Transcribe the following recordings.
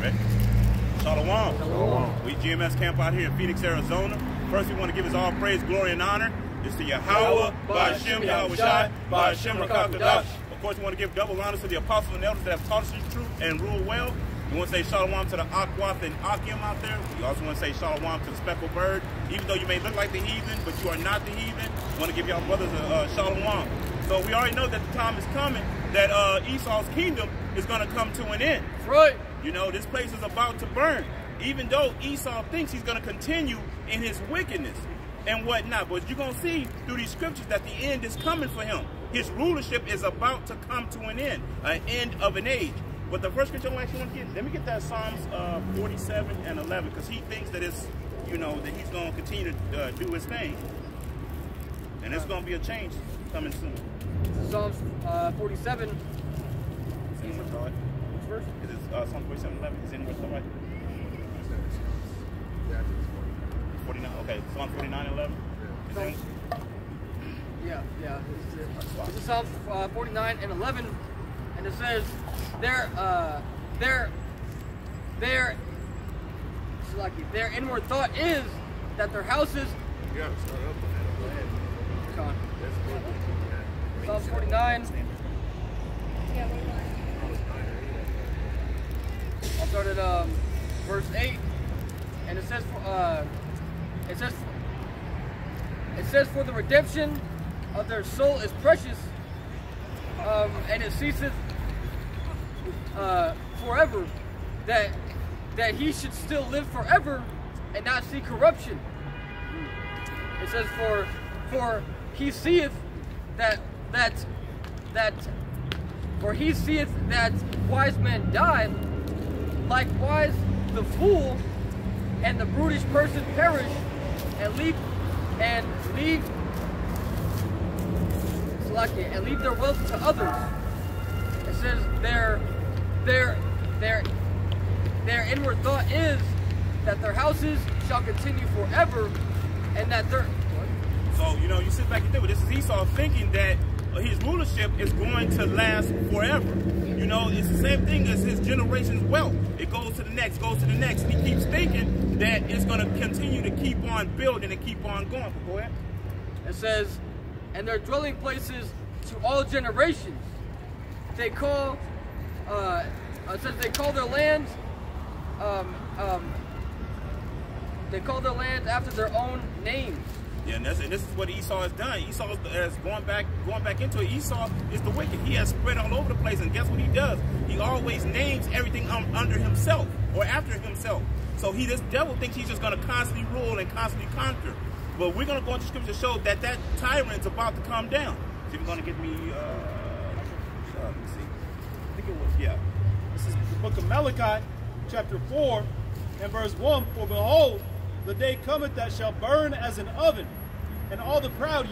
Ready? Shalom. Shalom. We Gms Az Camp out here in Phoenix, Arizona. First, we want to give us all praise, glory, and honor. It's to Yahweh, Ba'Hashem, Yahweh Shai, Ba'Hashem, Rakakadash. Of course, we want to give double honors to the apostles and elders that have taught us the truth and ruled well. We want to say shalom to the Akwath and Akim out there. We also want to say shalom to the speckled bird. Even though you may look like the heathen, but you are not the heathen, we want to give y'all brothers a shalom. So we already know that the time is coming that Esau's kingdom is going to come to an end. That's right. You know, this place is about to burn. Even though Esau thinks he's going to continue in his wickedness and whatnot. But you're going to see through these scriptures that the end is coming for him. His rulership is about to come to an end of an age. But the first scripture I actually want to get, let me get that Psalms 47 and 11, because he thinks that it's, you know, that he's going to continue to do his thing. And there's going to be a change coming soon. Psalms 47. Which verse? It is Psalm 47 and 11. Is anywhere still right? 49. Okay, Psalm 49 and 11. Yeah. This is Psalm 49 and 11, and it says, their inward thought is that their houses. You gotta start up on that. Come on. Psalm 49. I'll start at verse 8, and it says, for the redemption of their soul is precious, and it ceaseth forever, that he should still live forever and not see corruption. It says, for he seeth that wise men die, likewise the fool and the brutish person perish and leave their wealth to others. It says their inward thought is that their houses shall continue forever, and that their. So, you know, you sit back and think, well, this is Esau thinking that his rulership is going to last forever. You know, it's the same thing as his generation's wealth. It goes to the next, and he keeps thinking that it's going to continue to keep on building and keep on going. But go ahead. It says, and their dwelling places to all generations. They call, it says they call their lands, after their own names. Yeah, and this is what Esau has done. Esau is going back into it. Esau is the wicked. He has spread all over the place, and guess what he does? He always names everything under himself or after himself. So this devil thinks he's just going to constantly rule and constantly conquer. But we're going to go into scripture to show that tyrant is about to come down. So you're going to get me, let me see. I think it was, yeah. This is the book of Malachi, chapter 4, and verse 1. For behold, the day cometh that shall burn as an oven, and all the proud,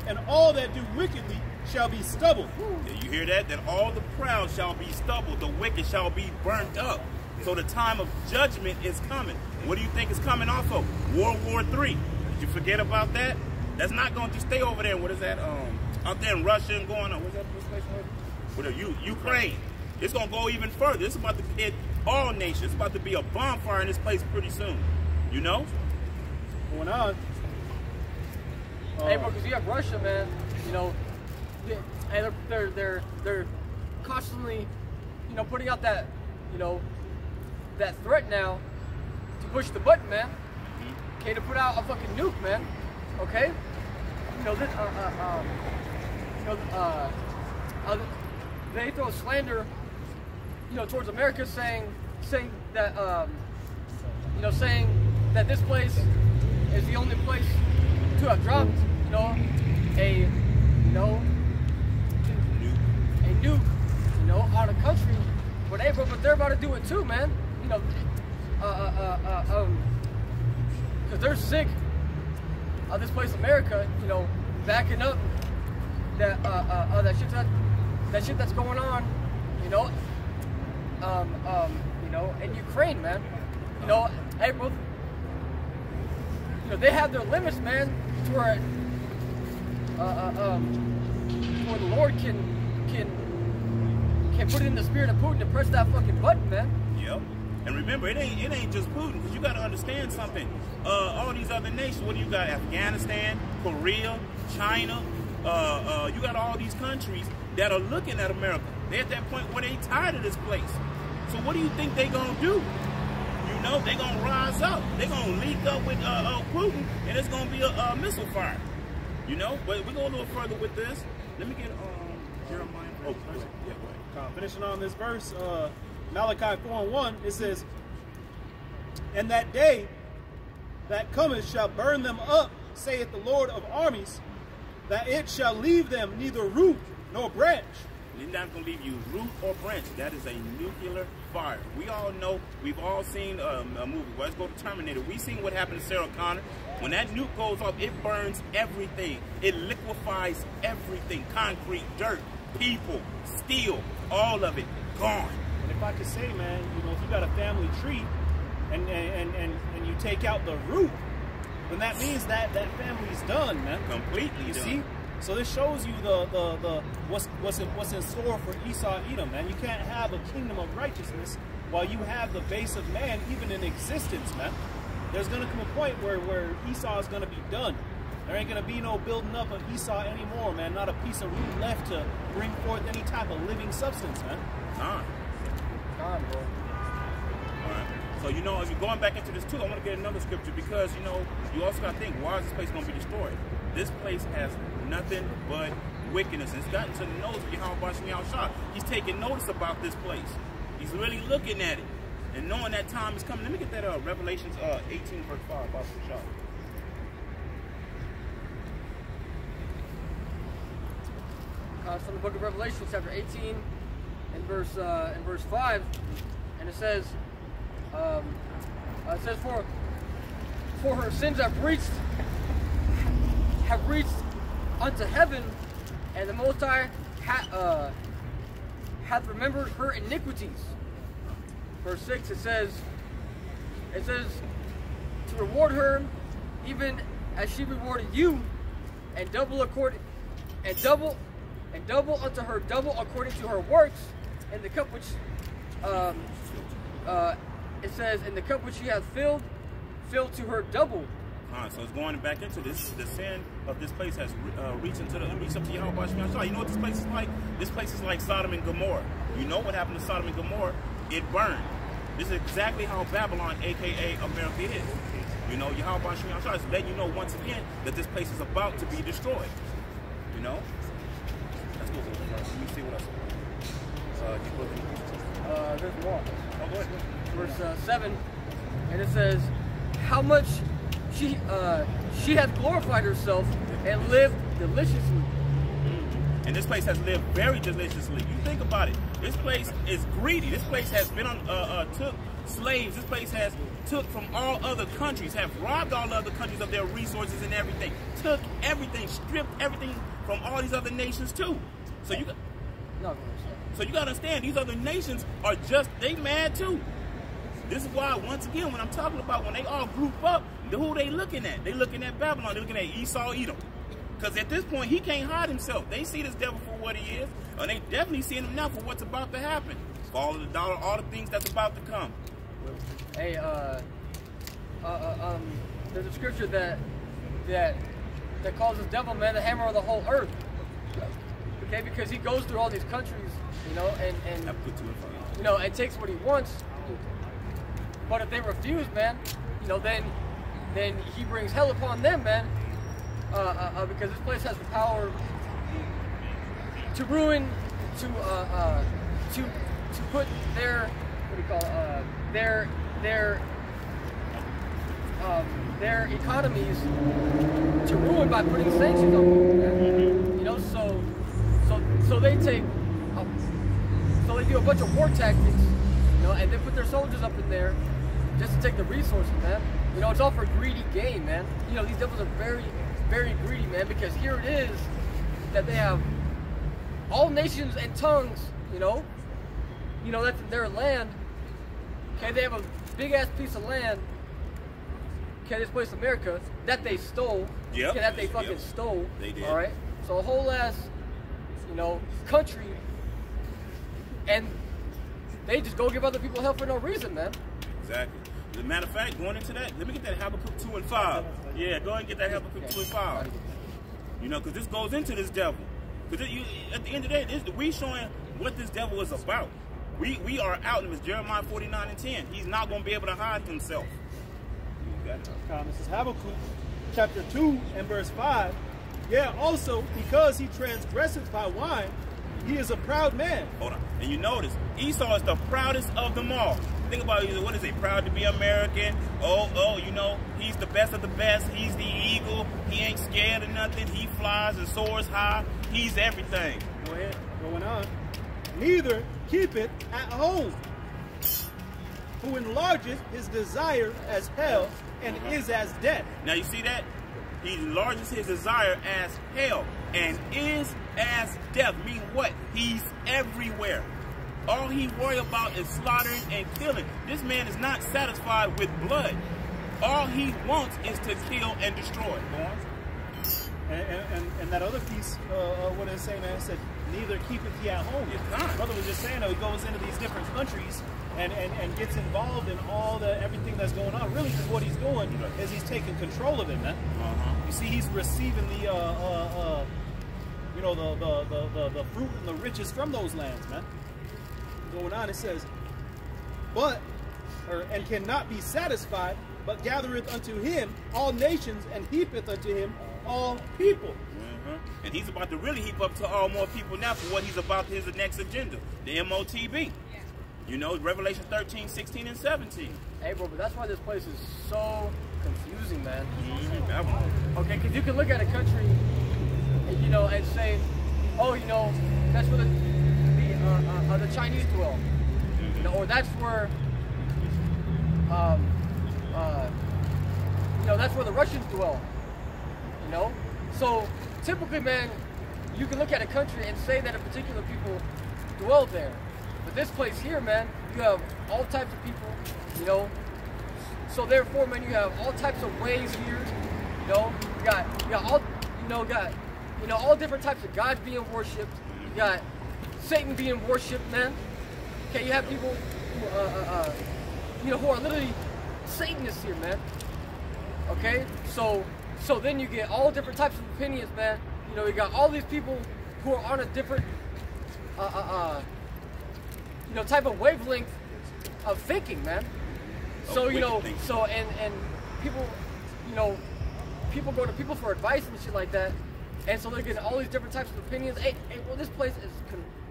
and all that do wickedly shall be stubble. Yeah, you hear that? That all the proud shall be stubble, the wicked shall be burnt up. So the time of judgment is coming. What do you think is coming also? World War III. Did you forget about that? That's not going to stay over there. What is that? Out there in Russia and going on. What's that place? With Ukraine. It's going to go even further. It's about to hit all nations. It's about to be a bonfire in this place pretty soon. You know? Going on. Hey, bro, because you have Russia, man. You know, and they're constantly, you know, putting out that, you know, that threat now to push the button, man. Okay, to put out a fucking nuke, man. Okay. You know this. They throw slander, you know, towards America, saying that, you know, saying that this place is the only place to have dropped, you know, a nuke, you know, on a country. But hey, bro, but they're about to do it too, man. You know, because they're sick of this place, America, you know, backing up that shit that's going on, you know, in Ukraine, man. You know, hey, bro, you know, they have their limits, man, to where the Lord can put it in the spirit of Putin to press that fucking button, man. Yep. And remember, it ain't just Putin, because you got to understand something. All these other nations, what do you got? Afghanistan, Korea, China. You got all these countries that are looking at America. They're at that point where they tired of this place. So what do you think they gonna do? You know, they gonna rise up. They gonna link up with Putin, and it's gonna be a missile fire. You know, but we go a little further with this. Let me get Jeremiah. Oh, go ahead. Yeah, go ahead. Finishing on this verse, Malachi 4:1, it says, "And that day that cometh shall burn them up, saith the Lord of armies, that it shall leave them neither root nor branch." It's not going to leave you root or branch. That is a nuclear fire. We all know, we've all seen a movie. Let's go to Terminator. We've seen what happened to Sarah Connor. When that nuke goes off, it burns everything. It liquefies everything. Concrete, dirt, people, steel, all of it gone. And if I could say, man, you know, if you got a family tree and you take out the root, then that means that family's done, man. Completely done. See? So this shows you the what's in store for Esau Edom, man. You can't have a kingdom of righteousness while you have the base of man even in existence, man. There's gonna come a point where Esau is gonna be done. There ain't gonna be no building up of Esau anymore, man. Not a piece of root left to bring forth any type of living substance, man. None, bro. All right. So, you know, as you're going back into this too, I want to get another scripture because, you know, you also got to think, why is this place going to be destroyed? This place has nothing but wickedness. It's gotten to the nose of Yahweh Shah. He's taking notice about this place. He's really looking at it and knowing that time is coming. Let me get that Revelations 18 verse 5 about Shah. From the book of Revelation, chapter 18, and verse 5, and it says, for her sins have reached unto heaven, and the Most High hath remembered her iniquities. Verse 6, it says to reward her even as she rewarded you, and double unto her double according to her works, and the cup which it says, in the cup which she hath filled to her double. So it's going back into this. The sin of this place has reached up to Yahweh Shah. You know what this place is like? This place is like Sodom and Gomorrah. You know what happened to Sodom and Gomorrah? It burned. This is exactly how Babylon, aka America, is. You know, Yahweh Shah is letting you know once again that this place is about to be destroyed. You know? Let's go to the verse. Let me see what else. There's more. Oh, go ahead. Verse 7, and it says, how much she hath glorified herself and lived deliciously. And this place has lived very deliciously. You think about it. This place is greedy. This place has been on took slaves. This place has took from all other countries, have robbed all other countries of their resources and everything. Took everything, stripped everything from all these other nations too. So you got to understand, these other nations are just, they mad too. This is why, once again, when I'm talking about when they all group up, who they looking at? They looking at Babylon. They're looking at Esau Edom. Because at this point, he can't hide himself. They see this devil for what he is, and they definitely seeing him now for what's about to happen. For all of the dollar, all the things that's about to come. Hey, there's a scripture that calls this devil, man, the hammer of the whole earth. Okay, because he goes through all these countries, you know, and you know, and takes what he wants. But if they refuse, man, you know, then he brings hell upon them, man. Because this place has the power to ruin, to put their, what do you call it, their economies to ruin by putting sanctions on them, man. You know, so they take, so they do a bunch of war tactics, you know, and they put their soldiers up in there just to take the resources, man. You know, it's all for greedy gain, man. You know, these devils are very, very greedy, man, because here it is that they have all nations and tongues, you know, that's their land. Okay, they have a big ass piece of land. Okay, this place, America, that they stole. Yep. Okay, that they fucking stole. They did. All right. So a whole ass, you know, country, and they just go give other people help for no reason, man. Exactly. As a matter of fact, going into that, let me get that Habakkuk 2 and 5. Yeah, go ahead and get that Habakkuk 2 and 5. You know, because this goes into this devil. Because at the end of the day, we showing what this devil is about. We are out in this Jeremiah 49 and 10. He's not going to be able to hide himself. This is Habakkuk chapter 2 and verse 5. Yeah, also, because he transgresseth by wine, he is a proud man. Hold on. And you notice, Esau is the proudest of them all. Think about it. What is he? Proud to be American. Oh, you know, he's the best of the best. He's the eagle. He ain't scared of nothing. He flies and soars high. He's everything. Go ahead. Going on. Neither keepeth at home, who enlargeth his desire as hell and is as death. Now you see that? He enlarges his desire as hell and is as death. Meaning what? He's everywhere. All he worry about is slaughtering and killing. This man is not satisfied with blood. All he wants is to kill and destroy. Go on. And that other piece, what it say, man, it said, neither keepeth he at home. Brother was just saying, though, he goes into these different countries and gets involved in all everything that's going on. Really, because what he's doing is he's taking control of it, man. You see, he's receiving the, you know, the fruit and the riches from those lands, man. Going on, it says, and cannot be satisfied, but gathereth unto him all nations, and heapeth unto him all people. And he's about to really heap up to all more people now for what he's about his next agenda, the MOTB. You know, Revelation 13, 16, and 17. Hey, bro, but that's why this place is so confusing, man. Okay, because you can look at a country, and, you know, and say, oh, you know, that's where the Chinese dwell. You know, or that's where, you know, that's where the Russians dwell. You know? So, typically, man, you can look at a country and say that a particular people dwell there. But this place here, man, you have all types of people, you know? So therefore, man, you have all types of ways here, you know? You got all, you know, all different types of gods being worshipped. You got Satan being worshipped, man. Okay, you have people who, you know, who are literally Satanists here, man. Okay, so then you get all different types of opinions, man. You know, you got all these people who are on a different, you know, type of wavelength of thinking, man. So, you know, so, and people, you know, people go to people for advice and shit like that. And so they're getting all these different types of opinions. Hey, well, this place is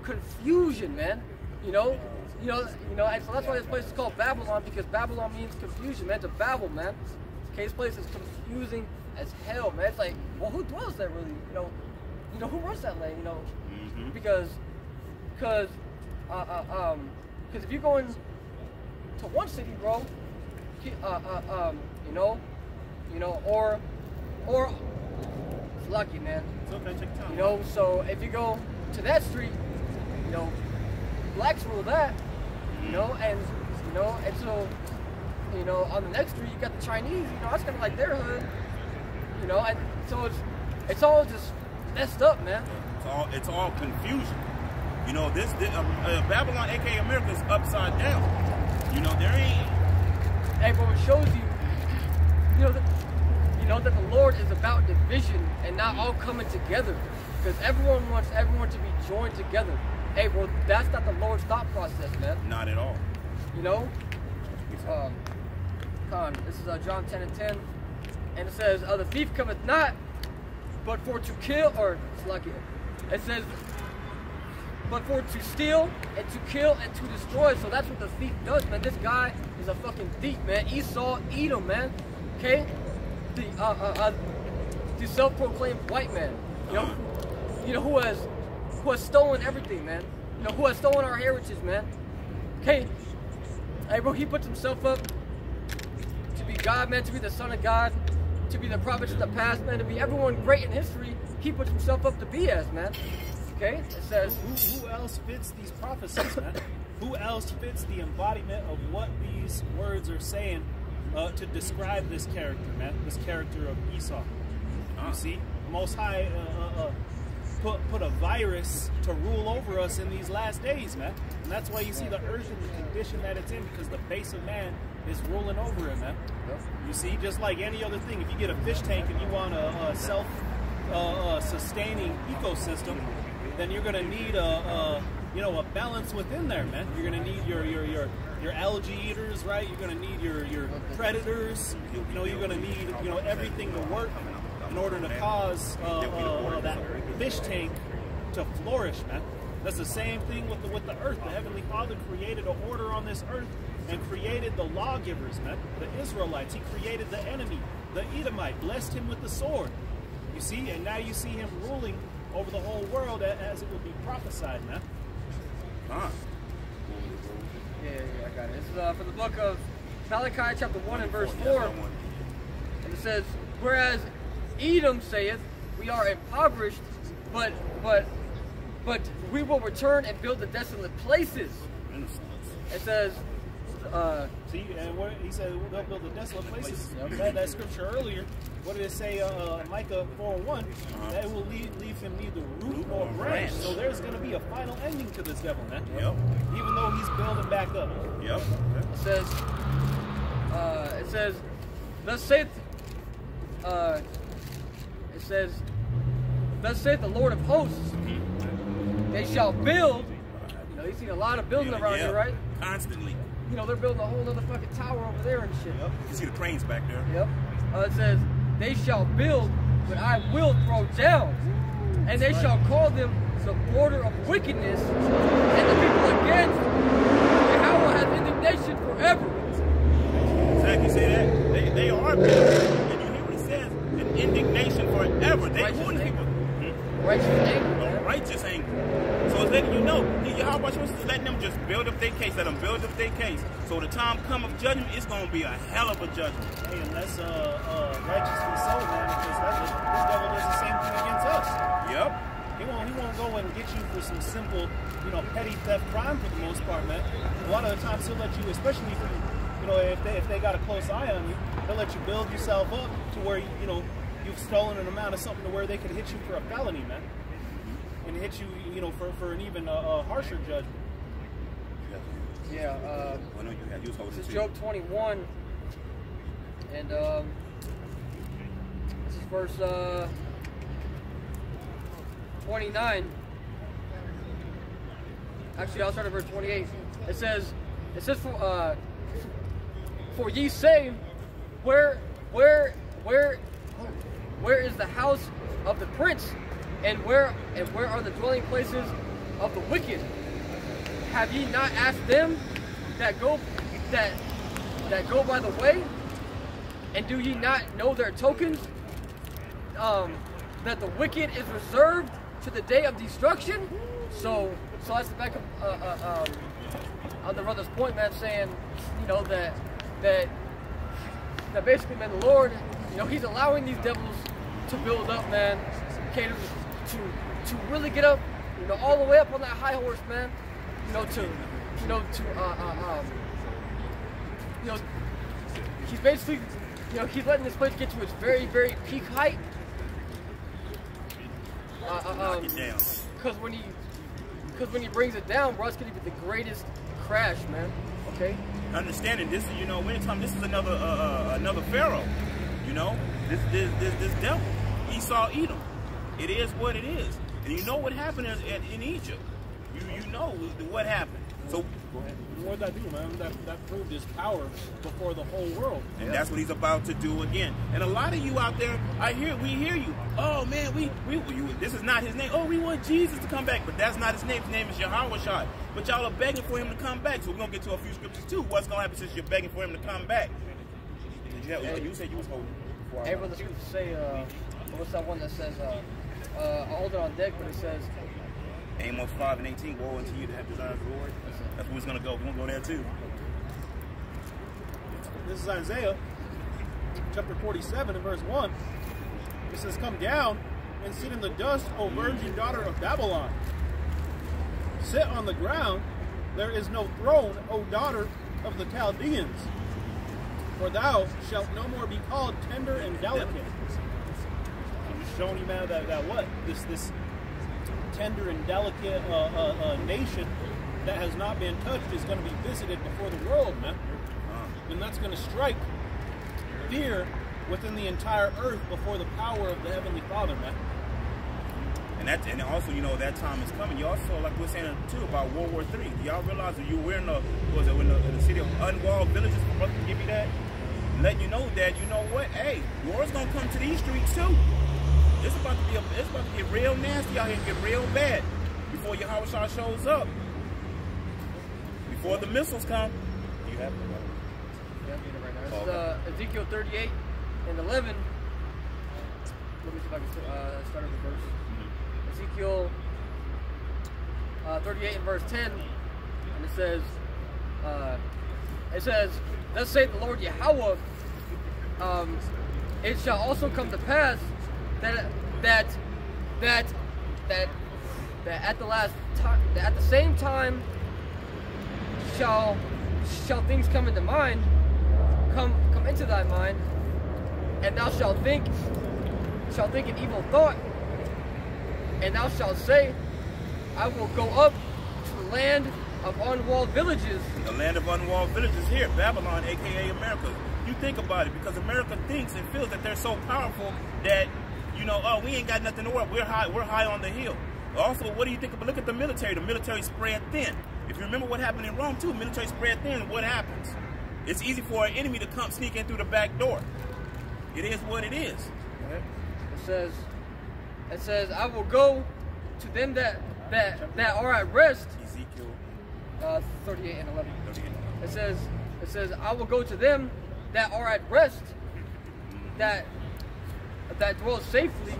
confusion, man. You know, and so that's why this place is called Babylon, because Babylon means confusion, man. To babble, man. Okay, this place is confusing as hell, man. It's like, well, who dwells there really? You know, who runs that land? You know, because if you go into one city, bro, you know, or it's lucky, man. It's okay, take time. You know, so if you go to that street, you know, blacks rule that, you know, and so, you know, on the next street you got the Chinese, you know, that's kind of like their hood, you know, and so it's all just messed up, man. It's all confusion. You know, this Babylon, aka America, is upside down. You know, there ain't. Hey, bro, it shows you know that the Lord is about division and not all coming together, because everyone wants everyone to be joined together. Hey, bro, that's not the Lord's thought process, man. Not at all. You know, this is John 10 and 10, and it says, "The thief cometh not, but for to kill," or it's lucky. It says, "But for to steal and to kill and to destroy." So that's what the thief does, man. This guy is a fucking thief, man. Esau, Edom, man. Okay, the self-proclaimed white man. You know who has stolen everything, man. You know who has stolen our heritage, man. Okay, hey, bro, he puts himself up to be God, man, to be the Son of God, to be the prophets of the past, man, to be everyone great in history. He puts himself up to be as, man. Okay, it says, who else fits these prophecies, man? Who else fits the embodiment of what these words are saying to describe this character, man? This character of Esau. You see, Most High put a virus to rule over us in these last days, man. And that's why you see the earth in the condition that it's in, because the base of man is ruling over it, man. You see, just like any other thing, if you get a fish tank and you want a self-sustaining ecosystem, then you're going to need a balance within there, man. You're going to need your algae eaters, right? You're going to need your predators. You're going to need everything to work in order to cause that fish tank to flourish, man. That's the same thing with the earth. The Heavenly Father created an order on this earth and created the lawgivers, man. The Israelites. He created the enemy, the Edomite, blessed him with the sword. You see, and now you see him ruling over the whole world as it would be prophesied, man. Yeah, I got it. This is from the book of Malachi, chapter 1 and verse 4. And it says, whereas Edom saith, we are impoverished, but we will return and build the desolate places. It says, see, and where he said they'll build the desolate places. That scripture earlier, what did it say? Micah 4:1, that will leave him neither root nor branch. So there's going to be a final ending to this devil, man. Yep. Even though he's building back up. Yep. It says, thus saith the Lord of hosts, they shall build. You've seen a lot of building around here, right? Constantly. They're building a whole other fucking tower over there and shit. Yep. You see the cranes back there. Yep. It says, they shall build, but I will throw down. And they shall call them the border of wickedness, and the people against Yahweh has indignation forever. Exactly, say that. They are building. And you hear what he says? An indignation forever. They warn people. Righteous anger. Righteous anger. So it's letting you know, Yahweh is letting them just build up their case, let them build up their case. So the time come of judgment, it's going to be a hell of a judgment. Hey, and that's righteously so, man, because this devil does the same thing against us. Yep. He won't go and get you for some simple, petty theft crime for the most part, man. A lot of the times he'll let you, especially if they got a close eye on you, they'll let you build yourself up to where you've stolen an amount of something to where they could hit you for a felony, man. And hit you, for an even harsher judgment. Yeah. This is Job 21, and this is verse 29. Actually, I'll start at verse 28. It says for ye say, where is the house of the prince? And where are the dwelling places of the wicked? Have ye not asked them that go by the way? And do ye not know their tokens? That the wicked is reserved to the day of destruction. So that's the back of the brother's point, man, saying that basically, man, the Lord, He's allowing these devils to build up, man. Okay, to really get up, all the way up on that high horse, man. He's basically, he's letting this place get to its very, very peak height. Because when he brings it down, bro, it's gonna be the greatest crash, man. Okay. Understanding this, anytime this is another Pharaoh, this devil, Esau, Edom. It is what it is. And you know what happened in Egypt. You know what happened. So what did that do, man? That proved his power before the whole world. And that's what he's about to do again. And a lot of you out there, we hear you. Oh man, this is not his name. Oh, we want Jesus to come back, but that's not his name. His name is Yahweh. But y'all are begging for him to come back. So we're gonna get to a few scriptures too. What's gonna happen since you're begging for him to come back? You said you was holding. Hey, brother, scriptures say, what's that one that says? I'll hold it on deck, but it says Amos 5:18, woe unto you that have desires of the Lord. That's where it's going to go. We're going to go there too. This is Isaiah chapter 47 and verse 1. It says, come down and sit in the dust, O virgin daughter of Babylon. Sit on the ground, there is no throne, O daughter of the Chaldeans. For thou shalt no more be called tender and delicate. I'm just showing you, man, that what? This tender and delicate nation that has not been touched is going to be visited before the world, man. And that's going to strike fear within the entire earth before the power of the Heavenly Father, man. And also, you know, that time is coming. You also, like we're saying too about World War III. Do y'all realize that we're in the city of unwalled villages? For brother to give you that, letting you know that, you know what? Hey, war's gonna come to these streets too. It's about to get real nasty out here and get real bad before Yahweh shows up. Before the missiles come. Do you have it? Yeah, I'm getting it right now. It's Ezekiel 38 and 11. Let me see if I can start over the verse. Ezekiel 38 and verse 10, and it says, thus saith the Lord Yahweh, it shall also come to pass that at the last time, at the same time shall things come into mind, come into thy mind, and thou shalt think an evil thought, and thou shalt say, I will go up to the land of unwalled villages. The land of unwalled villages here, Babylon, aka America. You think about it, because America thinks and feels that they're so powerful that, you know, oh, we ain't got nothing to worry. We're high on the hill. Also, what do you think about? Look at the military. The military spread thin. If you remember what happened in Rome too, military spread thin. What happens? It's easy for an enemy to come sneak in through the back door. It is what it is. It says, I will go to them that are at rest. Ezekiel 38 and 11. It says, I will go to them that are at rest, that dwell safely.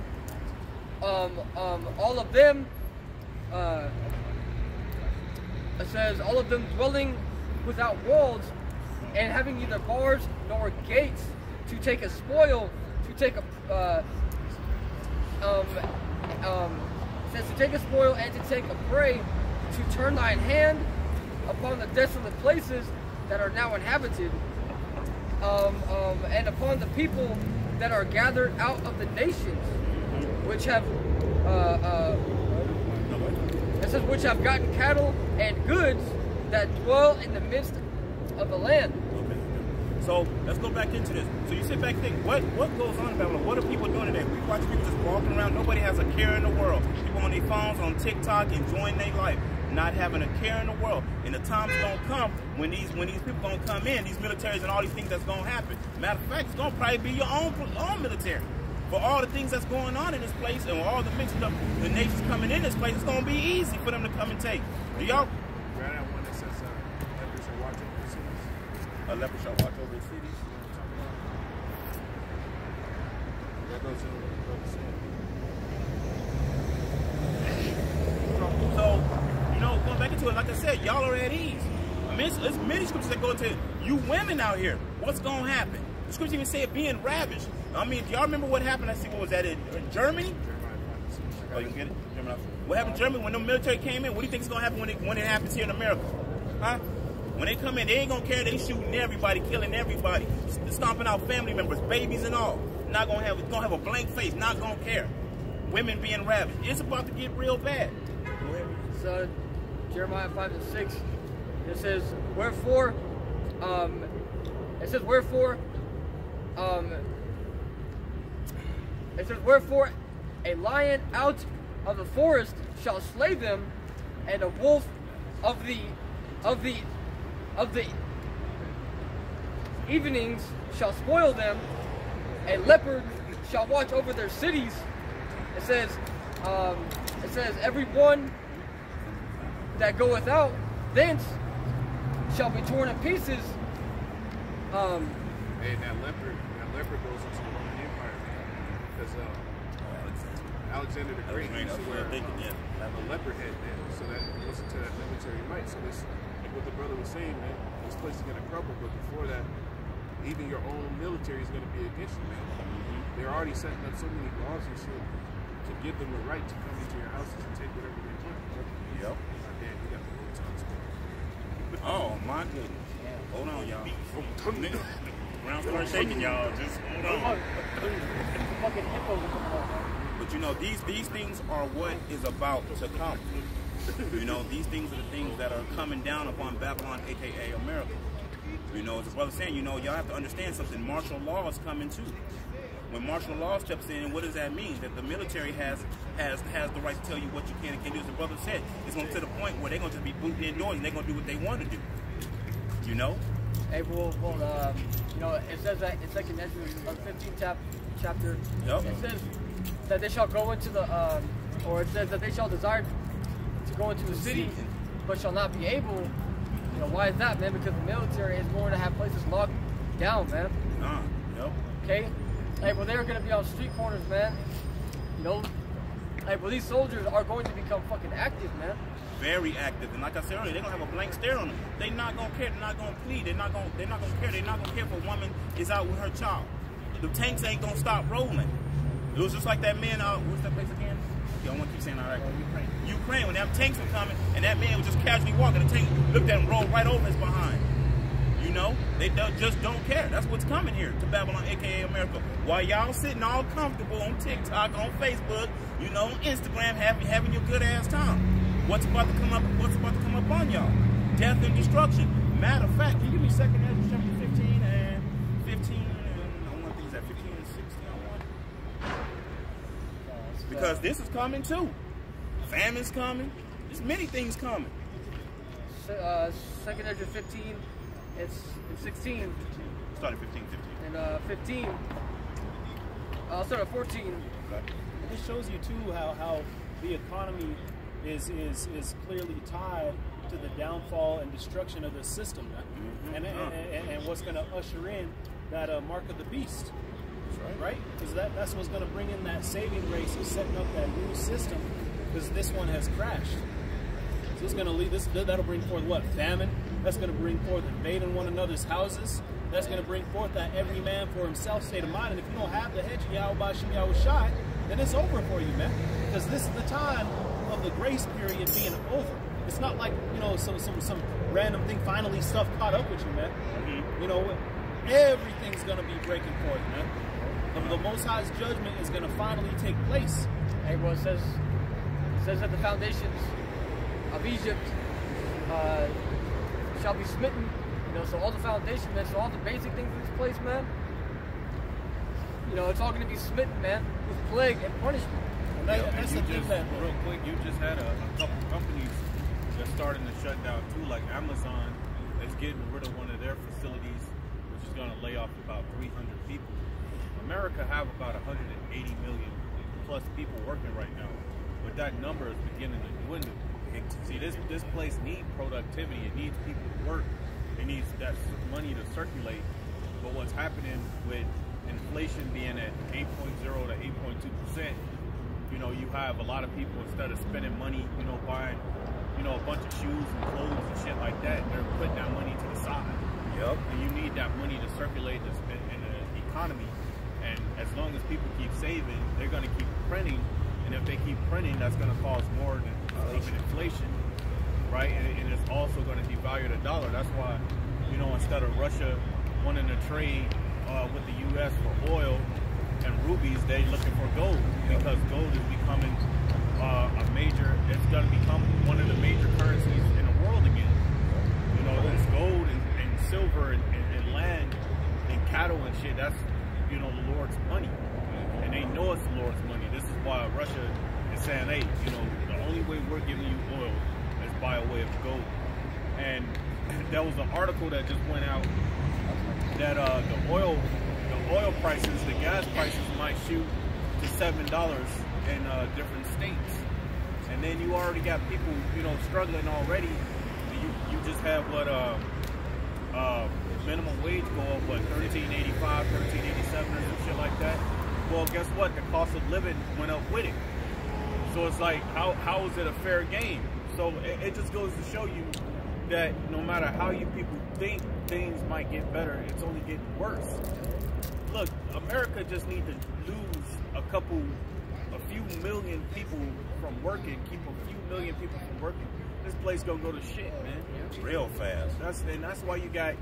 All of them. It says, all of them dwelling without walls, and having neither bars nor gates, to take a spoil, to take a says to take a spoil and to take a prey, to turn thine hand upon the desolate places that are now inhabited, and upon the people that are gathered out of the nations, which have it says, which have gotten cattle and goods, that dwell in the midst of the land. Okay. So let's go back into this. So you sit back and think, what goes on in Babylon? What are people doing today? We watch people just walking around. Nobody has a care in the world. People on their phones, on TikTok, enjoying their life, not having a care in the world. And the time's gonna come when these people gonna come in, these militaries and all these things that's gonna happen. Matter of fact, it's gonna probably be your own military. For all the things that's going on in this place and all the mixed up the nations coming in this place, it's gonna be easy for them to come and take. Do y'all? Right, that one that says lepers shall watch over the cities. A leper shall watch over the cities. That goes in with what I'm saying. So, you know, going back into it, like I said, y'all are at ease. I mean, it's many scriptures that go into you women out here. What's gonna happen? The scriptures even say it being ravaged. I mean, do y'all remember what happened? I see, what was that in Germany? Oh, you can get it? What happened in Germany when the military came in? What do you think is going to happen when it happens here in America? Huh? When they come in, they ain't going to care. They shooting everybody, killing everybody, stomping out family members, babies and all. Not going to have, it's going to have a blank face, not going to care. Women being ravaged. It's about to get real bad. Go ahead. So, Jeremiah 5 and 6, it says, wherefore, it says, a lion out of the forest shall slay them, and a wolf of the evenings shall spoil them. A leopard shall watch over their cities. It says, every one that goeth out thence shall be torn in pieces. Hey, that leopard goes into the Roman Empire, man. Because Alexander the Great used to wear a leopard head, man. So that goes into that military might. So this, like what the brother was saying, man, this place is gonna crumble. But before that, even your own military is gonna be against you, man. They're already setting up so many laws and shit to give them the right to come into your houses and take whatever they want. Yep. Damn, you got the whole time. Oh my goodness. Hold on, y'all. Ground start shaking, y'all. Just hold on. Fucking hippos are coming on. But you know, these things are what is about to come. You know, these things are the things that are coming down upon Babylon, aka America. You know, as the brother saying, you know, y'all have to understand something. Martial law is coming too. When martial law steps in, what does that mean? That the military has the right to tell you what you can and can't do. As the brother said, it's going to the point where they're going to just be booted indoors and they're going to do what they want to do. You know? Hey, well, you know, it says that in 2nd Ezra 15th chapter, Yep. It says that they shall go into the, or it says that they shall desire to go into the city, but shall not be able. You know, why is that, man? Because the military is going to have places locked down, man. Yep. Okay? Hey, well, they're going to be on street corners, man. You know? Hey, well, these soldiers are going to become fucking active, man. Very active, and like I said earlier, they're gonna have a blank stare on them. They're not gonna care. They're not gonna plead. They're not gonna care. They're not gonna care if a woman is out with her child. The tanks ain't gonna stop rolling. It was just like that man. What's that place again? I don't want to keep saying all right. Ukraine. When them tanks were coming, and that man was just casually walking, the tank looked at him, rolled right over his behind. You know, they just don't care. That's what's coming here to Babylon, aka America. While y'all sitting all comfortable on TikTok, on Facebook, you know, on Instagram, having your good ass time. What's about to come up? What's about to come up on y'all? Death and destruction. Matter of fact, can you give me 2nd Ezra chapter 15 and 15 and I want these at 15 and 16. I want because this is coming too. Famine's coming. There's many things coming. 2nd Ezra 15, it's 16. Start at 15. And 15. I'll start at 14. Okay. It shows you too how the economy is clearly tied to the downfall and destruction of the system, and what's going to usher in that mark of the beast, right? Because that's what's going to bring in that saving grace of setting up that new system, because this one has crashed. So it's going to lead that'll bring forth what? Famine. That's going to bring forth invading one another's houses. That's going to bring forth that every man for himself state of mind. And if you don't have the hedge of Yahweh Bashim Yahweh Shai, then it's over for you, man. Because this is the time of the grace period being over. It's not like, you know, some random thing, finally stuff caught up with you, man. You know, everything's going to be breaking forth, man. The Most High's judgment is going to finally take place. Hey, well, it says that the foundations of Egypt shall be smitten. You know, so all the foundation, man, so all the basic things in this place, man, you know, it's all going to be smitten, man, with plague and punishment. That's the thing that, real quick, you just had a couple companies that's starting to shut down too, like Amazon is getting rid of one of their facilities, which is going to lay off about 300 people. America have about 180 million plus people working right now, but that number is beginning to dwindle. See, this place needs productivity. It needs people to work. It needs that money to circulate. But what's happening with inflation being at 8.0 to 8.2%, you know, you have a lot of people, instead of spending money, you know, buying, you know, a bunch of shoes and clothes and shit like that, they're putting that money to the side. Yep. And you need that money to circulate in the economy. And as long as people keep saving, they're going to keep printing. And if they keep printing, that's going to cause more than even inflation, right? And it's also going to devalue the dollar. That's why, you know, instead of Russia wanting to trade with the U.S. for oil and rubies, they're looking for gold, because gold is becoming it's going to become one of the major currencies in the world again. You know, there's gold and silver and land and cattle and shit. That's, you know, the Lord's money. And they know it's the Lord's money. This is why Russia is saying, hey, you know, the only way we're giving you oil is by way of gold. And there was an article that just went out that the oil prices, the gas prices might shoot to $7 in different states. And then you already got people, you know, struggling already. You just have what minimum wage go up, what, $13.85, $13.87 or some shit like that. Well, guess what? The cost of living went up with it. So it's like, how is it a fair game? So it just goes to show you that no matter how you people think things might get better, it's only getting worse. Look, America just needs to lose a few million people from working, keep a few million people from working. This place gonna go to shit, man. Real fast. That's why you got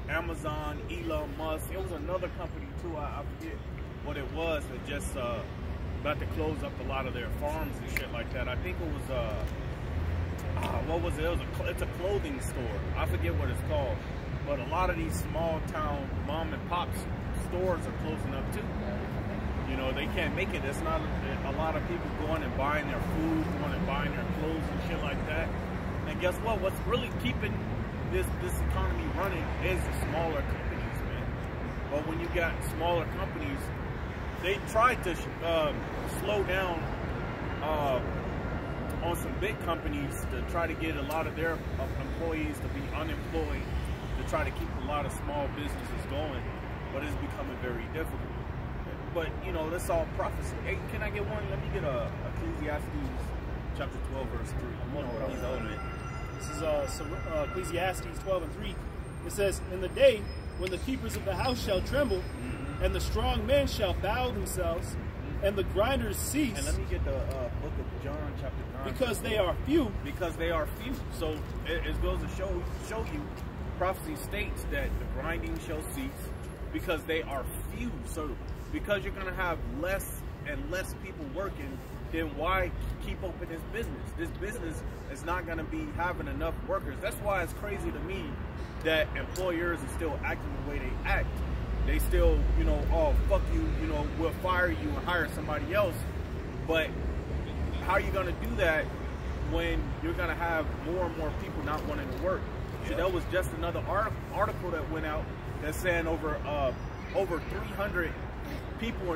Amazon, Elon Musk. It was another company too. I forget what it was that just about to close up a lot of their farms and shit like that. I think it was what was it? It's a clothing store. I forget what it's called, but a lot of these small town mom and pop stores are closing up too. You know, they can't make it. It's not a lot of people going and buying their food, going and buying their clothes and shit like that. And guess what? What's really keeping this economy running is the smaller companies, man. But when you got smaller companies, they tried to slow down on some big companies to try to get a lot of their employees to be unemployed, to try to keep a lot of small businesses going, but it's becoming very difficult. But, you know, that's all prophecy. Hey, can I get one? Let me get Ecclesiastes chapter 12, verse 3. You know what I'm saying. This is Ecclesiastes 12 and 3. It says, in the day when the keepers of the house shall tremble, and the strong men shall bow themselves, and the grinders cease. And let me get the book of John chapter 9. Because they are few. Because they are few. So it goes to show you, prophecy states that the grinding shall cease because they are few. So because you're going to have less and less people working, then why keep open this business? This business is not going to be having enough workers. That's why it's crazy to me that employers are still acting the way they act. They still, you know, oh, fuck you, you know, we'll fire you and hire somebody else. But how are you going to do that when you're going to have more and more people not wanting to work? So that was just another article that went out that's saying over 300 people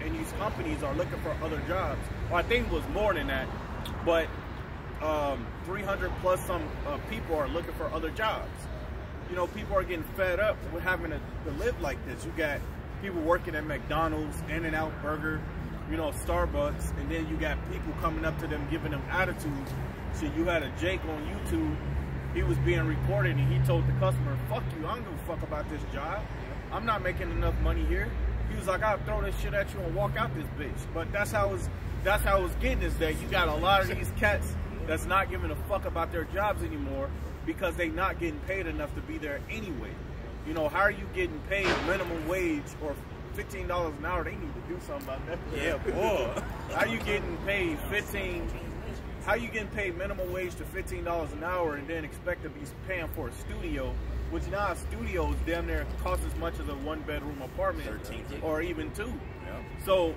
in these companies are looking for other jobs. Well, I think it was more than that, but 300 plus some people are looking for other jobs. You know, people are getting fed up with having to live like this. You got people working at McDonald's, In-N-Out Burger, you know, Starbucks, and then you got people coming up to them giving them attitudes. So you had a Jake on YouTube, he was being recorded and he told the customer, fuck you, I don't give a fuck about this job. I'm not making enough money here. He was like, I'll throw this shit at you and walk out this bitch. But that's how it's getting, is that you got a lot of these cats that's not giving a fuck about their jobs anymore because they not getting paid enough to be there anyway. You know, how are you getting paid minimum wage or $15 an hour? They need to do something about that. Yeah, boy. How you getting paid how you getting paid minimum wage to $15 an hour and then expect to be paying for a studio, which now a studio is damn near costs as much as a one-bedroom apartment, 13, or even 2. Yeah. So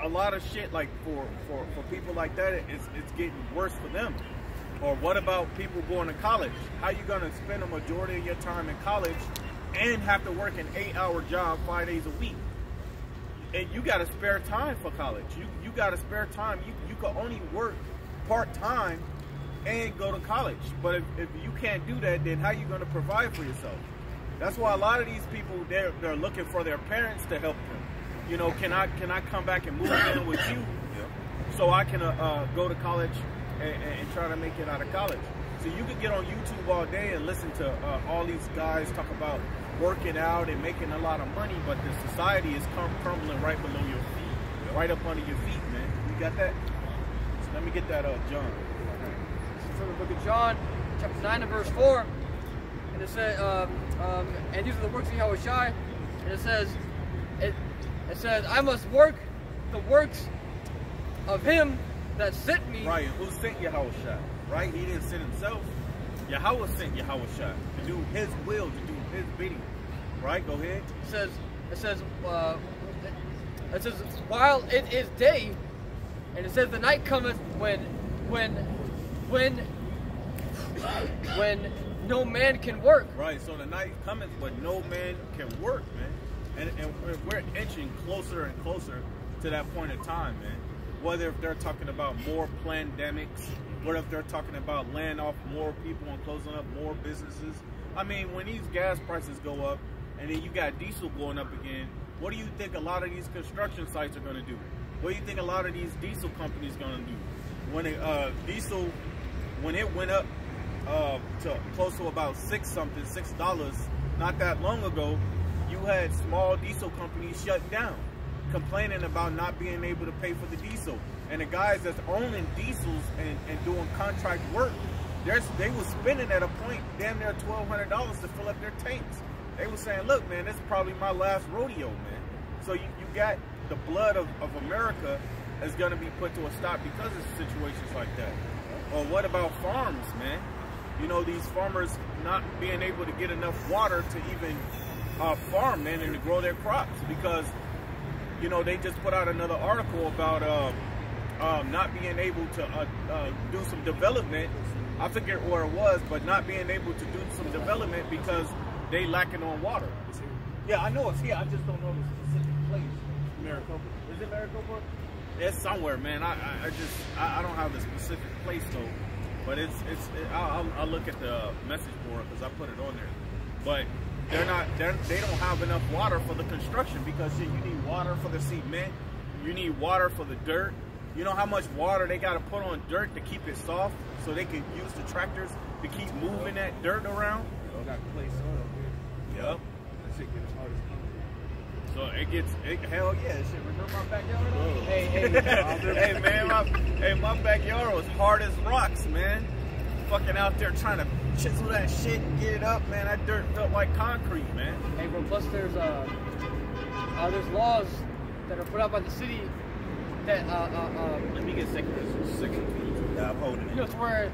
a lot of shit, like for people like that, it's getting worse for them. Or what about people going to college? How you gonna spend a majority of your time in college and have to work an 8-hour job 5 days a week? And you got to spare time for college. You got to spare time. You can only work part-time and go to college. But if you can't do that, then how you going to provide for yourself? That's why a lot of these people, they're looking for their parents to help them. You know, can I come back and move in with you so I can go to college and try to make it out of college? So you could get on YouTube all day and listen to all these guys talk about working out and making a lot of money, but the society is crumbling right below your feet, right up under your feet, man. You got that? So let me get that John. From the book of John, chapter 9 and verse 4, and it says, and these are the works of Yahushua, and it says, I must work the works of him that sent me. Right, who sent Yahushua? Right, he didn't send himself. Yahweh sent Yahushua to do his will, to do his bidding. Right, go ahead. It says while it is day, and it says the night cometh when no man can work. Right, so the night cometh when no man can work, man. And we're inching closer and closer to that point in time, man. Whether if they're talking about more pandemics, what if they're talking about laying off more people and closing up more businesses? I mean, when these gas prices go up and then you got diesel going up again, what do you think a lot of these construction sites are going to do? What do you think a lot of these diesel companies are going to do? When diesel, when it went up to close to about $6 not that long ago, you had small diesel companies shut down, complaining about not being able to pay for the diesel. And the guys that's owning diesels and doing contract work, they were spending at a point damn near $1,200 to fill up their tanks. They were saying, look, man, this is probably my last rodeo, man. So you got the blood of America is going to be put to a stop because of situations like that. Or what about farms, man? You know, these farmers not being able to get enough water to even farm, man, and to grow their crops because, you know, they just put out another article about not being able to do some development. I forget where it was, but not being able to do some development because they lacking on water. Yeah, I know it's here. I just don't know the specific place. Maricopa. Is it Maricopa? It's somewhere, man. I don't have the specific place though, but I'll look at the message board because I put it on there. But they don't have enough water for the construction because shit, you need water for the cement, you need water for the dirt. You know how much water they got to put on dirt to keep it soft so they can use the tractors to keep moving that dirt around? Got clay soil up here. Yep. That shit gets hard as So hell yeah, shit. Remember my backyard? Hey, man, my backyard was hard as rocks, man. Fucking out there trying to chisel that shit and get it up, man. That dirt felt like concrete, man. Hey, bro. Plus, there's laws that are put out by the city that Let me get sick of this. Yeah, I'm holding it. you know, to where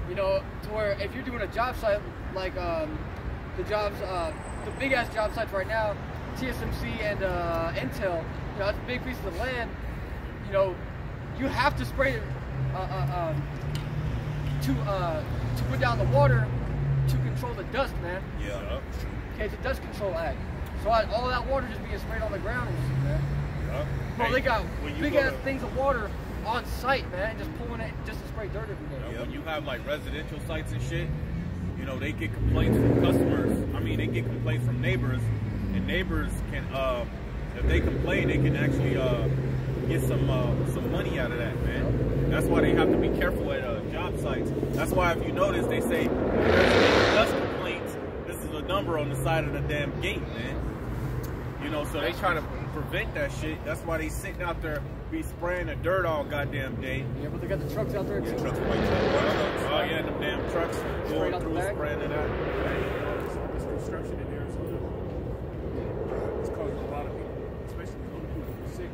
you know, to where if you're doing a job site like the jobs, the big ass job sites right now, TSMC and Intel, you know, that's big pieces of land. You know, you have to spray to put down the water to control the dust, man. Yeah. Okay, it's a dust control act. So all that water just being sprayed on the ground and shit, man. Bro, they got big ass things of water on site, man, just pulling it just to spray dirt every day. When you have like residential sites and shit, you know, they get complaints from customers. I mean, they get complaints from neighbors, and neighbors can, if they complain, they can actually get some money out of that, man. That's why they have to be careful at job sites. That's why if you notice, they say if there's dust complaints, this is a number on the side of the damn gate, man. You know, so they try to prevent that shit. That's why they sitting out there be spraying the dirt all goddamn day. Yeah, but they got the trucks out there too. Trucks, oh yeah, them damn trucks going through spraying it out. This construction in Arizona, it's causing a lot of people, especially the older people, to be sick.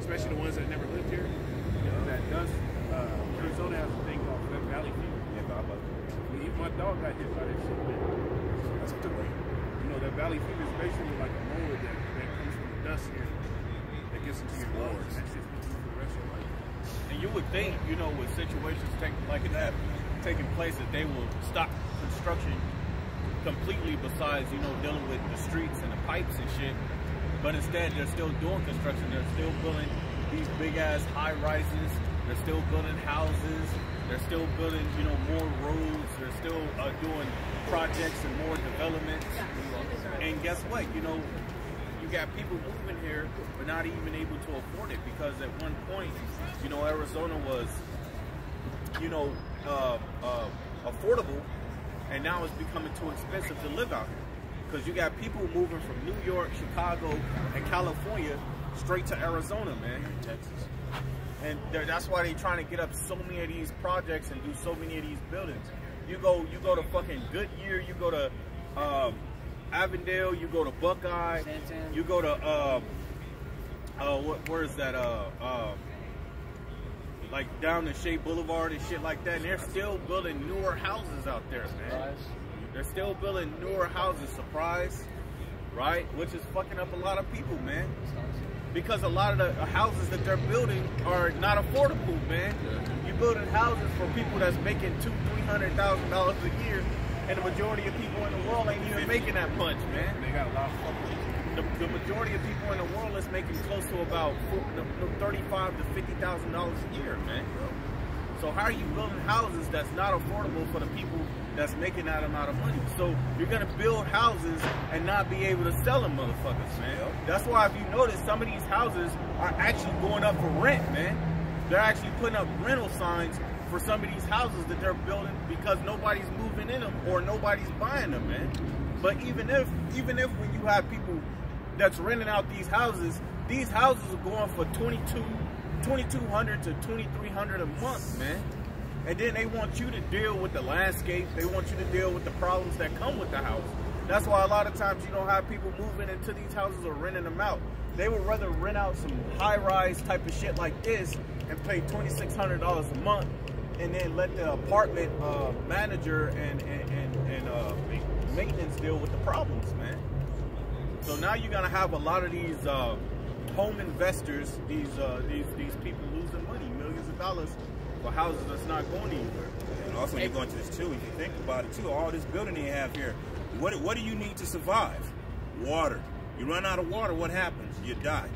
Especially the ones that never lived here. You know, that dust. Arizona has a thing called valley fever. Even my dog got hit by that shit, man. That's what you know, that valley fever is basically like a mold that comes from the dust here that gets into your lungs. That shit's been for the rest of your life. And you would think, you know, with situations like that taking place, that they will stop construction completely besides, you know, dealing with the streets and the pipes and shit. But instead, they're still doing construction. They're still building these big-ass high-rises. They're still building houses. They're still building, you know, more roads. They're still doing projects and more development. And guess what? You know, you got people moving here but not even able to afford it because at one point, you know, Arizona was, you know, affordable, and now it's becoming too expensive to live out here because you got people moving from New York, Chicago, and California straight to Arizona, man, Texas. And that's why they're trying to get up so many of these projects and do so many of these buildings. You go to fucking Goodyear, you go to Avondale, you go to Buckeye, Santan. you go to where is that? Like down the Shea Boulevard and shit like that. And they're still building newer houses out there, man. They're still building newer houses, surprise, right? Which is fucking up a lot of people, man. Because a lot of the houses that they're building are not affordable, man. You're building houses for people that's making $200,000-$300,000 a year, and the majority of people in the world ain't even making that much, man. They got a lot of fucking. The majority of people in the world is making close to about $35,000 to $50,000 a year, man. So how are you building houses that's not affordable for the people that's making that amount of money? So you're gonna build houses and not be able to sell them, motherfuckers, man. That's why if you notice, some of these houses are actually going up for rent, man. They're actually putting up rental signs for some of these houses that they're building because nobody's moving in them or nobody's buying them, man. But even if when you have people that's renting out these houses are going for $2,200 to $2,300 a month, man. And then they want you to deal with the landscape. They want you to deal with the problems that come with the house. That's why a lot of times you don't have people moving into these houses or renting them out. They would rather rent out some high-rise type of shit like this and pay $2,600 a month, and then let the apartment manager and maintenance deal with the problems, man. So now you're gonna have a lot of these home investors, these people losing money, millions of dollars for houses that's not going anywhere. And also, when you go into this too, if you think about it too, all this building they have here, what do you need to survive? Water. You run out of water, what happens? You die.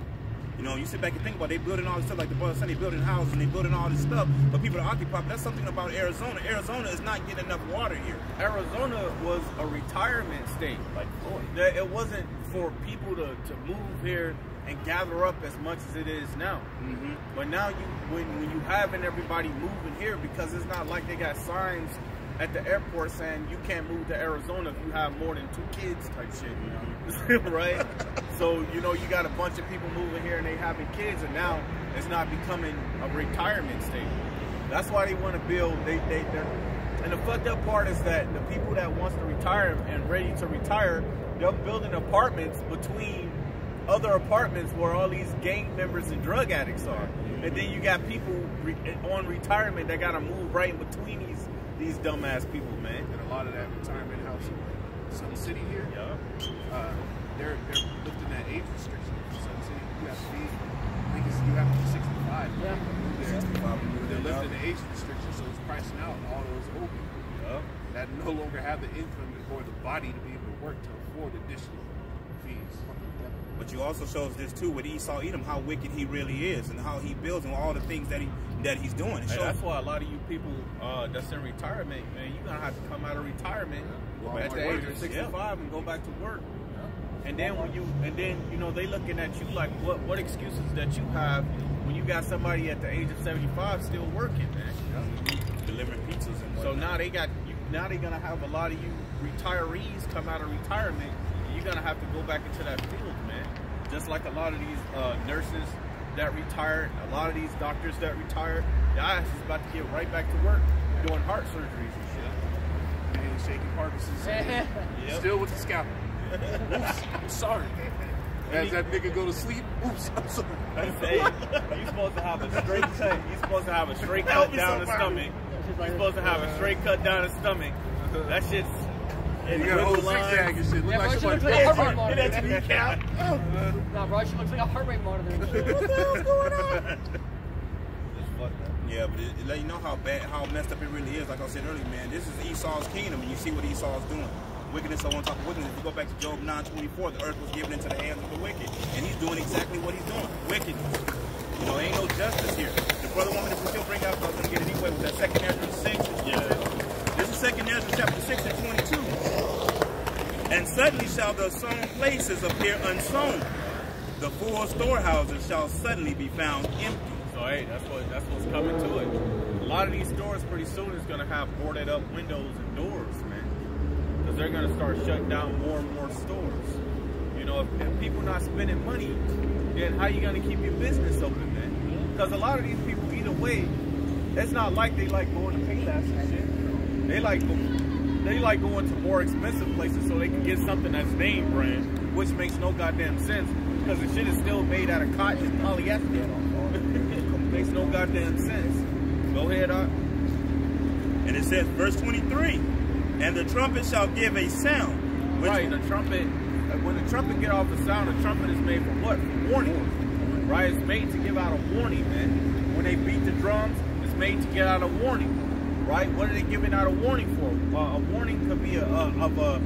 You know, you sit back and think about it, they building all this stuff, like the brother said, they building houses and they building all this stuff, but people are occupied. That's something about Arizona. Arizona is not getting enough water here. Arizona was a retirement state. Like Florida. It wasn't for people to move here and gather up as much as it is now. Mm-hmm. But now when you having everybody moving here, because it's not like they got signs at the airport saying you can't move to Arizona if you have more than 2 kids type shit, you know? Right? So, you know, you got a bunch of people moving here and they having kids, and now it's not becoming a retirement state. That's why they want to build, and the fucked up part is that the people that wants to retire and ready to retire, they're building apartments between other apartments where all these gang members and drug addicts are. And then you got people on retirement that got to move right in between these dumbass people, man. And a lot of that retirement house in Sun City here, they're lifting that age restriction. Sun City, you have to be, I think you have to be 65. Yeah. They're lifting the age restriction, so it's pricing out all those old people that no longer have the income or the body to be able to work to afford additional fees. But you also shows this too with Esau Edom, how wicked he really is and how he builds and all the things that he's doing. Hey, that's why a lot of you people that's in retirement, man, you're gonna have to come out of retirement at the age of 65 and go back to work. And then you know, they looking at you like what excuses that you have when you got somebody at the age of 75 still working, man. Delivering pizzas and whatnot. So now they're gonna have a lot of you retirees come out of retirement. You're gonna have to go back into that field, man. Just like a lot of these nurses that retired, a lot of these doctors that retired, the ass is about to get right back to work doing heart surgeries and shit. And shaking Parkinson's. Still with the scalpel. Oops, I'm sorry. As that nigga go to sleep, oops, I'm sorry. Hey, you supposed to have a straight cut. You supposed to have a straight cut down the stomach. You supposed to have a straight cut down the stomach. That shit's. You got a whole zigzag and shit. Look like somebody looks like a heart rate monitor. That's recap. Nah, bro, she looks like a heart rate monitor and shit. What the hell's going on? Yeah, but it let you know how messed up it really is. Like I said earlier, man, this is Esau's kingdom, and you see what Esau's doing. Wickedness, I want to talk wickedness. If you go back to Job 9:24, the earth was given into the hands of the wicked, and he's doing exactly what he's doing. Wickedness. You know, ain't no justice here. The brother woman, if we still bring out, I was going to get it anyway with that 2nd Ezra 6. Yeah. This is 2nd Ezra chapter 6 and 22. And suddenly shall the sown places appear unsown. The full storehouses shall suddenly be found empty. So hey, that's what's coming to it. A lot of these stores pretty soon is gonna have boarded up windows and doors, man. Because they're gonna start shutting down more and more stores. You know, if people not spending money, then how you gonna keep your business open, man? Because a lot of these people, either way, it's not like they like going to Payless and shit. They like going to more expensive places so they can get something that's name brand, which makes no goddamn sense because the shit is still made out of cotton and polyester. Makes no goddamn sense. Go ahead, And it says, verse 23, and the trumpet shall give a sound. Right, the trumpet, when the trumpet get off the sound, the trumpet is made for what? For warning. Right, it's made to give out a warning, man. When they beat the drums, it's made to get out a warning. Right? What are they giving out a warning for? A warning could be of a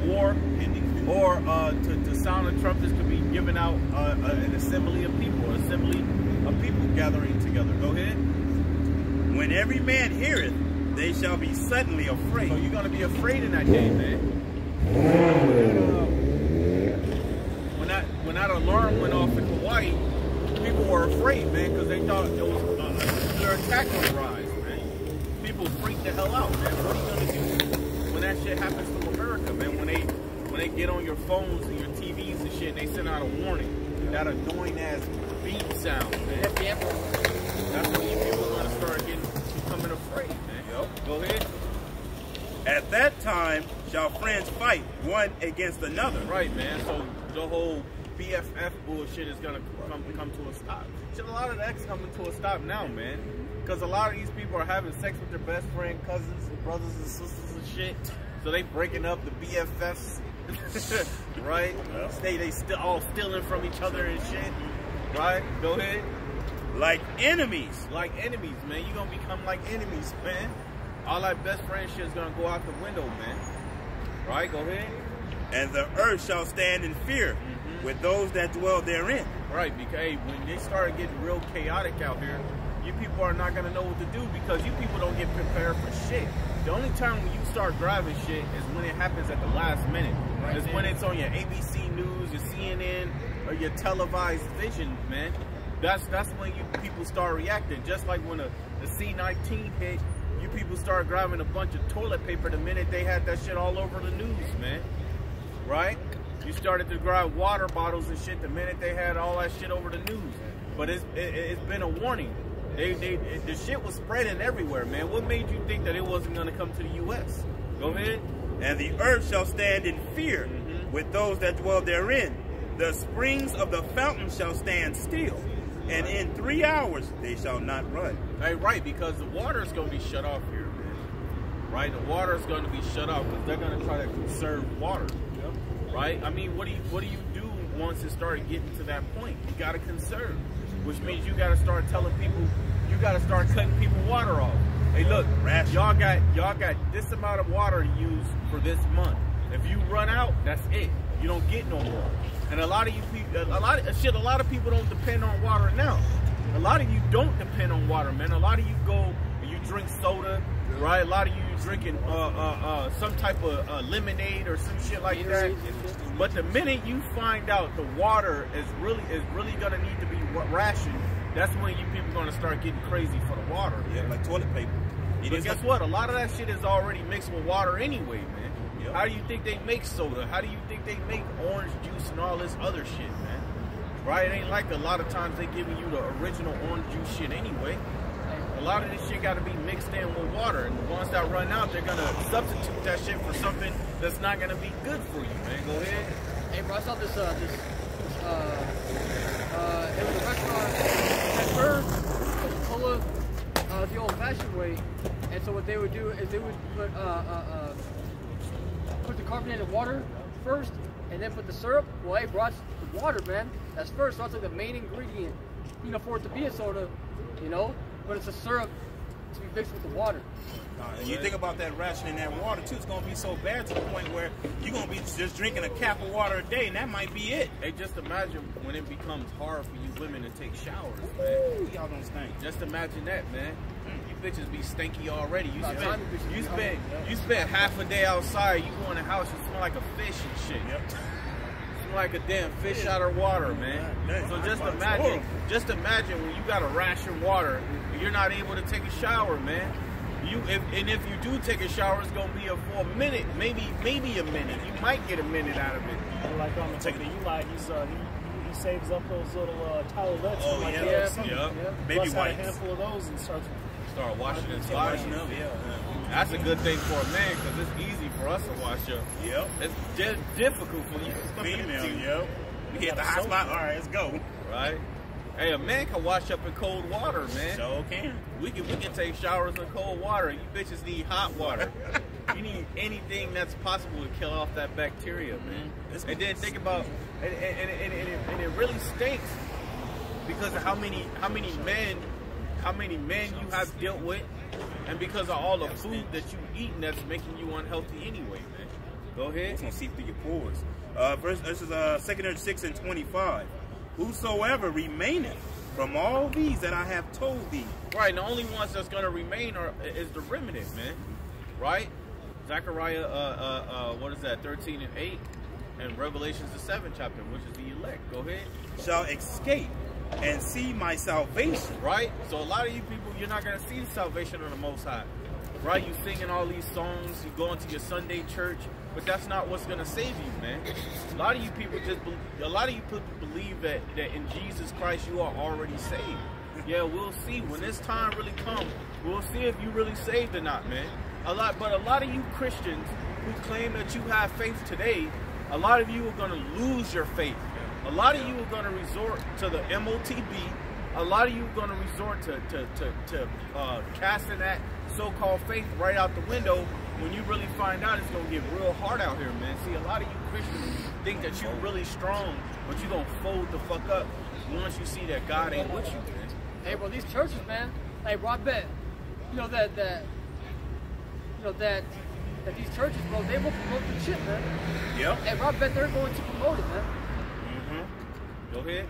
war ending, or to sound the trumpets could be giving out an assembly of people, an assembly of people gathering together. Go ahead. When every man heareth, they shall be suddenly afraid. So you're gonna be afraid in that day, man. When that alarm went off in Hawaii, people were afraid, man, because they thought there was a nuclear attack on the rise. People freak the hell out, man. What are you gonna do when that shit happens to America, man? When they get on your phones and your TVs and shit, and they send out a warning, that annoying ass beep sound, man. That's when you people are gonna start becoming afraid, man. Go ahead. At that time shall friends fight one against another. Right, man. So the whole BFF bullshit is gonna come to a stop. Shit, a lot of that's coming to a stop now, man. Because a lot of these people are having sex with their best friend, cousins, and brothers and sisters and shit. So they breaking up the BFFs, right? They still all stealing from each other and shit, right? Go ahead. Like enemies. Like enemies, man. You're gonna become like enemies, man. All that best friend shit is gonna go out the window, man. Right? Go ahead. And the earth shall stand in fear with those that dwell therein. Right, because hey, when they start getting real chaotic out here, you people are not gonna know what to do because you people don't get prepared for shit. The only time when you start driving shit is when it happens at the last minute. Right. It's when it's on your ABC News, your CNN, or your televised vision, man. That's when you people start reacting. Just like when the C-19 hit, you people start grabbing a bunch of toilet paper the minute they had that shit all over the news, man. Right? You started to grab water bottles and shit the minute they had all that shit over the news. But it's been a warning. The shit was spreading everywhere, man. What made you think that it wasn't going to come to the U.S.? Go ahead. And the earth shall stand in fear with those that dwell therein. The springs of the fountain shall stand still, and in 3 hours they shall not run. Hey, right, because the water is going to be shut off here, man. Right? The water is going to be shut off because they're going to try to conserve water. Right? I mean, what do you do once it started getting to that point? You got to conserve, which means you got to start telling people, you got to start cutting people water off. Hey, look, y'all got this amount of water to use for this month. If you run out, that's it. You don't get no more. And a lot of you people, a lot of people don't depend on water now. A lot of you don't depend on water, man. A lot of you go and you drink soda, right? A lot of you drinking some type of lemonade or some shit like that. But the minute you find out the water is really gonna need to be rationed, that's when you people gonna start getting crazy for the water. Yeah, like toilet paper. But guess what? A lot of that shit is already mixed with water anyway, man. Yep. How do you think they make soda? How do you think they make orange juice and all this other shit, man? Right? It ain't like a lot of times they giving you the original orange juice shit anyway. A lot of this shit got to be mixed in with water, and the ones that run out, they're gonna substitute that shit for something that's not gonna be good for you, man. Go ahead. Hey, bro, I saw this. It was a restaurant that served Coca-Cola the old-fashioned way, and so what they would do is they would put the carbonated water first, and then put the syrup. Well, hey, bro, it's the water, man. That's first. So that's like the main ingredient, you know, for it to be a soda, you know. But it's a syrup to be mixed with the water. And you think about that rationing that water too, it's going to be so bad to the point where you're going to be just drinking a cap of water a day, and that might be it. Hey, just imagine when it becomes hard for you women to take showers, man. Ooh, y'all don't stink. Just imagine that, man. You bitches be stinky already. You spend half a day outside, you go in the house, you smell like a fish and shit. Yep. Like a damn fish out of water, man. So just imagine when you got to ration water and you're not able to take a shower, man. If you do take a shower, it's gonna be for a minute, maybe a minute. You might get a minute out of it. Like on the take it. He saves up those little towelettes. Oh like yeah. Baby wipes. A handful of those and start washing and sliding up. Yeah. That's a good thing for a man because it's easy for us to wash up. Yep. It's difficult for you female. Yep. We hit the hot spot. All right, let's go. Right. Hey, a man can wash up in cold water, man. So can. We can take showers in cold water. You bitches need hot water. You need anything that's possible to kill off that bacteria, man. And then think about, and it really stinks because of how many men you have dealt with, and because of all the food that you eat that's making you unhealthy anyway, man. Go ahead. It's gonna seep through your pores. This is 2 Corinthians 6:25. Whosoever remaineth from all these that I have told thee. Right, and the only ones that's gonna remain is the remnant, man. Right? Zechariah, 13:8, and Revelations the 7th chapter, which is the elect. Go ahead. Shall escape and see my salvation. Right? So a lot of you people, you're not gonna see the salvation of the Most High. Right? You singing all these songs, you going to your Sunday church, but that's not what's gonna save you, man. A lot of you people believe that in Jesus Christ you are already saved. Yeah, we'll see. When this time really comes, we'll see if you really saved or not, man. But a lot of you Christians who claim that you have faith today, a lot of you are going to lose your faith. A lot of you are going to resort to the MOTB. A lot of you are going to resort to casting that so-called faith right out the window when you really find out it's going to get real hard out here, man. See, a lot of you Christians think that you're really strong, but you're going to fold the fuck up once you see that God ain't with you, man. Hey, bro, these churches, man. Hey, bro, I bet, that these churches, bro, they will promote the shit, man. Yep. Hey, bro, I bet they're going to promote it, man. Go ahead.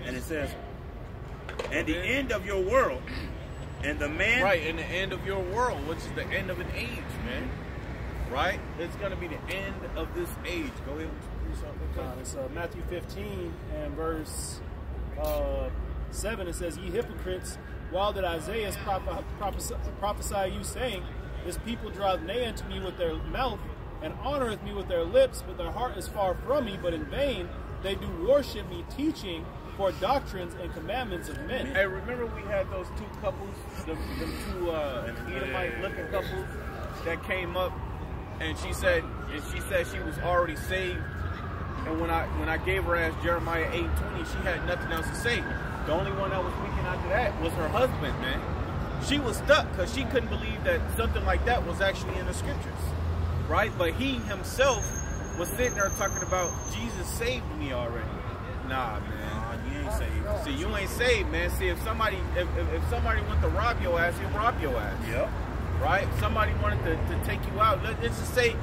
And it says, and the end of your world, and the man... Right, and the end of your world, which is the end of an age, man. Right? It's going to be the end of this age. Go ahead. It's Matthew 15 and verse 7. It says, "Ye hypocrites, while did Isaiah prophesy you, saying, This people draweth nigh unto me with their mouth, and honoreth me with their lips, but their heart is far from me, but in vain they do worship me, teaching for doctrines and commandments of men." Hey, remember we had those two couples, the two Edomite-looking couples that came up, and she said she was already saved. And when I gave her as Jeremiah 8:20, she had nothing else to say. The only one that was speaking after that was her husband, man. She was stuck because she couldn't believe that something like that was actually in the scriptures, right? But he himself was sitting there talking about, Jesus saved me already. Nah, man, you ain't saved. See, you ain't saved, man. See, if somebody went to rob your ass, he'll rob your ass. Yep. Right? Somebody wanted to take you out. Let's just say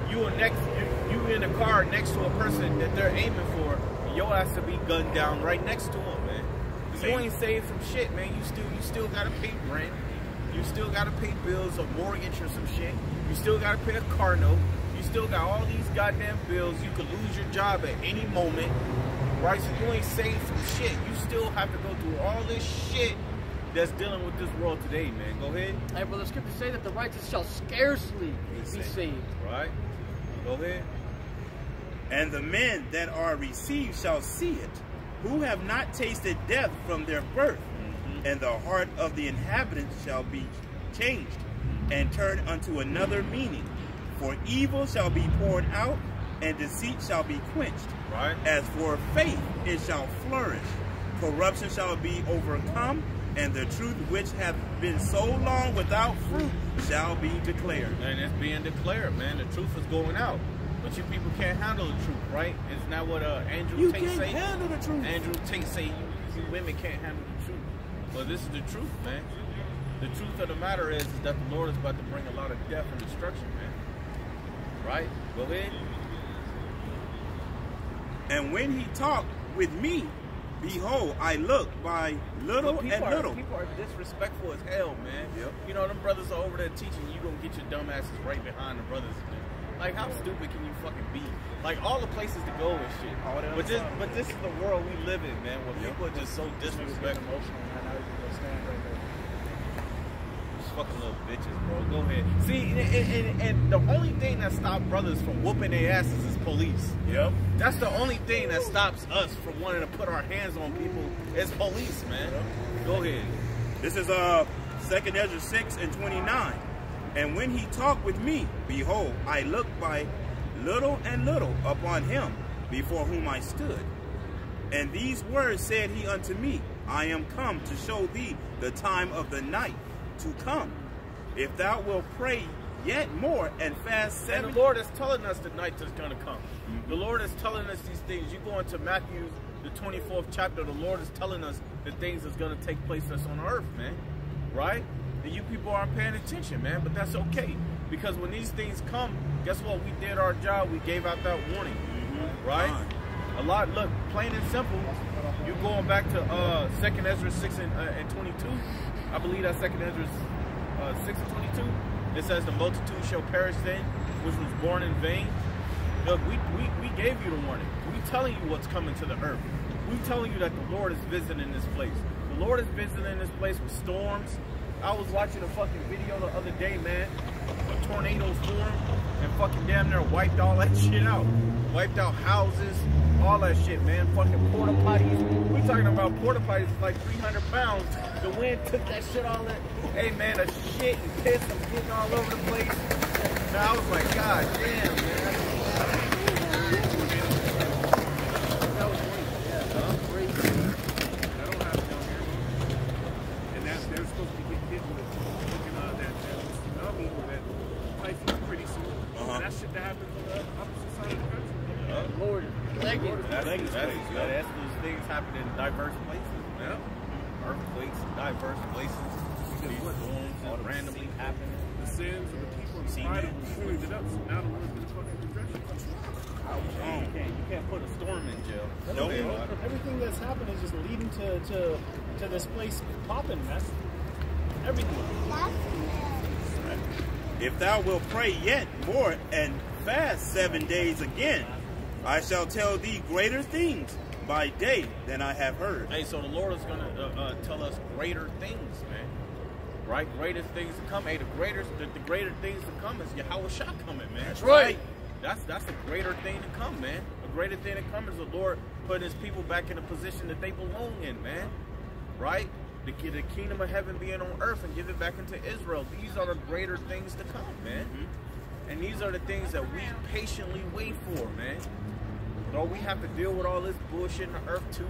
you in a car next to a person that they're aiming for, and your ass to be gunned down right next to them, man. If you ain't saved from shit, man, you still gotta pay rent. You still gotta pay bills, a mortgage or some shit. You still gotta pay a car note. You still got all these goddamn bills. You could lose your job at any moment. Right? So you ain't saved from shit. You still have to go through all this shit that's dealing with this world today, man. Go ahead. Hey, but the scriptures say that the righteous shall scarcely be saved. Right? Go ahead. And the men that are received shall see it, who have not tasted death from their birth. And the heart of the inhabitants shall be changed, and turned unto another meaning. For evil shall be poured out, and deceit shall be quenched. Right. As for faith, it shall flourish. Corruption shall be overcome, and the truth which hath been so long without fruit shall be declared. And it's being declared, man. The truth is going out. But you people can't handle the truth, right? Isn't that what Andrew Tate say? You can't handle the truth. Andrew Tate say you women can't handle the truth. Well, this is the truth, man. The truth of the matter is that the Lord is about to bring a lot of death and destruction, man. Right? Go ahead. And when he talked with me, behold, I looked by little and little. People are disrespectful as hell, man. Yep. You know, them brothers are over there teaching, you gonna get your dumb asses right behind the brothers, man. Like, how stupid can you fucking be? Like, all the places to go and shit. But this is the world we live in, man, where people are just so disrespectful. Just fucking little bitches, bro. Go ahead. See, and the only thing that stops brothers from whooping their asses is police. Yep. That's the only thing that stops us from wanting to put our hands on people is police, man. Yep. Go ahead. This is 2nd Ezra 6:29. And when he talked with me, behold, I looked by little and little upon him before whom I stood. And these words said he unto me, I am come to show thee the time of the night to come. If thou wilt pray yet more and fast 7 And the Lord is telling us the night is going to come. The Lord is telling us these things. You go into Matthew, the 24th chapter, the Lord is telling us the things that's going to take place that's on earth, man. Right? And you people aren't paying attention, man, but that's okay. Because when these things come, guess what? We did our job. We gave out that warning, right? A lot, look, plain and simple, you're going back to 2nd Ezra 6 and 22. I believe that's 2nd Ezra 6 and 22. It says the multitude shall perish then, which was born in vain. Look, we gave you the warning. We telling you what's coming to the earth. We telling you that the Lord is visiting this place. The Lord is visiting this place with storms. I was watching a fucking video the other day, man. A tornado formed and fucking damn near wiped all that shit out. Wiped out houses, all that shit, man. Fucking porta potties. We talking about porta potties like 300 pounds. The wind took that shit all Hey man, the shit and piss was getting all over the place. And I was like, God damn, man. That was great. Yeah, that was great. That don't happen down here, bro. And they're supposed to be getting hit with looking that tsunami or that typhoon pretty soon. And that shit that happens on the opposite side of the country. Lord, thank you. That's those things happen in diverse places, man. Earthquakes in diverse places. These storms that randomly happen. The sins of the people and pride of them cleaned it up. So now the Lord's gonna fucking address it. You can't put a storm in jail. No, everything that's happened is just leading to this place popping, man. Everything. If thou wilt pray yet more and fast 7 days again, I shall tell thee greater things by day than I have heard. Hey, so the Lord is going to tell us greater things, man. Right? Greater things to come. Hey, the greater things to come is Yahweh Shah coming, man. That's right. That's a greater thing to come, man. A greater thing to come is the Lord putting his people back in the position that they belong in, man. Right? The kingdom of heaven being on earth and give it back into Israel. These are the greater things to come, man. And these are the things that we patiently wait for, man. Though we have to deal with all this bullshit in the earth too,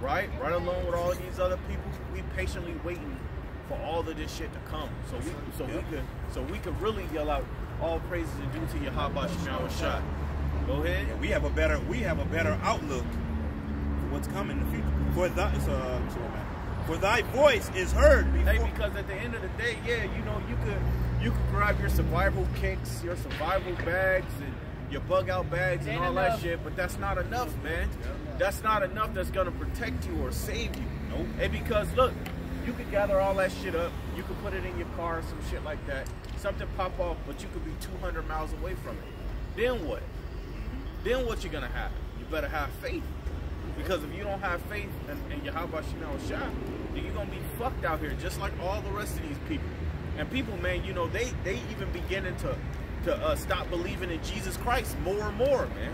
right? Right along with all these other people, we patiently waiting for all of this shit to come. So we can really yell out all praises and due to Yahweh Shah. Go ahead. Yeah, we have a better outlook for what's coming in the future. For thy voice is heard before. Hey, because at the end of the day, yeah, you know, you could grab your survival kits, your survival bags, and your bug out bags and all that shit, but that's not enough, man. That's not enough that's gonna protect you or save you. Nope. And because look, you could gather all that shit up, you could put it in your car or some shit like that. Something pop off, but you could be 200 miles away from it. Then what? Then what you gonna have? You better have faith. Because if you don't have faith in Yahweh Shah, then you're gonna be fucked out here, just like all the rest of these people. And people, man, you know, they even beginning to stop believing in Jesus Christ more and more, man.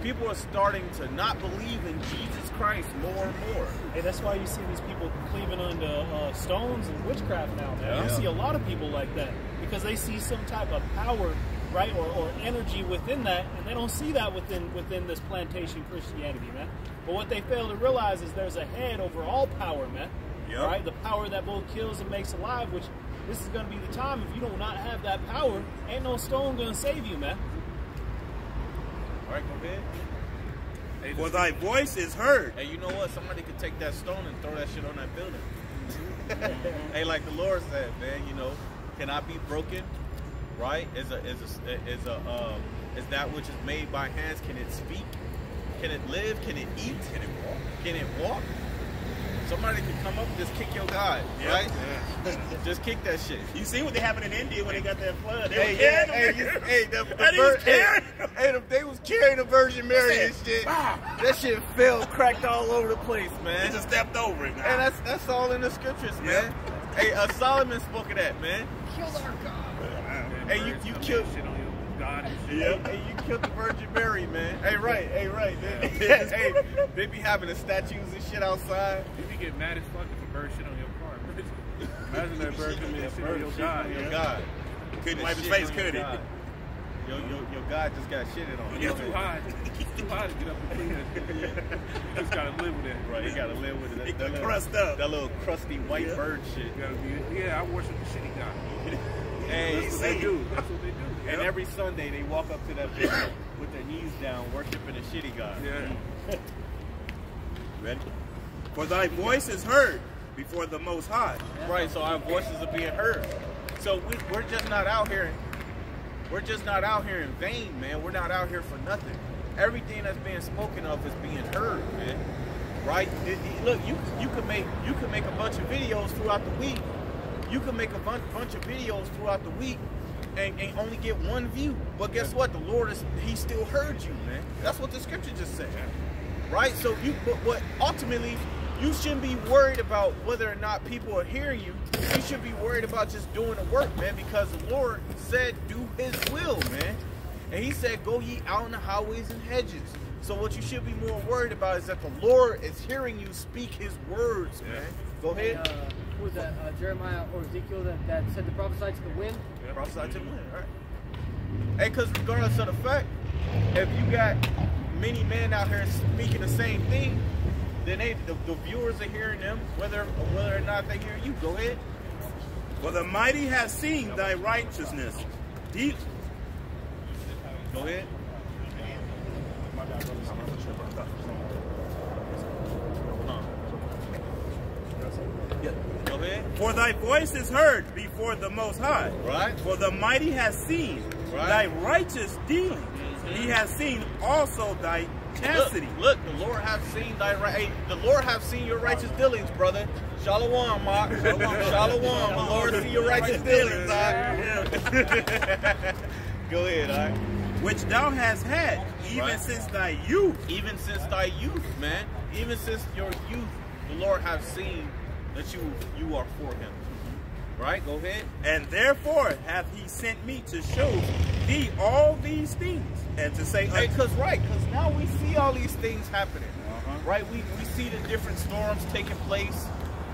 People are starting to not believe in Jesus Christ more and more. Hey, that's why you see these people cleaving onto stones and witchcraft now, man. Yeah. You see a lot of people like that because they see some type of power, right, or energy within that, and they don't see that within this plantation Christianity, man. But what they fail to realize is there's a head over all power, man. Yep. Right? The power that both kills and makes alive, which this is going to be the time. If you do not have that power, ain't no stone going to save you, man. All right, go ahead. Hey, For thy voice is heard. Hey, you know what? Somebody could take that stone and throw that shit on that building. Hey, like the Lord said, man, you know, can I be broken? Right? Is that which is made by hands? Can it speak? Can it live? Can it eat? Can it walk? Can it walk? Somebody can come up and just kick your God, right? Yeah. Just kick that shit. You see what they happened in India when they got that flood? They Hey, were yeah, they was carrying the Virgin Mary and shit. That shit fell, cracked all over the place, man. They just stepped over it. And that's all in the scriptures, man. Hey, Solomon spoke of that, man. Killed our God. Hey, you killed shit on your God and shit. Yeah. Hey, you killed the Virgin Mary, man. Hey, right, man. Hey, they be having the statues and shit outside. You be getting mad as fuck if a bird shit on your car. Imagine that bird coming and shit on your God. Your God. Couldn't wipe his face, could he? Your God just got shitted on. It's too high. It's too high to get up and clean that shit. You just gotta live with it. Right, you gotta live with it. It got crust up. That little crusty white bird shit. You gotta be, I worship the shitty God. Hey, That's what they do. That's what they do. And every Sunday they walk up to that building with their knees down, worshiping a shitty God. Yeah. Ready? For thy voice is heard before the Most High. Right, so our voices are being heard. So we're just not out here. We're just not out here in vain, man. We're not out here for nothing. Everything that's being spoken of is being heard, man. Right? Look, you could make a bunch of videos throughout the week. You can make a bunch of videos throughout the week and only get one view. But guess what? The Lord He still heard you, man. That's what the scripture just said. Right? So but ultimately, you shouldn't be worried about whether or not people are hearing you. You should be worried about just doing the work, man, because the Lord said do His will, man. And He said, go ye out in the highways and hedges. So what you should be more worried about is that the Lord is hearing you speak His words, man. Go ahead. was that Jeremiah or Ezekiel that said to prophesy to the wind? Yeah, prophesy to the wind, right? Hey, because regardless of the fact, if you got many men out here speaking the same thing, then the viewers are hearing them, whether or not they hear you. Go ahead. For the mighty have seen thy righteousness. Deep. Go ahead. Go ahead. For thy voice is heard before the Most High. Right. For the mighty has seen thy righteous dealings. He has seen also thy chastity. Look, the Lord have seen thy the Lord have seen your righteous dealings, brother. Shalom, Mark. Shalom. The Lord see your righteous dealings. Go ahead, all right. Which thou hast had, even since thy youth. Even since thy youth, man. Even since your youth, the Lord have seen that you are for him. Right? Go ahead. And therefore hath he sent me to show thee all these things. And to say, because now we see all these things happening. Right? We see the different storms taking place.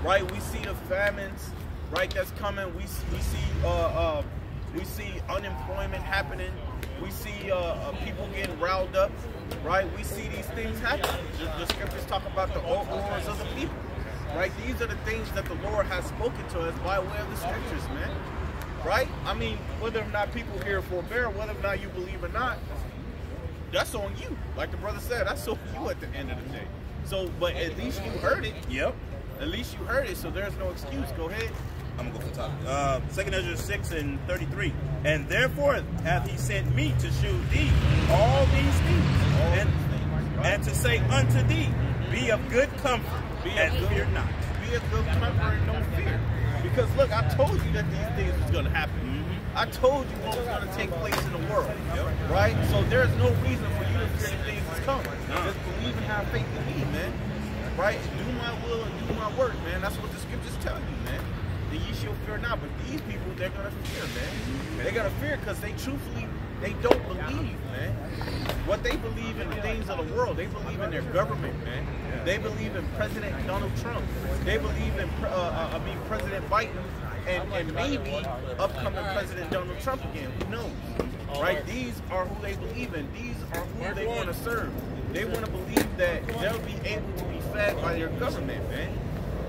Right? We see the famines, right, that's coming. We see unemployment happening. We see people getting riled up, right? We see these things happen. The scriptures talk about the horrors of the people, right? These are the things that the Lord has spoken to us by way of the scriptures, man, right? I mean, whether or not people here forbear, whether or not you believe or not, that's on you. Like the brother said, that's on you at the end of the day. So, but at least you heard it. Yep. At least you heard it, so there's no excuse. Go ahead. I'm going to go for the top. 2 Ezra 6:33. And therefore hath he sent me to shew thee all these things. And to say unto thee, be of good comfort, and fear not. Be of good comfort and don't fear. Because look, I told you that these things was going to happen. I told you what was going to take place in the world. Right? So there's no reason for you to fear the things that's coming. Just believe and have faith in me, man. Right? Do my will and do my work, man. That's what the scriptures tell you, man. That ye shall fear not. But these people, they're going to fear, man. They're going to fear because they truthfully, they don't believe, man. What they believe in the things of the world. They believe in their government, man. They believe in President Donald Trump. They believe in, President Biden. And maybe upcoming President Donald Trump again. Who knows? Right? These are who they believe in. These are who they want to serve. They want to believe that they'll be able to be fed by their government, man.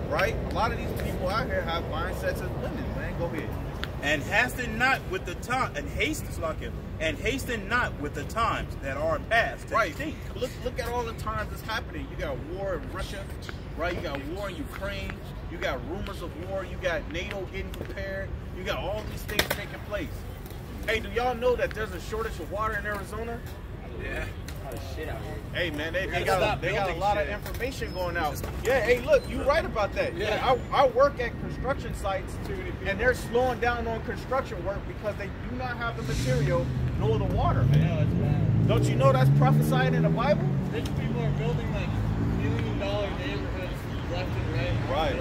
Right? A lot of these people out here have mindsets as women, man. Go ahead. And hasten not with the time, and hasten not with the times that are past. Right. Look at all the times that's happening. You got war in Russia, right? You got war in Ukraine. You got rumors of war. You got NATO getting prepared. You got all these things taking place. Hey, do y'all know that there's a shortage of water in Arizona? Yeah. Shit out here. Hey man, they got a lot of information going out. Yeah, hey look, you right about that. Yeah, I work at construction sites and they're slowing down on construction work because they do not have the material nor the water, man. Yeah, it's bad. Don't you know that's prophesied in the Bible? Rich people are building like $1 million neighborhoods left and right.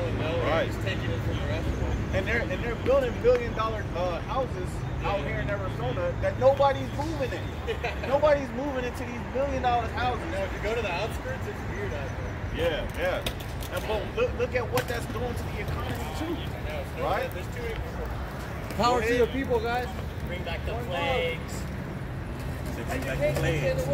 Right. Just taking it from the rest of them. And they're building $1 million houses out here in Arizona that nobody's moving in. Nobody's moving into these $1 million houses. You know, if you go to the outskirts, it's weird out there. Yeah. And but look at what that's doing to the economy too. Right? There's too many people. Power to the people, guys. Bring back the flags. Bring back the flags.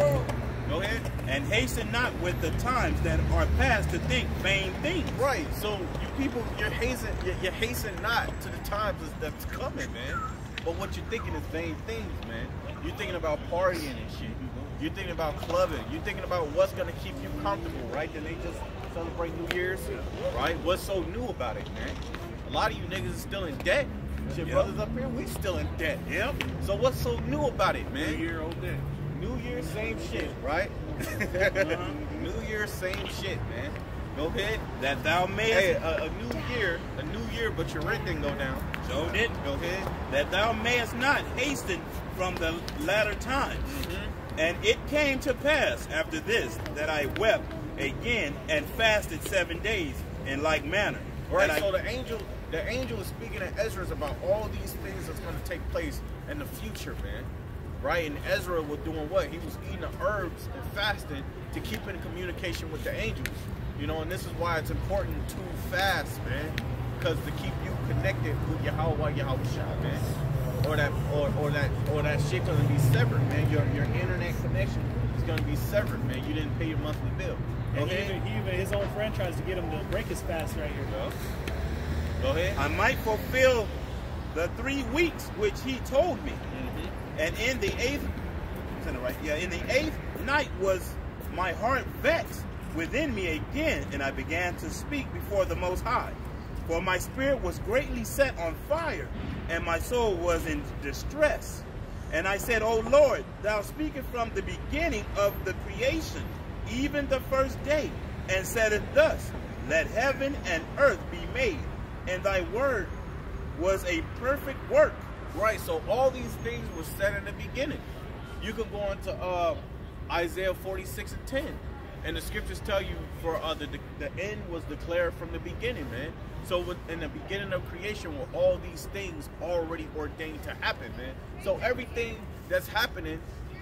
Go ahead. And hasten not with the times that are past to think vain things. Right. So you people, you're hasten not to the times that's coming, man. But what you're thinking is vain things, man. You're thinking about partying and shit. You're thinking about clubbing. You're thinking about what's going to keep you comfortable, right? Then they just celebrate New Year's, right? What's so new about it, man? A lot of you niggas are still in debt. Shit, brothers up here, we still in debt. Yep. So what's so new about it, man? New Year, old debt. New Year, same shit, right? New Year, same shit, man. Go ahead. That thou mayest... Hey, a new year, but your rent didn't go down. So did. Go ahead. That thou mayest not hasten from the latter times. And it came to pass after this that I wept again and fasted 7 days in like manner. Right. So the angel is speaking to Ezra about all these things that's going to take place in the future, man. Right? And Ezra was doing what? He was eating the herbs and fasting to keep in communication with the angels. You know, and this is why it's important to fast, man. because to keep you connected with Yahweh Shah, man. Or that shit gonna be severed, man. Your internet connection is gonna be severed, man. You didn't pay your monthly bill. And even his own friend tries to get him to break his fast right here, bro. Go ahead. I might fulfill the 3 weeks which he told me. And in the 8th, in the 8th night was my heart vexed within me again, and I began to speak before the Most High. For my spirit was greatly set on fire, and my soul was in distress. And I said, O Lord, thou speakest from the beginning of the creation, even the first day, and saidest thus, let heaven and earth be made, and thy word was a perfect work. Right, so all these things were said in the beginning. You can go into Isaiah 46:10, and the scriptures tell you for the end was declared from the beginning, man. So in the beginning of creation were all these things already ordained to happen, man. So everything that's happening,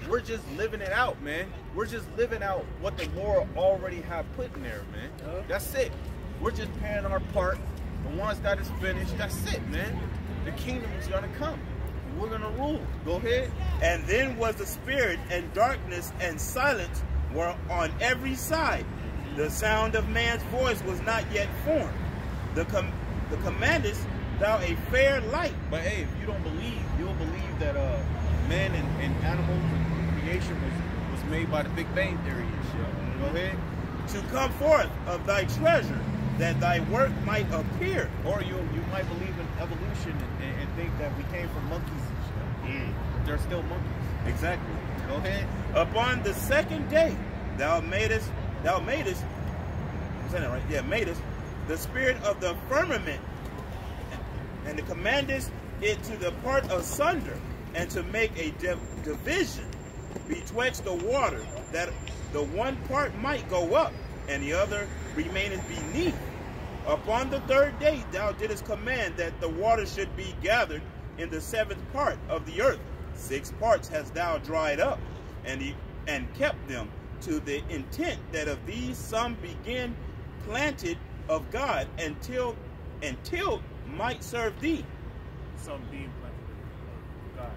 we're just living it out, man. We're just living out what the Lord already have put in there, man. That's it. We're just paying our part. And once that is finished, that's it, man. The kingdom is gonna come. We're gonna rule. Go ahead. And then was the spirit, and darkness and silence were on every side. The sound of man's voice was not yet formed. The commandest thou a fair light. But hey, if you don't believe that men and animals and creation was made by the Big Bang Theory and shit. Go ahead. To come forth of thy treasure, that thy work might appear. Or you might believe in evolution and think that we came from monkeys and shit. They're still monkeys. Exactly. Go ahead. Upon the second day, thou madest, I'm saying that right? Yeah, madest the spirit of the firmament, and commandest it to depart asunder, and to make a division betwixt the water, that the one part might go up, and the other remaineth beneath. Upon the 3rd day thou didst command that the water should be gathered in the 7th part of the earth. 6 parts hast thou dried up, and kept them, to the intent that of these some begin planted of God until might serve thee. Some being planted of God.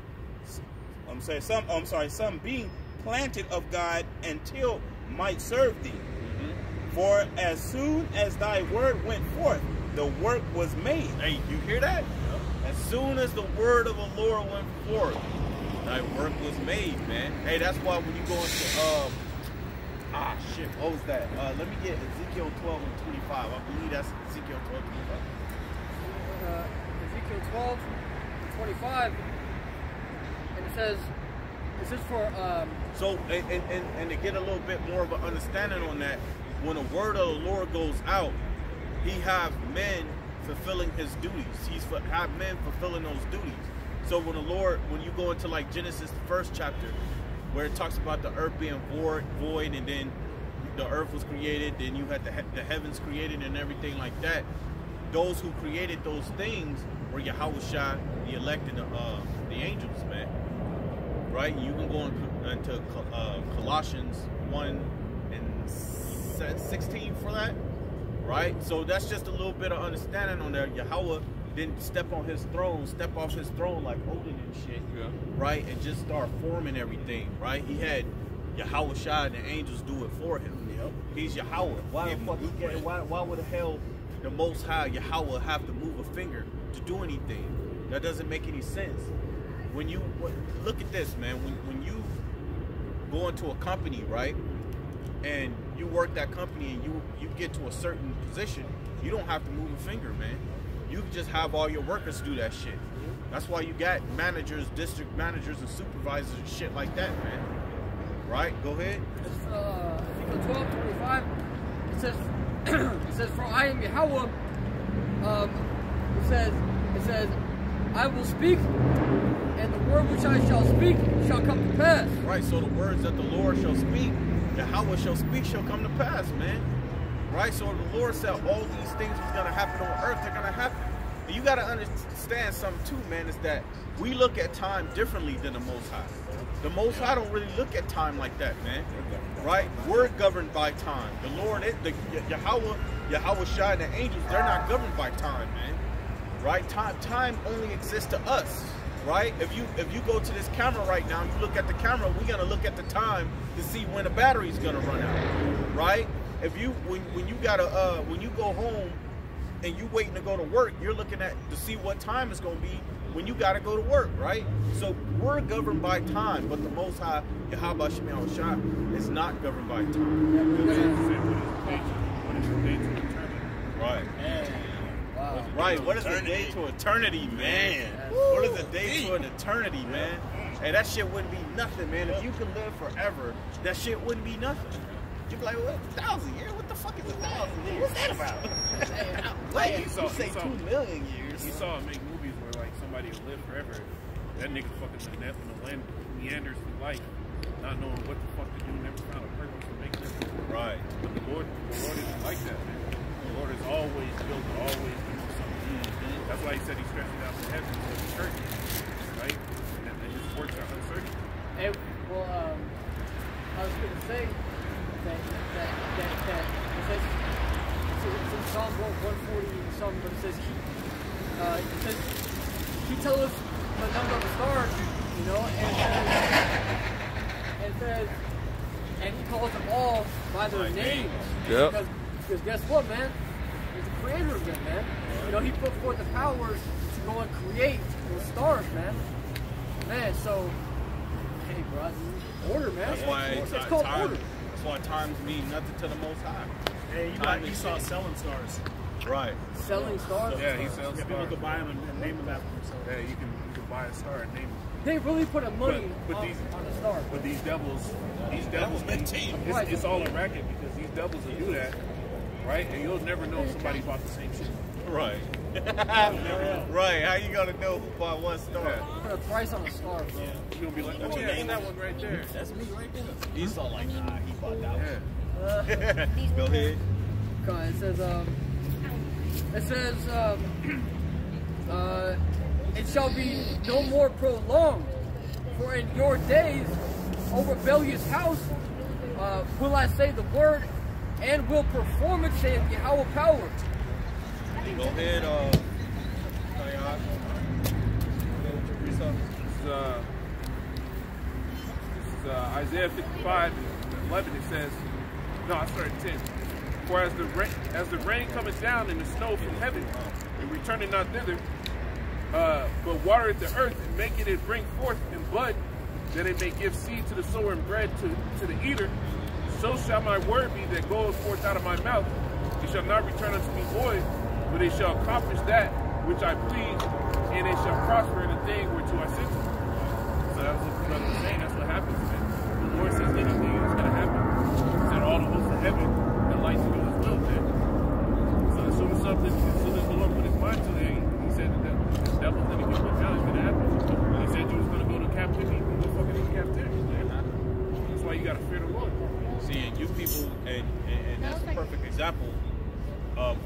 Some being planted of God until might serve thee. For as soon as thy word went forth, the work was made. Hey, you hear that? As soon as the word of the Lord went forth, thy work was made, man. Hey, that's why when you go into what was that? Let me get Ezekiel 12 and 25. I believe that's Ezekiel 12 and 25. Ezekiel 12 and 25, and it says for so and to get a little bit more of an understanding on that, when the word of the Lord goes out, he have men fulfilling his duties. Have men fulfilling those duties. So when you go into like Genesis, the 1st chapter, where it talks about the earth being void, and then the earth was created, then you had the heavens created and everything like that. Those who created those things were Yahweh Shah, the elect, and the angels, man. Right? You can go into Colossians 1 and 16 for that. Right? So that's just a little bit of understanding on there. Yahweh didn't step off his throne like Odin and shit, right? And just start forming everything, right? He had Yahweh Shah and the angels do it for him. He's Yahweh. Why would the hell the Most High Yahweh have to move a finger to do anything? That doesn't make any sense. When you look at this, man, when you go into a company, right, and you work that company and you get to a certain position, you don't have to move a finger, man. You can just have all your workers do that shit. That's why you got managers, district managers, and supervisors and shit like that, man. Right? Go ahead. Ezekiel 12:25. It says, for I am Yahweh. It says, I will speak, and the word which I shall speak shall come to pass. Right. So the words that the Lord shall speak, Yahweh shall speak, shall come to pass, man. Right? So the Lord said all these things was going to happen on earth, they're going to happen. And you got to understand something too, man, is that we look at time differently than the Most High. The Most High don't really look at time like that, man. Right? We're governed by time. The Lord, Yahweh Shai and the angels, they're not governed by time, man. Right? Time only exists to us. Right? If you go to this camera right now, and you look at the camera, we're gonna look at the time to see when the battery's gonna run out. Right? If you when you go home and you waiting to go to work, you're looking at to see what time it's gonna be when you gotta go to work, right? So we're governed by time, but the Most High, Yahweh Shai, is not governed by time. Right. Wow. Right. What is a day to eternity, man? What is a day to an eternity, man? Hey, that shit wouldn't be nothing, man. If you could live forever, that shit wouldn't be nothing. You'd be like, what, 1,000 years? What the fuck is 1,000 years? What's that about? Wait, you say 2 million years. You saw him make movies where like somebody will live forever. That nigga fucking in the land meanders through life, not knowing what the fuck to do, never found a purpose to make this. Right. But the Lord isn't like that, man. The Lord is always building, always doing something. That's why he said he stretches out the heavens for the church, right? And his works are uncertain. Hey, well, I was going to say that it says, it's in Psalm 140 something, but it says he tells us the number of the stars, you know, and it says, and he calls them all by their names. Yep. Because guess what, man? He's the creator of them, man. You know, he put forth the powers to go and create the stars, man. Man, so, hey, bro, order, man. That's why it's called order. That's why times mean nothing to the Most High. Hey, you got Esau selling stars. Right. Selling stars? Yeah, he sells Yeah, people stars. could buy them and name them after themselves. Yeah, you can buy a star and name it. They really put a money But on the star. But these devils, it's all a racket because these devils will do that, right? And you'll never know if somebody bought the same shit. Right. Right. How you gonna know who bought what star? Put a price on the star, bro. You're gonna be like, oh yeah, that one right there. That's me right there. Esau like, nah, he bought that Yeah. one. Go ahead. It says, it shall be no more prolonged, for in your days, O rebellious house, will I say the word, and will perform it, saith Yahweh power. Go ahead, This is Isaiah 55 and 11. It says, no, I started 10. For as the rain cometh down and the snow from heaven, and returneth not thither, but watereth the earth and maketh it bring forth and bud, that it may give seed to the sower and bread to the eater, so shall my word be that goeth forth out of my mouth. It shall not return unto me void, but it shall accomplish that which I please, and it shall prosper in the thing whereto I sent it. So that's what the brother was saying. That's what happens, man. The Lord says anything is going to happen. He said all the hosts of heaven that like to do his will, man. So as soon as the Lord put his mind to it, he said that the devil's going to get put down. It's going to happen. He said you was going to go to captivity. You go fucking in captivity, man. That's why you got to fear the Lord. See, and you people, and that's a perfect example of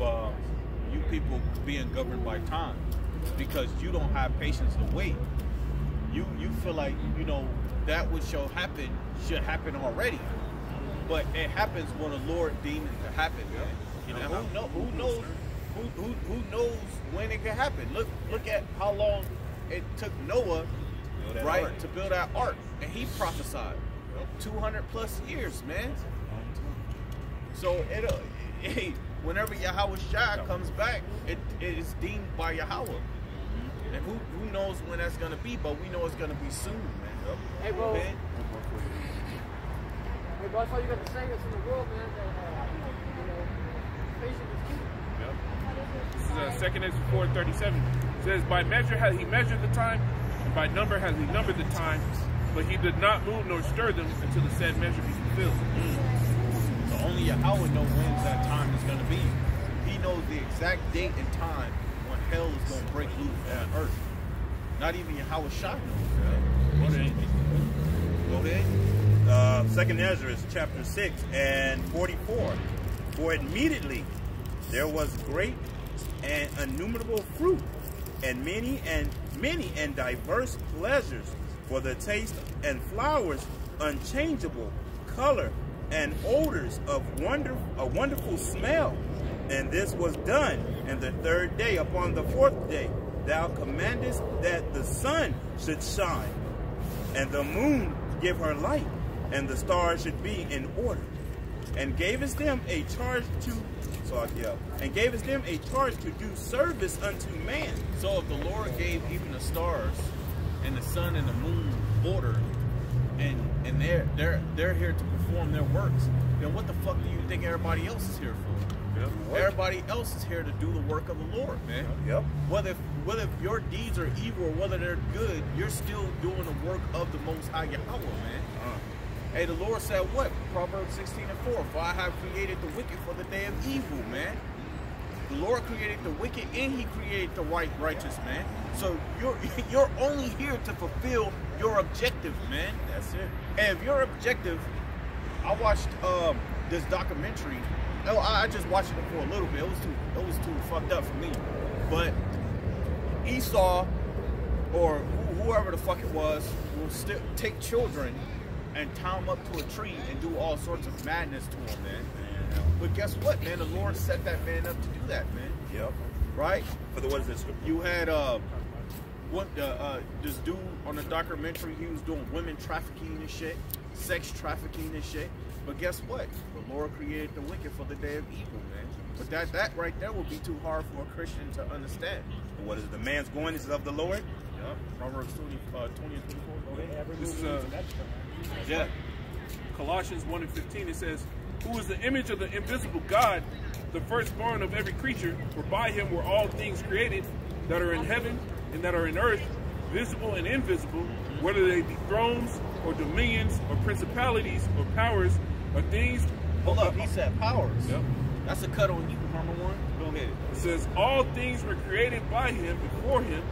you people being governed by time, because you don't have patience to wait. You feel like, you know, that which should happen already, but it happens when the Lord deems it to happen. Man. You know, who knows when it can happen? Look at how long it took Noah, right, to build that ark, and he prophesied 200 plus years, man. So whenever Yahweh Shai comes back, it is deemed by Yahweh. And who knows when that's gonna be, but we know it's gonna be soon, man. Hey, bro. Man. Hey, bro, that's why you got the sayings in the world, man, that, you know, patience is key. This is 2 Ezra 4:37. It says, by measure has he measured the time, and by number has he numbered the time, but he did not move nor stir them until the said measure be fulfilled. So only Yahweh knows when that time is gonna be. He knows the exact date and time when hell is gonna break loose on earth. Not even Yahweh Shai knows. Go ahead. 2 Ezra chapter 6 and 44. For immediately there was great and innumerable fruit, and many and diverse pleasures for the taste and flowers unchangeable, color and odors of a wonderful smell. And this was done. And the third day, upon the fourth day, thou commandest that the sun should shine, and the moon give her light, and the stars should be in order. And gavest them a charge to do service unto man. So if the Lord gave even the stars and the sun and the moon order, and they're here to perform their works, then what the fuck do you think everybody else is here for? Yep. Everybody else is here to do the work of the Lord, man. Yep. Whether your deeds are evil or whether they're good, you're still doing the work of the Most High Yahweh, man. Hey, the Lord said what? Proverbs 16:4. For I have created the wicked for the day of evil, man. The Lord created the wicked and He created the righteous, man. So you're only here to fulfill your objective, man. That's it. And if your objective, I watched this documentary. Oh, I just watched it for a little bit. It was too fucked up for me. But Esau, or whoever the fuck it was, will still take children and tie them up to a tree and do all sorts of madness to them, man. But guess what, man? The Lord set that man up to do that, man. Yep. Right? For the what is this? You had this dude on the documentary. He was doing women trafficking and shit, sex trafficking and shit. But guess what? The Lord created the wicked for the day of evil, man. But that right there will be too hard for a Christian to understand. What is it? The man's going is of the Lord? Yeah. Proverbs 20 and 24. This is Yeah. Colossians 1:15, it says, who is the image of the invisible God, the firstborn of every creature, for by him were all things created that are in heaven and that are in earth, visible and invisible, whether they be thrones or dominions or principalities or powers or things. Hold up, he said powers. Yep. That's a cut on you, Harmon One. Go ahead. It says all things were created by him, before him,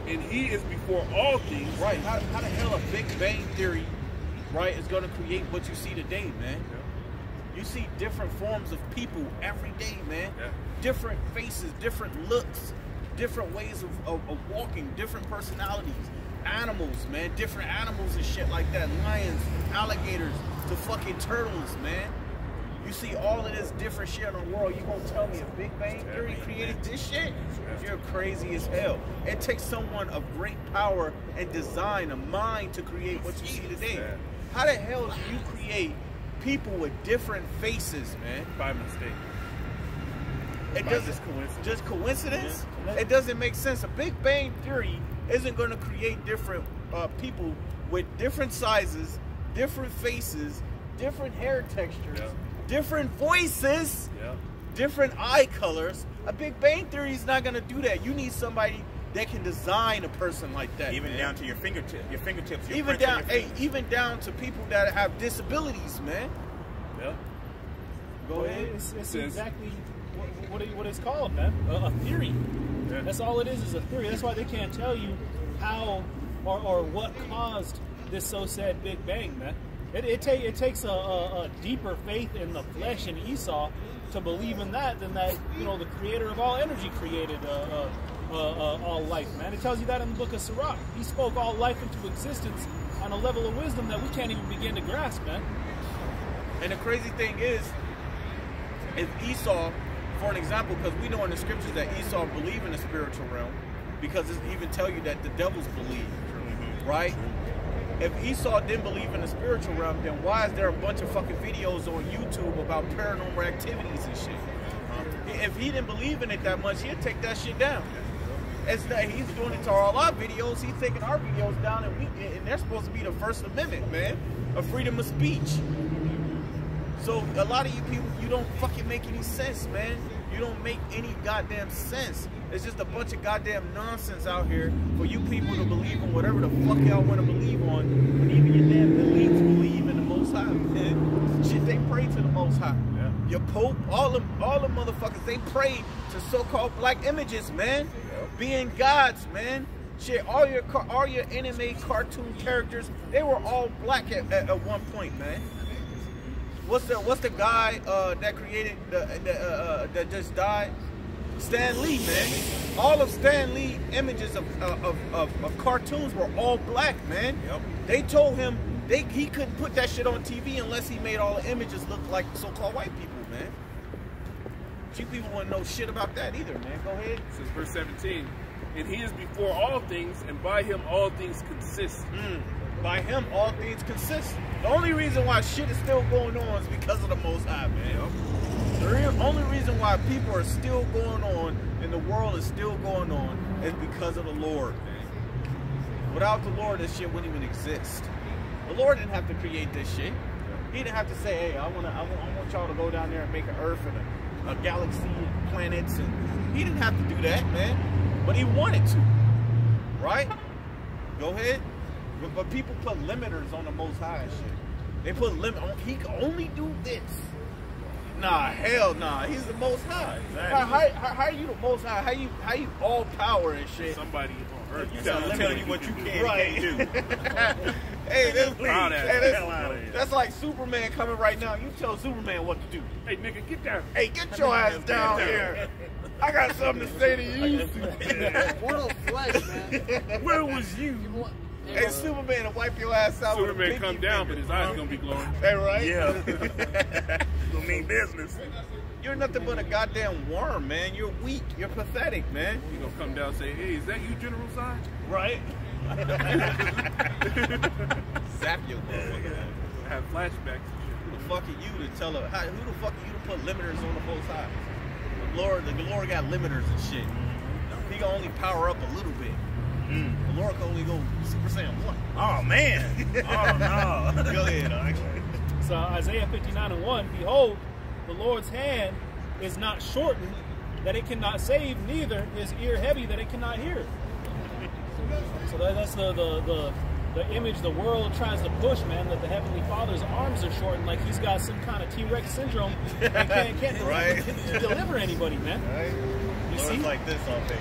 and he is before all things. Right. How the hell a Big Bang Theory, right, is going to create what you see today, man? You see different forms of people every day, man. Yeah. Different faces, different looks, different ways of walking, different personalities. Animals, man. Different animals and shit like that. Lions, alligators, to fucking turtles, man. You see all of this different shit in the world. You gonna tell me a Big Bang Theory created this shit? You're crazy as hell. It takes someone of great power and design, a mind, to create what you see today. How the hell do you create people with different faces, man? By mistake. It doesn't. Just coincidence? It doesn't make sense. A Big Bang Theory isn't going to create different people with different sizes, different faces, different hair textures, different voices, different eye colors. A Big Bang Theory is not going to do that. You need somebody that can design a person like that, even man. down to your fingertips, your even down, even down to people that have disabilities, man. Yeah. Go ahead. It's exactly what it's called, man. A theory. Yeah. That's all it is a theory. That's why they can't tell you how or what caused this so said Big Bang, man. It takes a deeper faith in the flesh in Esau to believe in that than that, you know, the creator of all energy created all life, man. It tells you that in the book of Sirach. He spoke all life into existence on a level of wisdom that we can't even begin to grasp, man. And the crazy thing is, if Esau, for an example, because we know in the scriptures that Esau believed in the spiritual realm, because it even tell you that the devils believe, right? If Esau didn't believe in the spiritual realm, then why is there a bunch of fucking videos on YouTube about paranormal activities and shit? If he didn't believe in it that much, he'd take that shit down. It's that he's doing it to all our videos. He's taking our videos down, and they're supposed to be the First Amendment, man, of freedom of speech. So a lot of you people, you don't fucking make any sense, man. You don't make any goddamn sense. It's just a bunch of goddamn nonsense out here for you people to believe in whatever the fuck y'all want to believe on, when even your damn elites believe in the Most High, man. Shit, they pray to the Most High. Yeah. Your Pope, all them motherfuckers, they pray to so-called black images, man. Yeah. Being gods, man. Shit, all your anime cartoon characters, they were all black at one point, man. What's the guy that created that just died? Stan Lee, man. All of Stan Lee images of cartoons were all black, man. Yep. They told him he couldn't put that shit on TV unless he made all the images look like so-called white people, man. You people wouldn't know shit about that either, man. Go ahead. This is verse 17. And he is before all things, and by him all things consist. By him, all things consist. The only reason why shit is still going on is because of the Most High, man. The only reason why people are still going on and the world is still going on is because of the Lord, man. Without the Lord, this shit wouldn't even exist. The Lord didn't have to create this shit. He didn't have to say, hey, I want y'all to go down there and make an Earth and a galaxy and planets. And he didn't have to do that, man. But he wanted to, right? Go ahead. But people put limiters on the Most High and shit. They put limit on, he can only do this. Nah, hell nah. He's the Most High. Exactly. How are you the Most High? How you all power and shit? Somebody on earth. You gotta tell you what you can and can't do. Hey, Please. that's like Superman coming right now. You tell Superman what to do. Hey, nigga, get down. Hey, get your ass down here. I got something to say to you. Mortal flesh, man. Where was you? Hey, Superman, to wipe your ass out. Superman come down, but his eyes gonna be glowing. Hey, right? Yeah. Gonna mean business. You're nothing but a goddamn worm, man. You're weak. You're pathetic, man. You gonna come down and say, hey, is that you, General Zod? Right? Zap your motherfucker. I have flashbacks. Who the fuck are you to tell her? Who the fuck are you to put limiters on the Most High? The Lord got limiters and shit. He can only power up a little bit. The Lord can only go Super Saiyan 1. Oh man. Oh no. Go ahead, all right. So Isaiah 59:1, behold, the Lord's hand is not shortened that it cannot save, neither his ear heavy that it cannot hear. So that's the image the world tries to push, man, that the Heavenly Father's arms are shortened like he's got some kind of T-Rex syndrome and can't Right. deliver anybody, man. Right? You Lord's see? like this all day.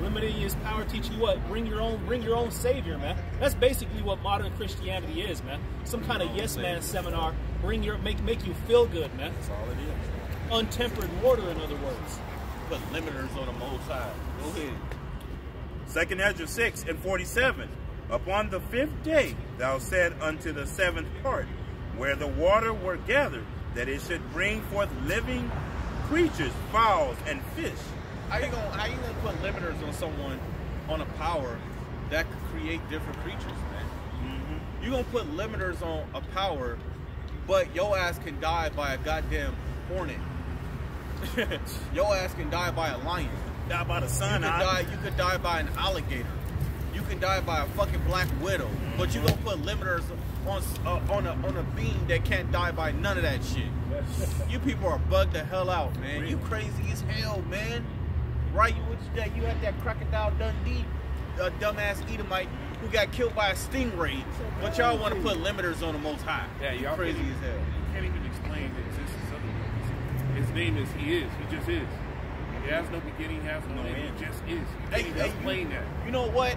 Limiting his power, teach you what? Bring your own savior, man. That's basically what modern Christianity is, man. Some kind of yes man seminar. Make you feel good, man. That's all it is. Untempered water, in other words. Put limiters on the Most High. Go ahead. 2 Ezra 6:47. Upon the 5th day thou said unto the 7th part, where the water were gathered, that it should bring forth living creatures, fowls, and fish. How you gonna put limiters on someone on a power that could create different creatures, man? You gonna put limiters on a power, but your ass can die by a goddamn hornet. Your ass can die by a lion. Die by the sun. You could die by an alligator. You could die by a fucking black widow. But you gonna put limiters on a being that can't die by none of that shit. You people are bugged the hell out, man. You crazy as hell, man. Right? You had that Crocodile Dundee, dumbass Edomite who got killed by a stingray. But y'all want to put limiters on the Most High. Yeah, y'all crazy as hell. You can't even explain the existence of him. His name is He Is. He just is. He has no beginning, he has no end. He just is. You can't even explain that. You know what?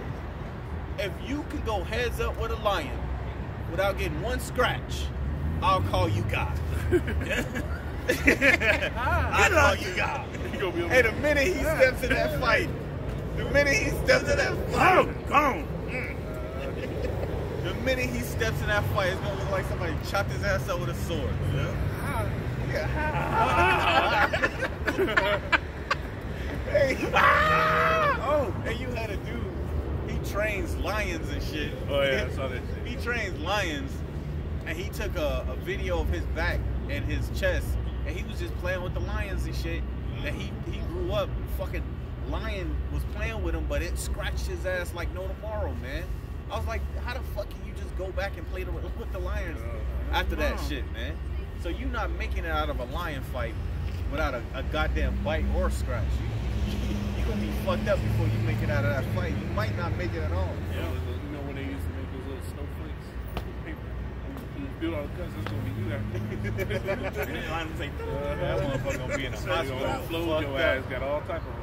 If you can go heads up with a lion without getting one scratch, I'll call you God. I'll call you God. Hey, the minute he steps in that fight, the minute he steps in that fight, the minute he steps in that fight, it's gonna look like somebody chopped his ass up with a sword. Hey, and you had a dude, he trains lions and shit. Oh yeah, I saw that shit. He trains lions, and he took a video of his back and his chest, and he was just playing with the lions and shit. And he grew up, fucking lion was playing with him, but it scratched his ass like no tomorrow, man. I was like, how the fuck can you just go back and play with the lions after that shit, man? So you not making it out of a lion fight without a goddamn bite or scratch. You gonna be fucked up before you make it out of that fight. You might not make it at all. Yeah, you know when they used to make those little snowflakes? Paper. You build all the guns, it's gonna be you after. That motherfucker gonna be in the hospital. Float your ass, got all type of them.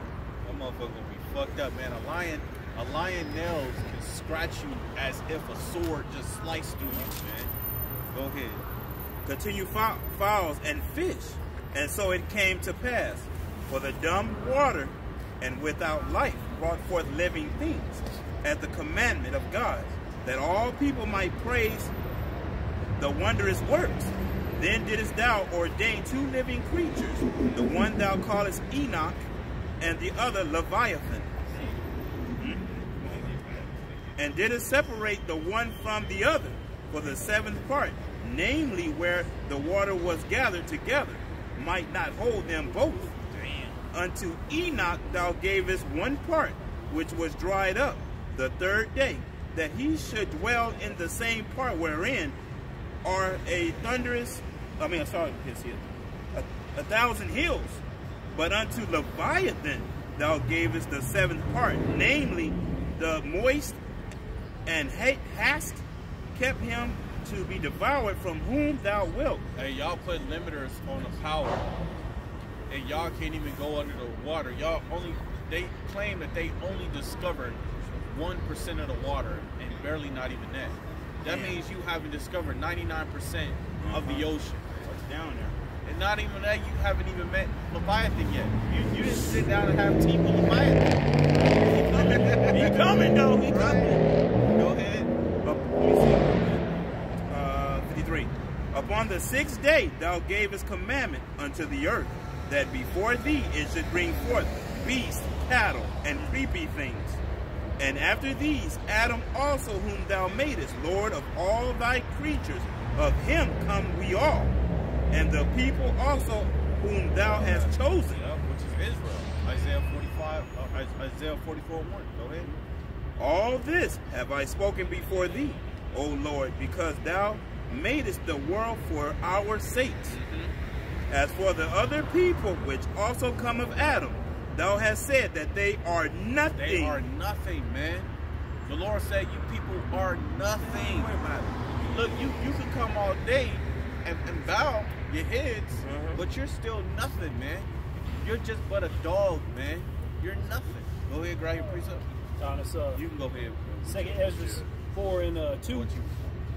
That motherfucker gonna be fucked up, man. A lion nails can scratch you as if a sword just sliced through you, man. Go ahead. Continue fowls and fish. And so it came to pass, For the dumb water and without life brought forth living things, at the commandment of God, that all people might praise the wondrous works. Then didst thou ordain 2 living creatures, the one thou callest Enoch, and the other Leviathan. And didst separate the one from the other for the 7th part, namely where the water was gathered together, might not hold them both. Unto Enoch thou gavest 1 part, which was dried up the 3rd day, that he should dwell in the same part wherein are a 1,000 hills. But unto Leviathan thou gavest the 7th part, namely the moist, and hast kept him to be devoured from whom thou wilt. Hey, y'all put limiters on the power, and y'all can't even go under the water. They claim that they only discovered 1% of the water, and barely not even that. That means you haven't discovered 99% of the ocean. What's down there? And not even that, you haven't even met Leviathan yet. You didn't sit down and have tea with Leviathan. He coming though, he coming. Go ahead. Let me see. 53. Upon the 6th day thou gavest commandment unto the earth, that before thee it should bring forth beasts, cattle, and creepy things. And after these, Adam also whom thou madest, Lord of all thy creatures, of him come we all. And the people also whom thou hast chosen. Which is Israel. Isaiah 44:1. Go ahead. All this have I spoken before thee, O Lord, because thou madest the world for our sakes. As for the other people which also come of Adam, thou hast said that they are nothing. They are nothing, man. The Lord said you people are nothing. Look, you can come all day and bow your heads, but you're still nothing, man. You're just but a dog, man. You're nothing. Go ahead, grab your precept. You can go ahead. 2nd Ezra 4 and 2. And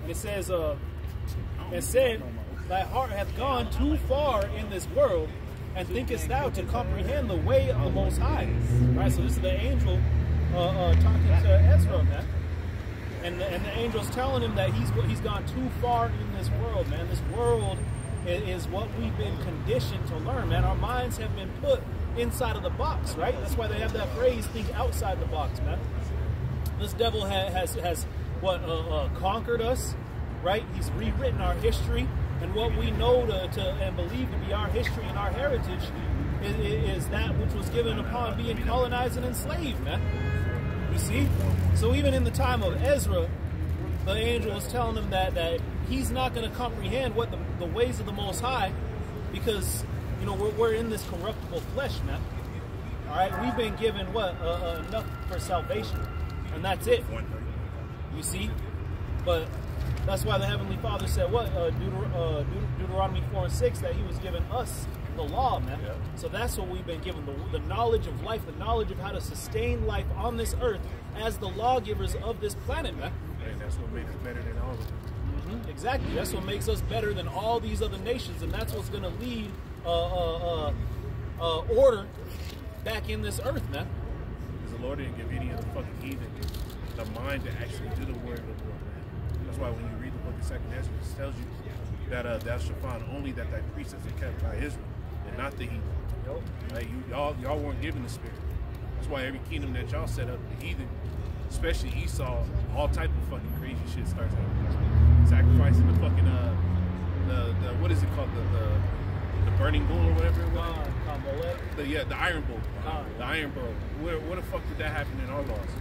it says, and said, thy heart hath gone too far in this world, and thinkest thou to comprehend the way of the Most High. Right, so this is the angel talking to Ezra, man. And the angel's telling him that he's gone too far in this world, man. This world is what we've been conditioned to learn, man. Our minds have been put inside of the box, right? That's why they have that phrase, think outside the box, man. This devil has conquered us, right? He's rewritten our history, and what we know and believe to be our history and our heritage is that which was given upon being colonized and enslaved, man. You see? So even in the time of Ezra, the angel was telling him that he's not going to comprehend what the ways of the Most High, because, you know, we're in this corruptible flesh, man. All right? We've been given, enough for salvation, and that's it. You see? But that's why the Heavenly Father said Deuteronomy 4 and 6, that he was giving us the law, man. Yeah. So that's what we've been given, the knowledge of life, the knowledge of how to sustain life on this earth as the lawgivers of this planet, man. And that's what makes us better than all of them. Exactly. That's what makes us better than all these other nations, and that's what's going to lead order back in this earth, man. Because the Lord didn't give any of the fucking heathen the mind to actually do the word of the Lord, man. That's why when you read the book of 2nd Ezra, it tells you that thou shalt find only that thy precepts are kept by Israel, and not the heathen. Like y'all weren't given the spirit. That's why every kingdom that y'all set up, the heathen, especially Esau, all type of fucking crazy shit starts happening. Sacrificing the fucking the what is it called, the burning bull or whatever it was. The iron bull. The iron bull. Where the fuck did that happen in our laws?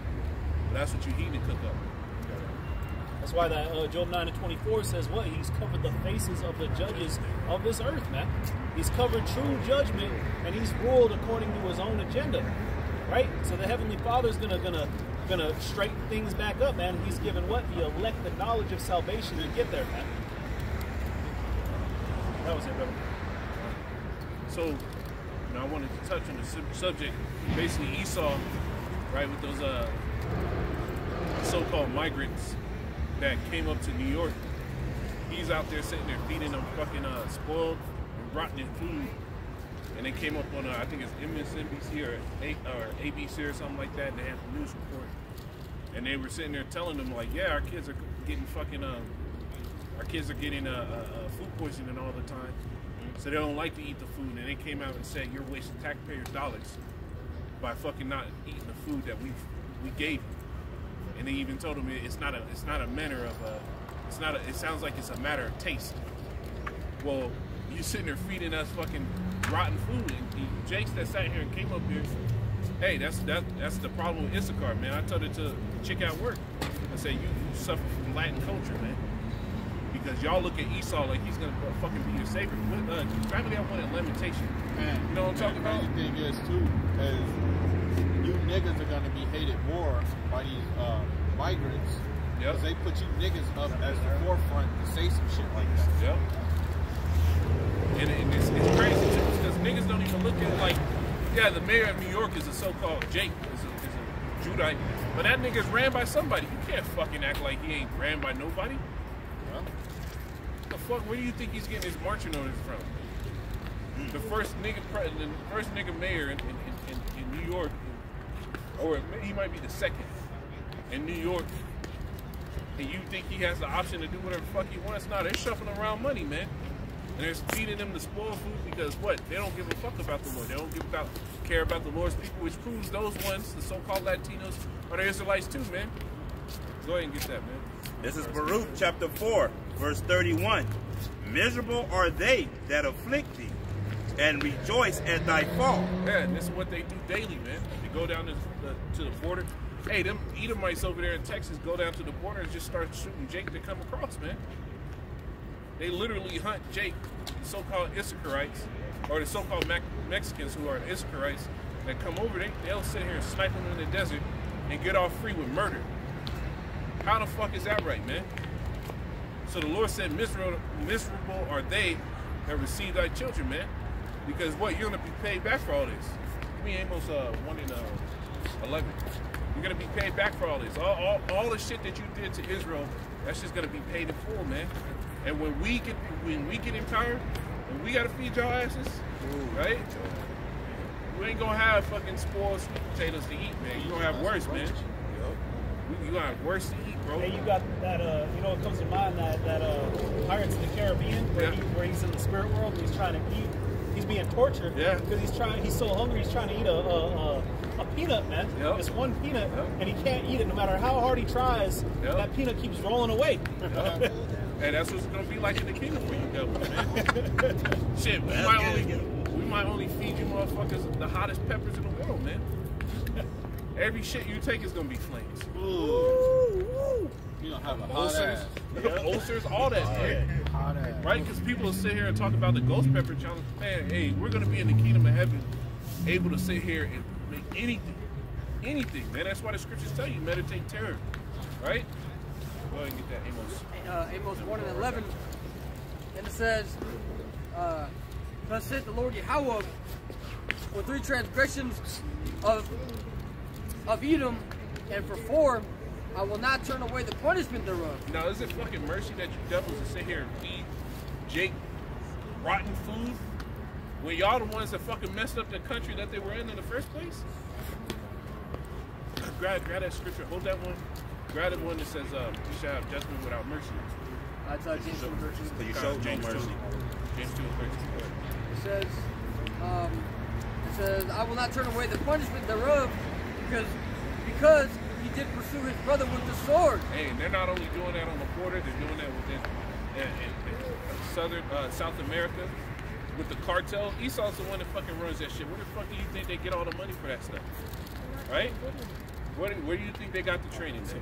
But that's what you heathen cook up. That's why that Job 9 and 24 says what? He's covered the faces of the judges of this earth, man. He's covered true judgment, and he's ruled according to his own agenda, right? So the Heavenly Father's gonna straighten things back up, man. He's given what? The elect the knowledge of salvation to get there, man. That was it, brother. So, I wanted to touch on the subject. Basically, Esau, right, with those so-called migrants that came up to New York. He's out there sitting there feeding them fucking spoiled and rotten food and they came up on I think it's MSNBC or ABC or something like that, and they had the news report, and they were sitting there telling them like, yeah, our kids are getting fucking food poisoning all the time, so they don't like to eat the food, and they came out and said you're wasting taxpayers' dollars by fucking not eating the food that we gave you, and they even told them it's not a matter of it sounds like it's a matter of taste. Well, you sitting there feeding us fucking rotten food, and Jakes that sat here and came up here, hey, that's the problem with Issachar, man. I told it to the chick at work. I said you suffer from Latin culture, man, because y'all look at Esau like he's gonna fucking be your savior. Grab me that one at Lamentation. Man, you know what I'm talking about? The crazy thing is too, is you niggas are gonna be hated more by these migrants. Yep. Because they put you niggas up as the forefront to say some shit like that. Yep. And it's crazy too, because niggas don't even look at like, yeah, the mayor of New York is a so-called Jake, is a Judite, but that nigga's ran by somebody. You can't fucking act like he ain't ran by nobody. Yeah. The fuck, where do you think he's getting his marching orders from? The first nigga mayor in New York, or he might be the second in New York, and you think he has the option to do whatever the fuck he wants? No, they're shuffling around money, man. And they're feeding them the spoiled food because what? They don't give a fuck about the Lord. They don't care about the Lord's people, which proves those ones, the so-called Latinos, are the Israelites too, man. Go ahead and get that, man. This is Baruch chapter 4, verse 31. Miserable are they that afflict thee, and rejoice at thy fall. Yeah, and this is what they do daily, man. They go down to the border. Hey, them Edomites over there in Texas go down to the border and just start shooting Jake to come across, man. They literally hunt Jake, the so-called Issacharites, or the so-called Mexicans who are Issacharites that come over. They'll sit here and snipe them in the desert and get off free with murder. How the fuck is that right, man? So the Lord said, miserable are they that receive thy children, man. Because what? You're going to be paid back for all this. Give me Amos 1:11. You're going to be paid back for all this. All the shit that you did to Israel, that's just going to be paid in full, man. And when we get in power, and we gotta feed y'all asses, right? We ain't gonna have fucking spoiled sweet potatoes to eat, man. You gonna have worse, man. You gonna have worse to eat, bro. Hey, you got that? You know, it comes to mind that Pirates of the Caribbean, where he's in the spirit world, and he's trying to eat. He's being tortured. Yeah. Because he's so hungry. He's trying to eat a peanut, man. Yep. It's one peanut, and he can't eat it no matter how hard he tries. Yep. That peanut keeps rolling away. Yep. And that's what it's gonna be like in the kingdom for you, devil, man. Shit, we might only feed you motherfuckers the hottest peppers in the world, man. Every shit you take is gonna be flames. Ooh. You don't have a hot ulcers, ass. ulcers, all that, man. Hot ass. Right? Because people will sit here and talk about the ghost pepper challenge. Man, hey, we're gonna be in the kingdom of heaven, able to sit here and make anything, man. That's why the scriptures tell you meditate terror, right? Go ahead and get that, Amos. Amos 1:11, and it says, "Thus said the Lord Yahweh, for 3 transgressions of Edom, and for 4, I will not turn away the punishment thereof." Now, is it fucking mercy that you devils to sit here and feed Jake rotten food when y'all the ones that fucking messed up the country that they were in the first place? Grab that scripture, hold that one. Grab the one that says, you shall have judgment without mercy. That's James 2 verse 2. So you showed no mercy. James 2 verse 2. It says, I will not turn away the punishment thereof, because he did pursue his brother with the sword. Hey, and they're not only doing that on the border, they're doing that within South America with the cartel. Esau's the one that fucking runs that shit. Where the fuck do you think they get all the money for that stuff? Right? Where do you think they got the training, man?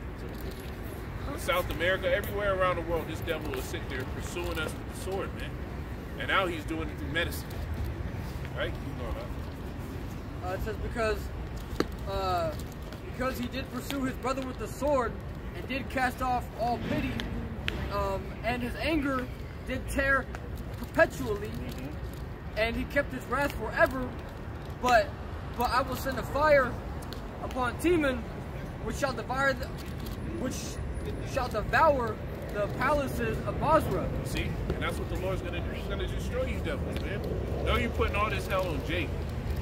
In South America, everywhere around the world, this devil will sit there pursuing us with the sword, man. And now he's doing it through medicine. Right? Keep going on. It says, because he did pursue his brother with the sword, and did cast off all pity, and his anger did tear perpetually, and he kept his wrath forever, but I will send a fire upon Teman, which shall devour the the palaces of Basra. See, and that's what the Lord's gonna do. He's gonna destroy you devils, man. Know you're putting all this hell on Jake,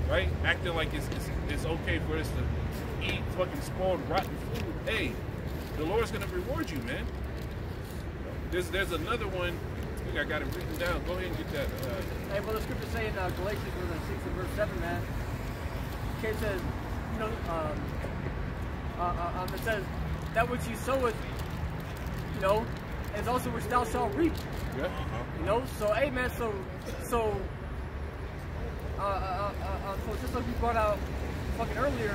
right? Acting like it's okay for us to eat fucking spoiled, rotten food. Hey, the Lord's gonna reward you, man. There's another one. I think I got it written down. Go ahead and get that. Hey, well, the scripture say in Galatians 6 and verse 7, man. Okay, it says, you know, it says, that which you soweth, you know, is also which thou shalt reap. Yeah. You know, so hey, man, so just like we brought out fucking earlier,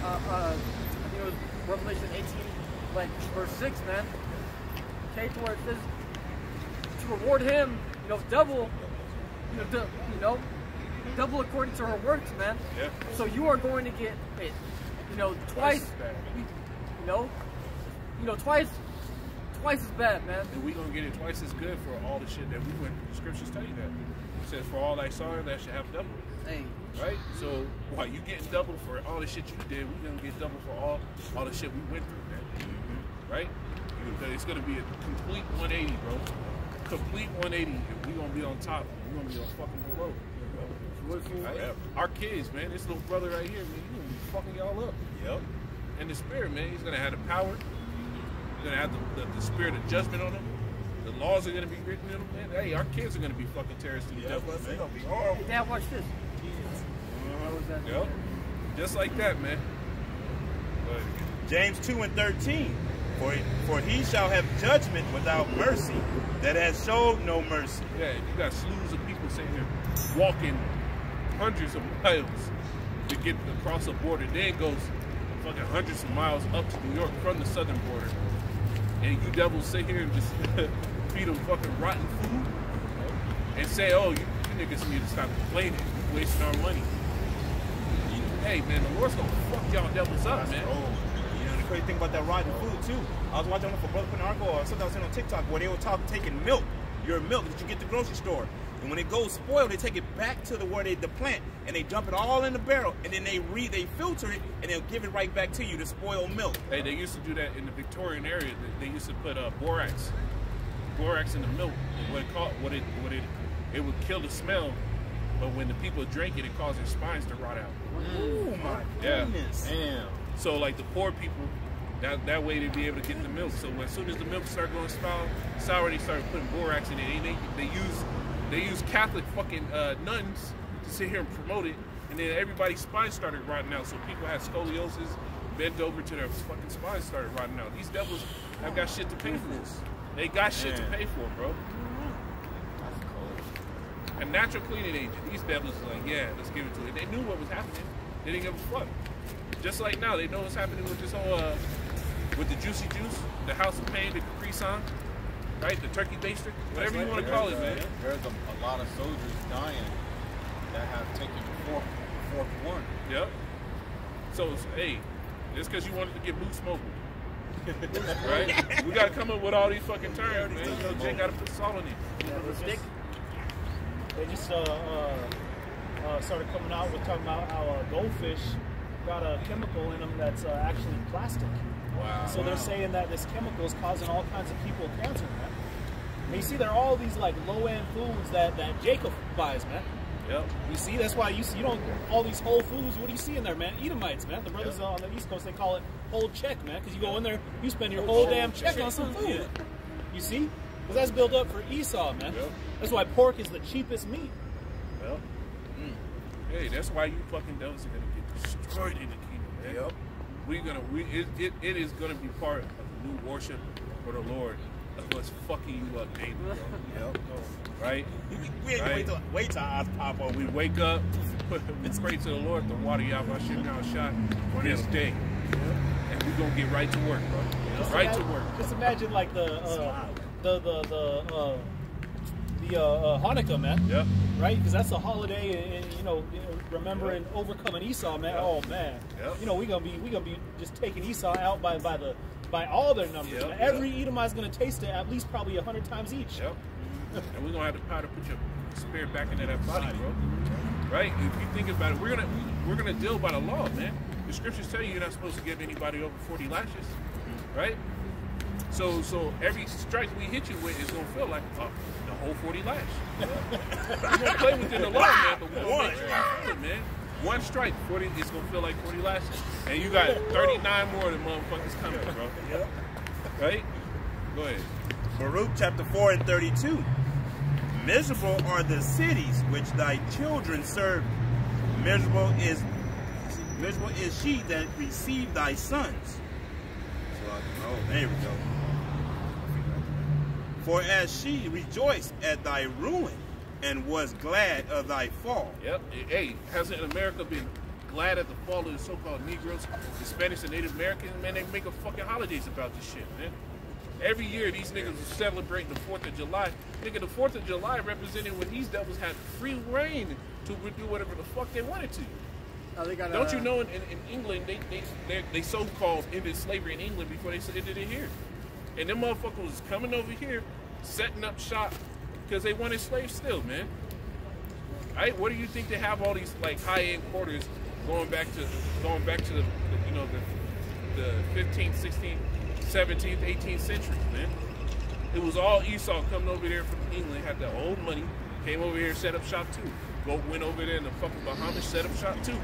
I think it was Revelation 18, like verse 6, man. Okay, to where it says to reward him, you know, double, double according to her works, man. Yeah. So you are going to get it, you know, twice, twice as bad, man. And we gonna get it twice as good for all the shit that we went. The scriptures tell you that. It says, "For all thy sorrow, thou shalt have double." Hey. Right? So while you getting double for all the shit you did, we gonna get double for all the shit we went through, man. Right? It's gonna be a complete 180, bro. Complete 180. We gonna be on top. We gonna be on fucking below. Right? Our kids, man. This little brother right here, man. He gonna be fucking y'all up. Yep. And the spirit, man. He's gonna have the power. He's gonna have the spirit of judgment on him. The laws are gonna be written in them, man. Hey, our kids are gonna be fucking terrorists to the devil, man. Gonna be horrible. Dad, watch this. Yep. Just like that, man. James 2 and 13. For he shall have judgment without mercy that has showed no mercy. Yeah, you got slews of people sitting here walking hundreds of miles to get across the border. Then it goes fucking hundreds of miles up to New York from the southern border. And you devils sit here and just feed them fucking rotten food and say, oh, you niggas need to stop complaining. You're wasting our money. Hey, man, the Lord's gonna fuck y'all devils up, man. You know, the crazy thing about that rotten food, too. I was watching for Brother Pinarco or something I was on TikTok where they were taking milk, your milk that you get at the grocery store. And when it goes spoiled, they take it back to the plant, and they dump it all in the barrel, and then they filter it, and they'll give it right back to you, the spoiled milk. Hey, they used to do that in the Victorian area. They used to put borax in the milk. It would kill the smell, but when the people drink it, it caused their spines to rot out. Oh my goodness! Damn. So like the poor people, that way they'd be able to get the milk. So as soon as the milk started going sour, they started putting borax in it. They use Catholic fucking nuns to sit here and promote it, and then everybody's spines started rotting out. So people had scoliosis, bent over to their fucking spines started rotting out. These devils have got shit to pay for this. They got shit to pay for, bro. A natural cleaning agent. These devils are like, yeah, let's give it to it. They knew what was happening. They didn't give a fuck. Just like now, they know what's happening with this whole, with the Juicy Juice, the House of Pain, the Capri Sun, right? The turkey baster, whatever you want to call it, man. There's a lot of soldiers dying that have taken the fourth one. Yep. So, hey, just because you wanted to get Boost Mobile, right? We got to come up with all these fucking terms, man. You know, Jay got to put salt in it. They just started coming out with talking about how goldfish got a chemical in them that's actually plastic. Wow. So they're saying that this chemical is causing all kinds of people cancer, man. And you see, there are all these like low-end foods that Jacob buys, man. Yep. You see, that's why you don't all these whole foods. What do you see in there, man? Edomites, man. The brothers on the East Coast, they call it whole check, man. Because you go in there, you spend your whole damn check on some food. Yeah. You see? Because that's built up for Esau, man. Yep. That's why pork is the cheapest meat. Well, hey, that's why you fucking devils are gonna get destroyed in the kingdom, man. Yep. It is gonna be part of the new worship for the Lord of us fucking you up daily, bro. Yep. Right? We ain't wait till our eyes pop open. We wake up, we pray to the Lord, the water Yahweh now shot for this day. Yep. And we're gonna get right to work, bro. Right to work. Just imagine like the Hanukkah, man. Yep. Right? Because that's a holiday, and remembering overcoming Esau, man. Oh man. Yep. We're gonna be just taking Esau out by all their numbers. Yep. Every Edomite's gonna taste it at least probably 100 times each. Yep. And we're gonna have the power to put your spirit back into that body, bro. Right? If you think about it, we're gonna deal by the law, man. The scriptures tell you you're not supposed to give anybody over 40 lashes, right? So every strike we hit you with is gonna feel like the whole 40 lash. We're gonna play within the law, man, but we're gonna make sure you feel it, man. One strike, 40, it's gonna feel like 40 lashes. And you got 39 more of them motherfuckers coming, bro. Yep. Right? Go ahead. Baruch chapter 4 and 32. Miserable are the cities which thy children serve. Miserable is she that received thy sons. Oh, there we go. For as she rejoiced at thy ruin and was glad of thy fall. Yep. Hey, hasn't America been glad at the fall of the so-called Negroes, Hispanics, and Native Americans? Man, they make fucking holidays about this shit, man. Every year, these niggas are celebrating the 4th of July. Nigga, the 4th of July represented when these devils had free reign to do whatever the fuck they wanted to. Don't you know in England, they so-called ended slavery in England before they ended it here. And them motherfuckers was coming over here, setting up shop, because they wanted slaves still, man. Right? What do you think they have all these like high-end quarters going back to the you know the 15th, 16th, 17th, 18th centuries, man? It was all Esau coming over there from England, had that old money, came over here, set up shop too. Went over there in the fucking Bahamas, set up shop too.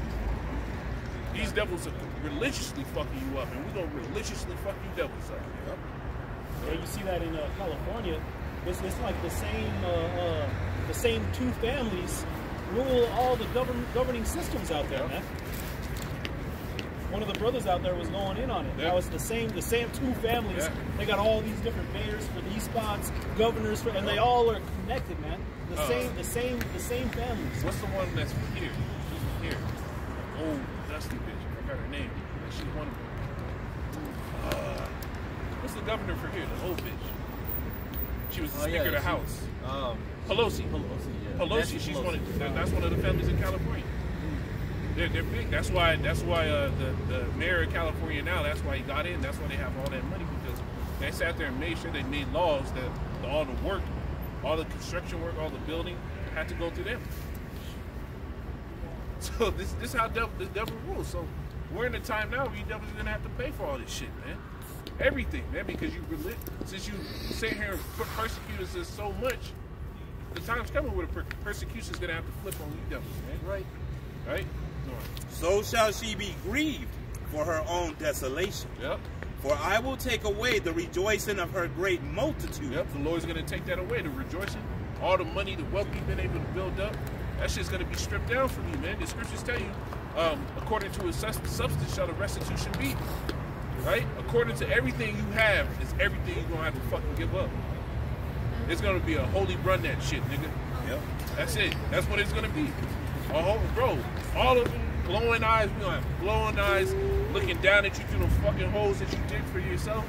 These devils are religiously fucking you up, and we're gonna religiously fuck you devils up. Yep. Yeah, you see that in California. It's like the same two families rule all the governing systems out there, man. One of the brothers out there was going in on it. Yeah. That was the same two families. Yeah. They got all these different mayors for these spots, governors for, and they all are connected, man. The same families. What's the one that's from here? She's from here. Old dusty bitch. I forgot her name. She's one of them. What's the governor for here? The old bitch. She was the Speaker of the House. Pelosi. Pelosi. She's one of. That's one of the families in California. They're big. That's why the mayor of California now. That's why he got in. That's why they have all that money, because they sat there and made sure they made laws that all the work, all the construction work, all the building had to go through them. So this is how the devil rules. So we're in a time now where you devils are gonna have to pay for all this shit, man. Everything, man, because since you sit here and persecute us so much, the time's coming where the persecution's gonna have to flip on you devils, man. Right. Right? So shall she be grieved for her own desolation. Yep. For I will take away the rejoicing of her great multitude. Yep, the Lord's going to take that away, the rejoicing, all the money, the wealth you've been able to build up. That shit's going to be stripped down from you, man. The scriptures tell you, according to his substance shall the restitution be. Right? According to everything you have, is everything you're going to have to fucking give up. It's going to be a holy run that shit, nigga. Yep. That's it. That's what it's going to be. Bro, all of them, glowing eyes, we gonna have glowing eyes looking down at you through the fucking holes that you dig for yourself.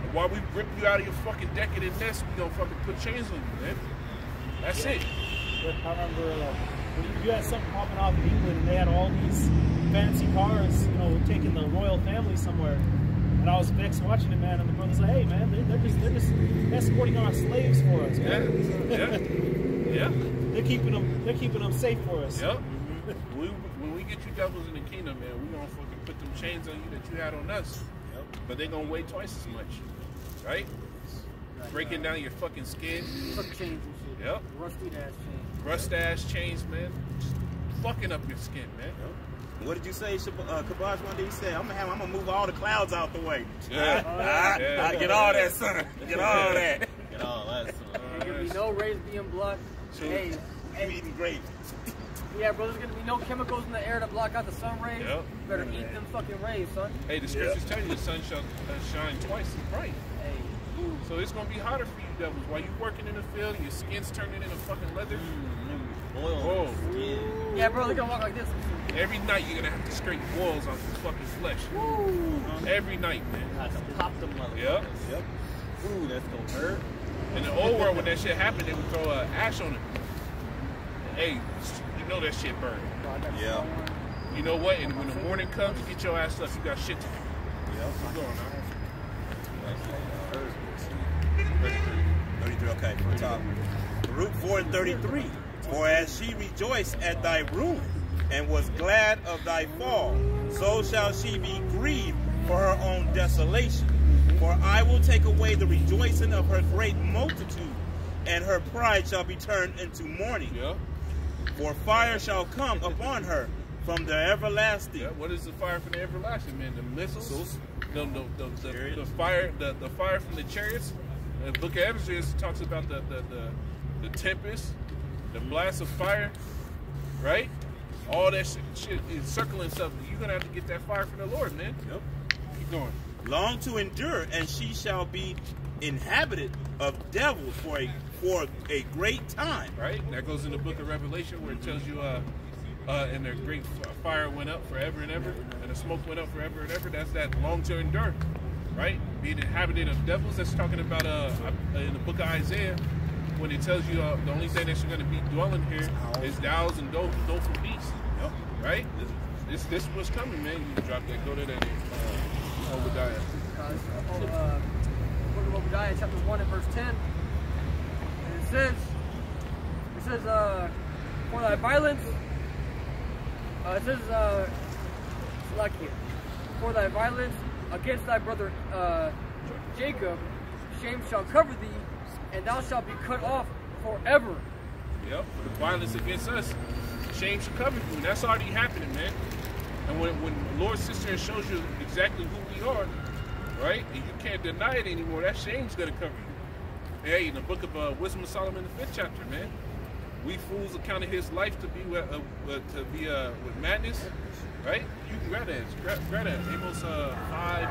And while we rip you out of your fucking decadent nest, we gonna fucking put chains on you, man. That's it. But I remember when you had something popping off in England and they had all these fancy cars, you know, taking the royal family somewhere. And I was vexed watching it, man, and the brother's like, hey, man, they're just escorting our slaves for us, man. Yeah. They're keeping them safe for us. Yep. When we get you devils in the kingdom, man, we gonna fucking put them chains on you that you had on us. Yep. But they gonna weigh twice as much, right? Breaking down your fucking skin. Fucking chains and shit. Yep. Rusty ass chains. Rust ass chains, man. Just fucking up your skin, man. Yep. What did you say, Kabash, one day? You said, I'm gonna move all the clouds out the way. Yeah. Get all that, son. Get all that. Get all that, son. There's gonna be no rays being blocked. Hey, you eating grapes. Yeah, bro, there's gonna be no chemicals in the air to block out the sun rays. Yep. You better eat them fucking rays, son. Hey, the scriptures tell you the sun shall shine twice as bright. Hey. So it's gonna be hotter for you devils while you working in the field and your skin's turning into fucking leather. Boil. Yeah, bro, they're gonna walk like this. Every night you're gonna have to scrape boils off your fucking flesh. Every night, man. I have to pop them motherfuckers. Yep. Ooh, that's gonna hurt. In the old world, when that shit happened, they would throw ash on it. Hey, you know that shit burned. Yeah. You know what? And when the morning comes, get your ass up. You got shit to do. Yeah. What's going on? 33, okay, for the top. Baruch 4 and 33. For as she rejoiced at thy ruin, and was glad of thy fall, so shall she be grieved for her own desolation. For I will take away the rejoicing of her great multitude, and her pride shall be turned into mourning. Yeah. For fire shall come upon her from the everlasting. Yeah. What is the fire from the everlasting, man? The missiles, the fire, the fire from the chariots. The book of Exodus talks about the tempest, the blast of fire, right? All that shit is circling something. You're gonna have to get that fire from the Lord, man. Yep. Keep going. Long to endure, and she shall be inhabited of devils for a great time. Right? That goes in the book of Revelation where it tells you, and the great fire went up forever and ever, and the smoke went up forever and ever. That's that long to endure, right? Being inhabited of devils. That's talking about in the book of Isaiah when it tells you the only thing that you're going to be dwelling here is owls and dolphin beasts. Yep. Right? This is what's coming, man. You drop that. Go to that. Obadiah. Book of Obadiah, chapter 1 and verse 10. And it says, for thy violence, for thy violence against thy brother Jacob, shame shall cover thee, and thou shalt be cut off forever. Yep, the violence against us, shame should cover you. That's already happening, man. And when the Lord sits there and shows you exactly who we are, right, and you can't deny it anymore, that shame's gonna cover you. Hey, in the book of Wisdom of Solomon, the 5th chapter, man, we fools accounted his life to be with madness, right? You can grab that, grab that. Amos 5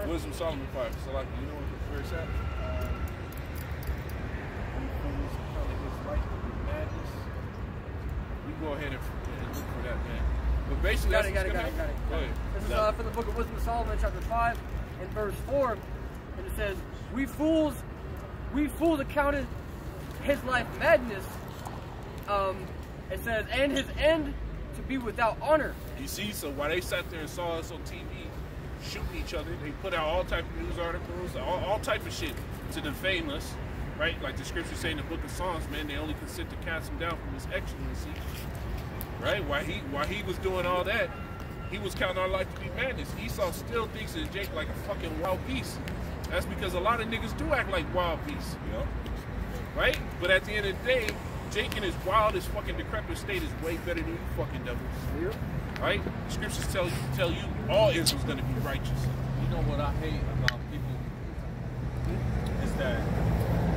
and Wisdom Solomon 5. So like, you know where it's at? You go ahead and look for that, man. But basically, got it. Go ahead. This is from the book of Wisdom of Solomon, chapter 5, and verse 4, and it says, "We fools accounted his life madness." It says, "and his end to be without honor." You see, so while they sat there and saw us on TV shooting each other, they put out all type of news articles, all type of shit to defame us. Right? Like the scriptures say in the book of Psalms, man, they only consent to cast him down from his excellency. Right? While he was doing all that, he was counting our life to be madness. Esau still thinks of Jake like a fucking wild beast. That's because a lot of niggas do act like wild beasts. You know? Right? But at the end of the day, Jake in his wildest fucking decrepit state is way better than you fucking devils. Right? The scriptures tell you all Israel's gonna be righteous. You know what I hate about people is that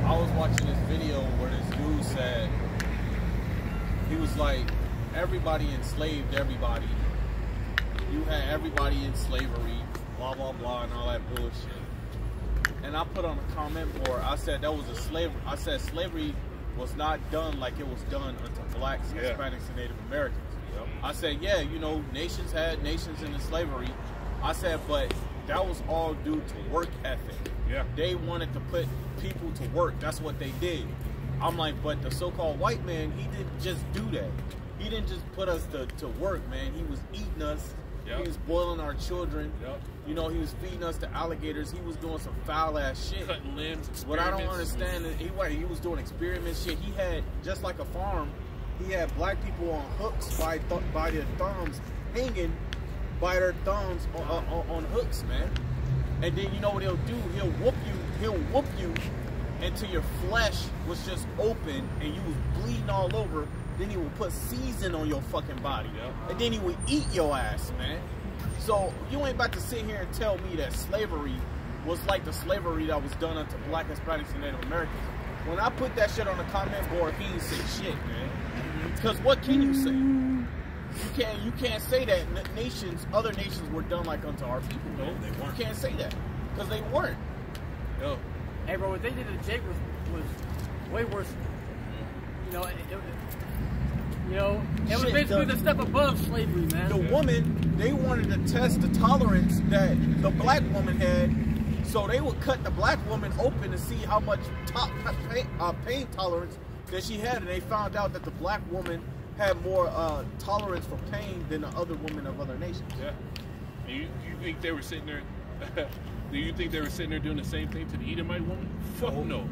I was watching this video where this dude said, he was like, everybody enslaved everybody. You had everybody in slavery, blah, blah, blah, and all that bullshit. And I put on a comment board, I said that was a slavery. I said slavery was not done like it was done unto blacks, Hispanics, and Native Americans. Yep. I said, yeah, you know, nations had nations in the slavery. I said, but that was all due to work ethic. Yeah. They wanted to put people to work. That's what they did. I'm like, but the so-called white man, he didn't just do that. He didn't just put us to work, man. He was eating us. Yep. He was boiling our children. Yep. You know, he was feeding us to alligators. He was doing some foul-ass shit. Cutting limbs, what I don't understand is he was doing experiment shit. He had, just like a farm, he had black people on hooks by their thumbs, hanging by their thumbs on hooks, man. And then you know what he'll do? He'll whoop you until your flesh was just open and you was bleeding all over. Then he will put season on your fucking body. Yep. And then he will eat your ass, man. So you ain't about to sit here and tell me that slavery was like the slavery that was done unto black, Hispanics, and Native Americans. When I put that shit on the comment board, he ain't say shit, man. Because what can you say? You can't say that other nations were done like unto our people. No, they weren't. You can't say that because they weren't. No. Hey, bro, what they did to Jake was way worse. It was basically the step above slavery, man. The woman, they wanted to test the tolerance that the black woman had, so they would cut the black woman open to see how much pain tolerance that she had, and they found out that the black woman had more tolerance for pain than the other women of other nations. Yeah. And you think they were sitting there? Do you think they were sitting there doing the same thing to the Edomite woman? Fuck no.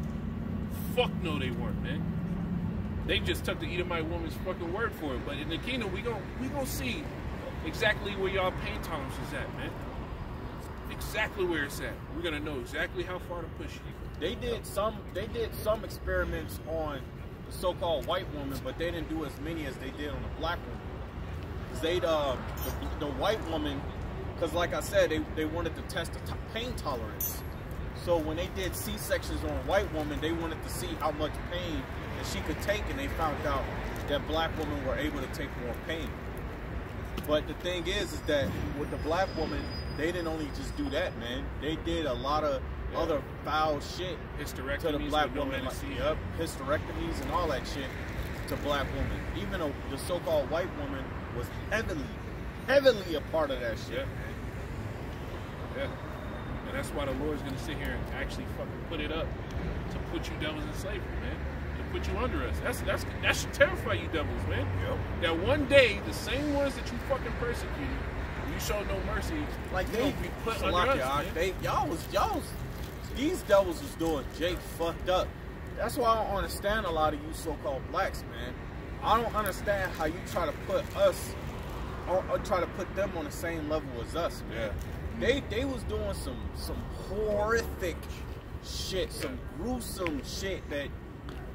Fuck no, they weren't, man. They just took the Edomite woman's fucking word for it. But in the kingdom, we gon' see exactly where y'all pain tolerance is at, man. exactly where it's at. We're gonna know exactly how far to push you. They did some experiments on the so-called white woman, but they didn't do as many as they did on the black woman. Cause the white woman, because like I said, they wanted to test the pain tolerance. So when they did C-sections on a white woman, they wanted to see how much pain that she could take, and they found out that black women were able to take more pain. But the thing is that with the black woman, they didn't only just do that, man. They did a lot of other foul shit to the black woman. Like, hysterectomies and all that shit to black women. Even though the so-called white woman was heavily a part of that shit. Yeah. And that's why the Lord's going to sit here and actually fucking put it up to put you devils in slavery, man. To put you under us. That should terrify you devils, man. Yep. That one day, the same ones that you fucking persecuted, you show no mercy, like they be put under us, y'all, these devils was doing Jake fucked up. That's why I don't understand a lot of you so-called blacks, man. I don't understand how you try to put us, or try to put them on the same level as us, man. Yeah. They was doing some horrific shit, some gruesome shit that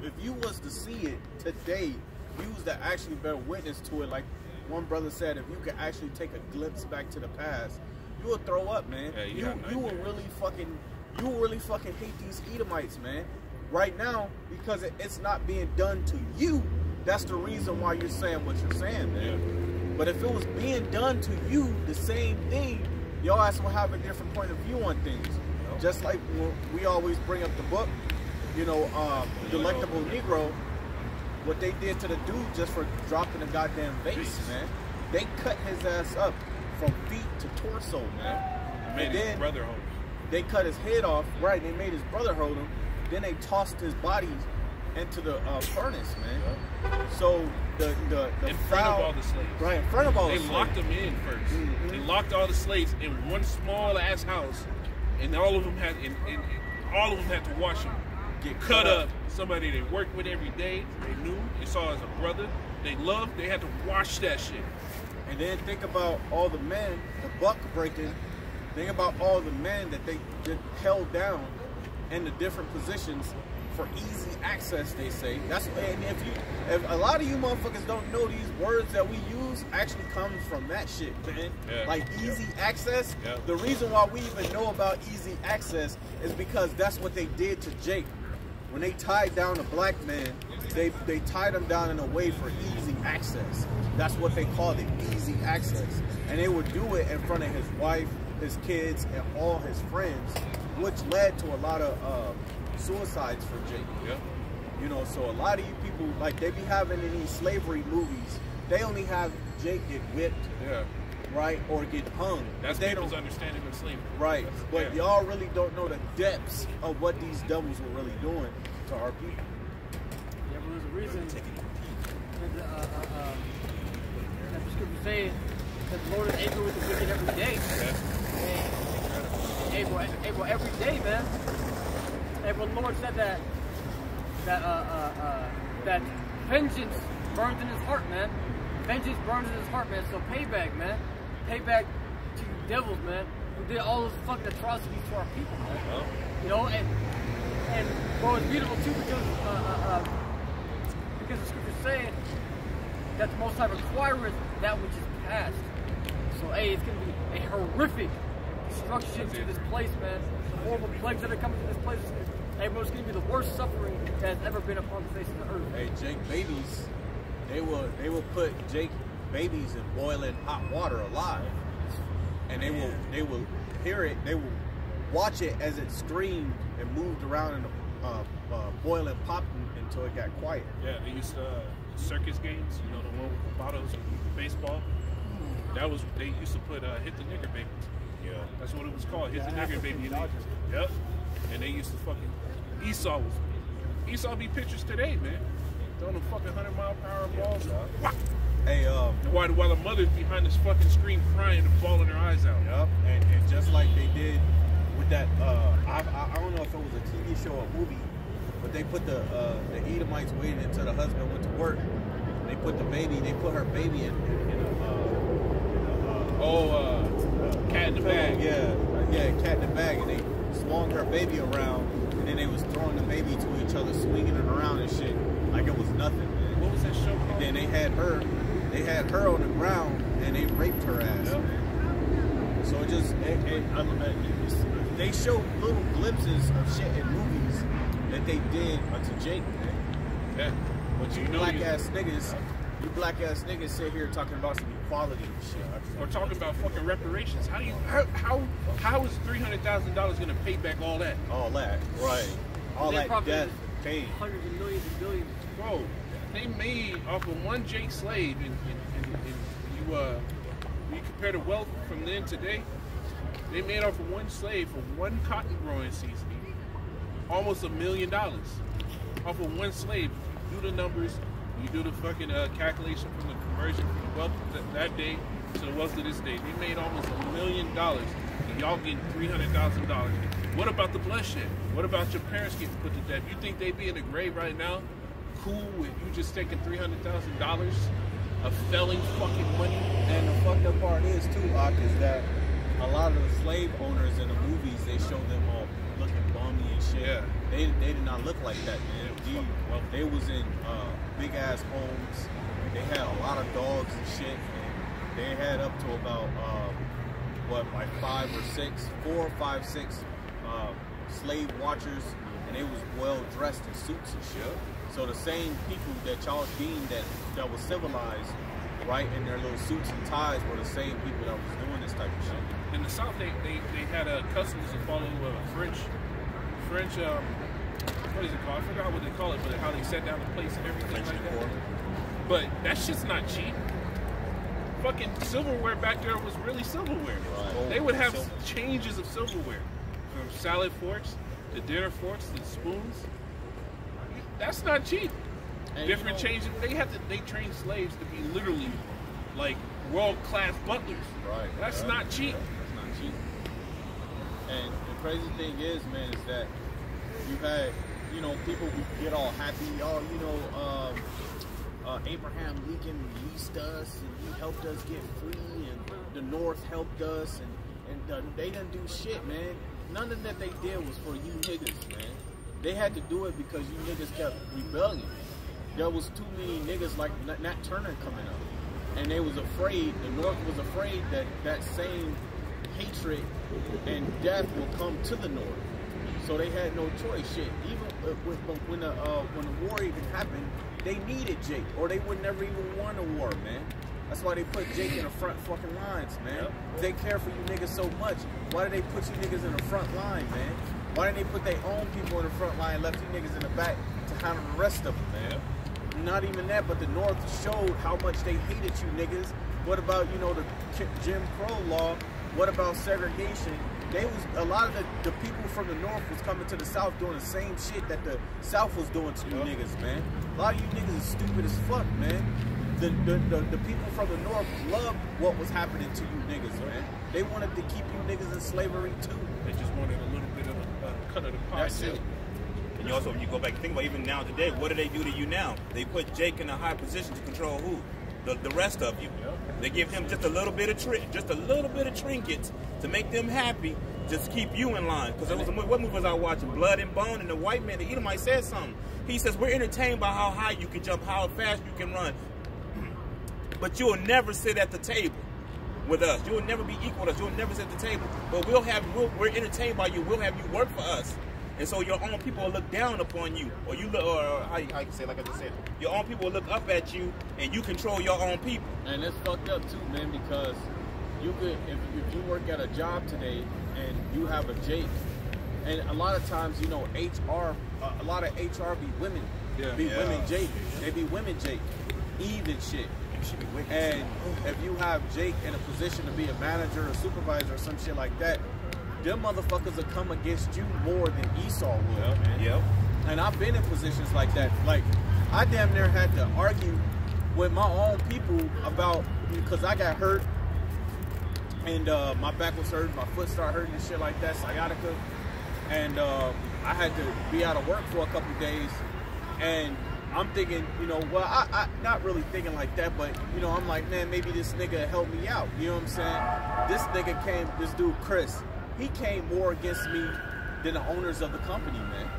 if you was to see it today, you was to actually bear witness to it. Like one brother said, if you could actually take a glimpse back to the past, you would throw up, man. Yeah, you will really fucking hate these Edomites, man. Right now, because it's not being done to you, that's the reason why you're saying what you're saying, man. Yeah. But if it was being done to you, the same thing, your ass will have a different point of view on things. Yep. Just like when we always bring up the book, you know, Delectable Negro, what they did to the dude just for dropping a goddamn vase, man. They cut his ass up from feet to torso, man. Made his brother hold him. They cut his head off, right? They made his brother hold him. Then they tossed his body into the furnace, man. Yep. So the in front of all the slaves, right? In front of all the slaves. They locked them in first. Mm-hmm. They locked all the slaves in one small ass house, and all of them had to watch them get cut up. Somebody they worked with every day, they knew, they saw as a brother, they loved. They had to watch that shit. And then think about all the men, the buck breaking. Think about all the men that they held down in the different positions for easy access, they say. That's, and if a lot of you motherfuckers don't know, these words that we use actually comes from that shit, man. Yeah. Like easy access. Yep. The reason why we even know about easy access is because that's what they did to Jake. When they tied down a black man, they tied him down in a way for easy access. That's what they called it, easy access. And they would do it in front of his wife, his kids, and all his friends, which led to a lot of suicides for Jake. Yeah. You know, so a lot of you people, like, they be having in these slavery movies, they only have Jake get whipped, right, or get hung. That's people's understanding of slavery. Right, but y'all really don't know the depths of what these devils were really doing to our people. Yeah, but there's a reason that the scripture says that the Lord is angry with the wicked every day. And able every day, man. And when the Lord said that vengeance burns in his heart, man. Vengeance burns in his heart, man. So payback, man. Payback to you devils, man, who did all those fucking atrocities to our people, man. Oh. You know, and what was beautiful too, because the scriptures say that the Most High requireth that which is past. So, hey, it's gonna be a horrific destruction to this place, man. The horrible plagues that are coming to this place. Hey, bro, it's gonna be the worst suffering that has ever been upon the face of the earth. Hey, Jake babies, they will put Jake babies in boiling hot water alive, and they will hear it. They will watch it as it screamed and moved around in the boiling pot until it got quiet. Yeah, they used to circus games. You know, the one with the bottles of baseball. That was they used to put hit the nigger baby. Yeah, that's what it was called. Hit the nigger baby. Yep. And they used to fucking Esau be pictures today, man. Throwing them fucking 100-mile-per-hour balls. Hey, while the mother's behind this fucking screen crying and bawling her eyes out. Yep. And just like they did with that, I don't know if it was a TV show or movie, but they put the Edomites waiting until the husband went to work. They put her baby in a Cat in the bag. Yeah, cat in the bag, and they swung her baby around, and then they was throwing the baby to each other, swinging it around and shit, like it was nothing, man. What was that show called? And then they had her on the ground, and they raped her ass, man. So it just, they showed little glimpses of shit in movies that they did to Jake, man. Yeah. But you black ass niggas sit here talking about some equality and shit. We're talking about fucking reparations. How is $300,000 gonna pay back all that? All that, right? All They that probably death, pain. Hundreds of millions and billions. Bro, they made off of one Jake slave, and you compare the wealth from then to today. They made off of one slave for one cotton growing season, almost $1 million off of one slave. Do the numbers. You do the fucking calculation from the conversion from the wealth that day to the wealth of this day. They made almost $1 million, and y'all getting $300,000. What about the bloodshed? What about your parents getting put to death? You think they'd be in the grave right now, cool with you just taking $300,000 of felling fucking money? And the fucked up part is too, Ak, is that a lot of the slave owners in the movies, they show them all looking bummy and shit. Yeah. They did not look like that, man. They was in big ass homes. They had a lot of dogs and shit. And they had up to about like 4, 5, 6 slave watchers, and they was well dressed in suits and shit. So the same people that y'all deemed that was civilized, right, in their little suits and ties, were the same people that was doing this type of shit. In the South, they had customs to follow French. What is it called? I forgot what they call it, but how they set down the plates and everything like that. But that shit's not cheap. Fucking silverware back there was really silverware. Right. They would have changes of silverware, from salad forks to dinner forks to spoons. That's not cheap. And different changes. They train slaves to be literally like world-class butlers. Right. That's not cheap. That's not cheap. And the crazy thing is, man, is that you had, people would get all happy. Oh, Abraham Lincoln leased us, and he helped us get free, and the North helped us, and they didn't do shit, man. None of that they did was for you niggas, man. They had to do it because you niggas kept rebelling. There was too many niggas like Nat Turner coming up, and they was afraid, the North was afraid that same hatred and death will come to the North. So they had no choice. Shit, even when the war even happened, they needed Jake, or they would never even won a war, man. That's why they put Jake in the front fucking lines, man. Yep. They care for you niggas so much. Why did they put you niggas in the front line, man? Why didn't they put their own people in the front line and left you niggas in the back to handle the rest of them, man? Yep. Not even that, but the North showed how much they hated you niggas. What about, the Jim Crow law? What about segregation? A lot of the people from the North was coming to the South doing the same shit that the South was doing to you niggas, man. A lot of you niggas is stupid as fuck, man. The people from the North loved what was happening to you niggas, man. They wanted to keep you niggas in slavery too. They just wanted a little bit of a cut of the pie. That's it. And you also, when you go back and think about even now today, what do they do to you now? They put Jake in a high position to control who? The rest of you. They give him just a little bit of trinkets to make them happy, just keep you in line. Because what movie was I watching? Blood and Bone, and the white man, the Edomite, said something. He says, we're entertained by how high you can jump, how fast you can run, but you'll never sit at the table with us. You'll never be equal to us. You'll never sit at the table. But we're entertained by you. We'll have you work for us. And so your own people will look down upon you, or how you say, like I just said, your own people will look up at you, and you control your own people. And it's fucked up too, man, because you could, if you work at a job today and you have a Jake, and a lot of times, HR, a lot of HR be women, women Jake, they be women Jake, Eve and shit. And if you have Jake in a position to be a manager or supervisor or some shit like that, them motherfuckers will come against you more than Esau will, man. Yep. And I've been in positions like that. Like, I damn near had to argue with my own people about, because I got hurt, and my back was hurt, my foot started hurting and shit like that, sciatica, and I had to be out of work for a couple days, and I'm thinking, you know, well, I not really thinking like that, but, you know, I'm like, man, maybe this nigga helped me out. You know what I'm saying? This nigga came, this dude, Chris, he came more against me than the owners of the company, man.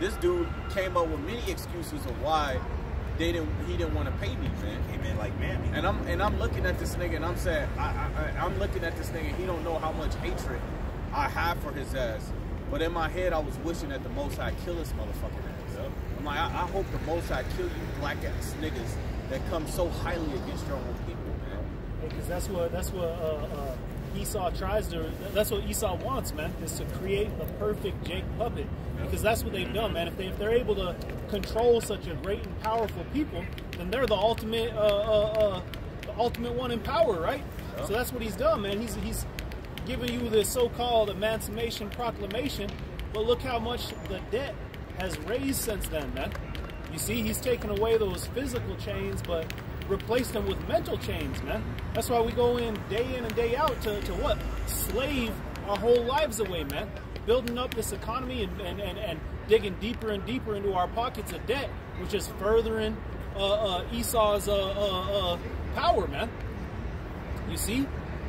This dude came up with many excuses of why he didn't want to pay me, man. Came in like, man. And I'm looking at this nigga and I'm saying, I'm looking at this nigga, he don't know how much hatred I have for his ass. But in my head, I was wishing that the Most High kill this motherfucking ass. Yep. I'm like, I hope the Most High kill you black ass niggas that come so highly against your own people, man. Because that's what Esau tries to. That's what Esau wants, man, is to create the perfect Jake puppet. Because that's what they've done, man. If they're able to control such a great and powerful people, then they're the ultimate one in power, right? Yep. So that's what he's done, man. He's giving you this so-called Emancipation Proclamation, but look how much the debt has raised since then, man. You see, he's taken away those physical chains, but replaced them with mental chains, man. That's why we go in and day out to what? Slave our whole lives away, man. Building up this economy and digging deeper and deeper into our pockets of debt, which is furthering Esau's power, man. You see?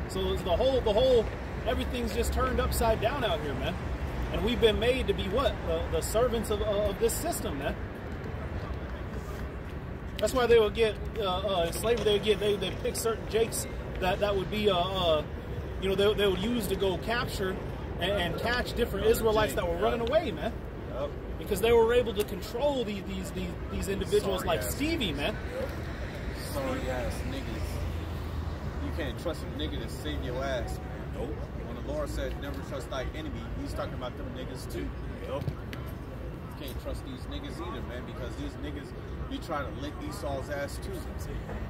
So the whole everything's just turned upside down out here, man. And we've been made to be what? The servants of this system, man. That's why they would get in slavery. They pick certain jakes that would be you know, they would use to go capture and catch different Israelites that were running away, man. Yep. Because they were able to control these individuals like Stevie, man. Sorry ass niggas. You can't trust a nigga to save your ass, man. Nope. When the Lord said never trust thy enemy, he's talking about them niggas too. Yep. You can't trust these niggas either, man, because these niggas be trying to lick Esau's ass too.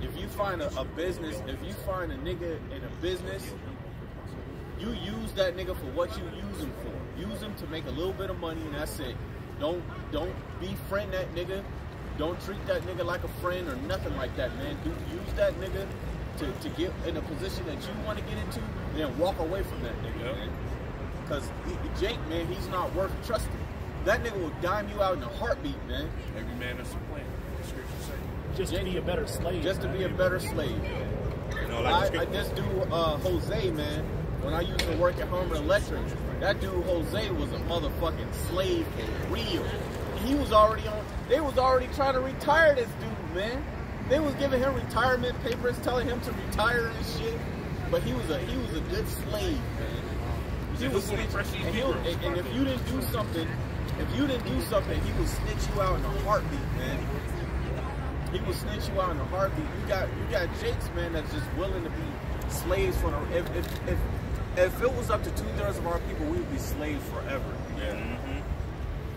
If you find a business, if you find a nigga in a business, you use that nigga for what you use him for. Use him to make a little bit of money and that's it. Don't befriend that nigga. Don't treat that nigga like a friend or nothing like that, man. Use that nigga to get in a position that you want to get into, then walk away from that nigga, man. Because Jake, man, he's not worth trusting. That nigga will dime you out in a heartbeat, man. Every man is a plan. The scripture say. Just to be a better slave. Just to be a better slave. You know, like I just do Jose, man. When I used to work at Homer Electric, that dude Jose was a motherfucking slave for real. He was already on. They was already trying to retire this dude, man. They was giving him retirement papers, telling him to retire and shit. But he was a good slave, man. He was and if you didn't do something, he would snitch you out in a heartbeat, man. He would snitch you out in a heartbeat. You got Jakes, man, that's just willing to be slaves for if it was up to 2/3 of our people, we would be slaves forever. Yeah. Mm-hmm.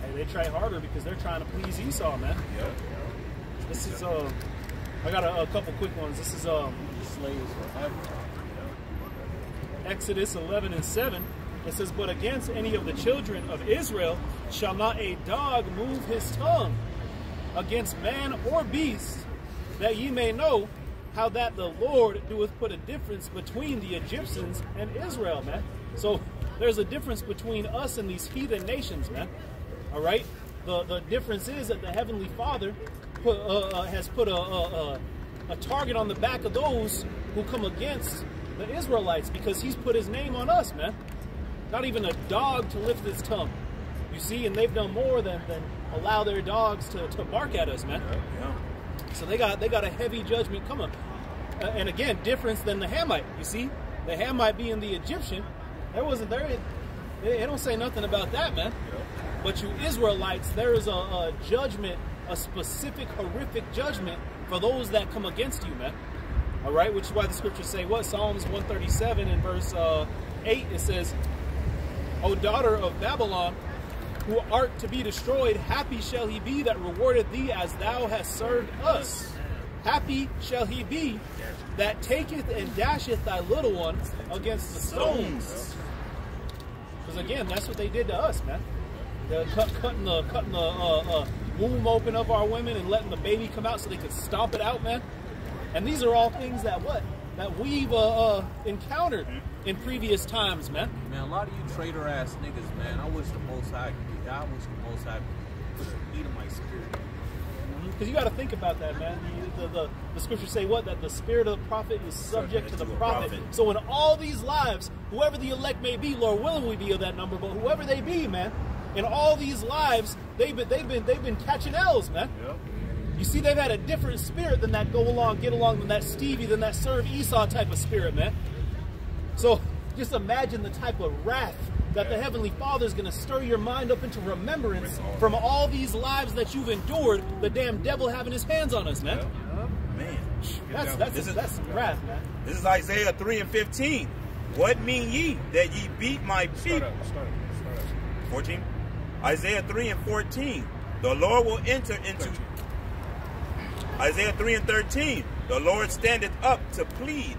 Hey, they try harder because they're trying to please Esau, man. Yeah. This is I got a couple quick ones. This is slaves forever. Exodus 11:7. It says, "But against any of the children of Israel shall not a dog move his tongue against man or beast, that ye may know how that the Lord doeth put a difference between the Egyptians and Israel," man. So there's a difference between us and these heathen nations, man. All right. The difference is that the Heavenly Father has put a target on the back of those who come against the Israelites, because He's put His name on us, man. Not even a dog to lift its tongue. You see, and they've done more than allow their dogs to bark at us, man. Yeah. So they got a heavy judgment coming. And again, difference than the Hamite. You see, the Hamite being the Egyptian, there wasn't there. They don't say nothing about that, man. But you Israelites, there is a judgment, a specific horrific judgment for those that come against you, man. All right, which is why the scriptures say what? Psalms 137 in verse 8, it says, "O daughter of Babylon, who art to be destroyed, happy shall he be that rewardeth thee as thou hast served us. Happy shall he be that taketh and dasheth thy little one against the stones." Because again, that's what they did to us, man. They're cutting the womb open of our women and letting the baby come out so they could stomp it out, man. And these are all things that we've encountered in previous times, man. Man, a lot of you traitor ass niggas, man. I wish the Most High could put an Edomite spirit. Because you got to think about that, man. The scriptures say what? That the spirit of the prophet is subject to the prophet. So in all these lives, whoever the elect may be, Lord willing we be of that number, but whoever they be, man, in all these lives, they've been catching L's, man. Yep. You see, they've had a different spirit than that get along, than that Stevie, than that serve Esau type of spirit, man. So just imagine the type of wrath that the Heavenly Father is going to stir your mind up into remembrance from all these lives that you've endured, the damn devil having his hands on us, man. Man. That's wrath, man. This is Isaiah 3:15. What mean ye that ye beat my people? Start up. 14. Isaiah 3:14. The Lord will enter into... 13. Isaiah 3:13. The Lord standeth up to plead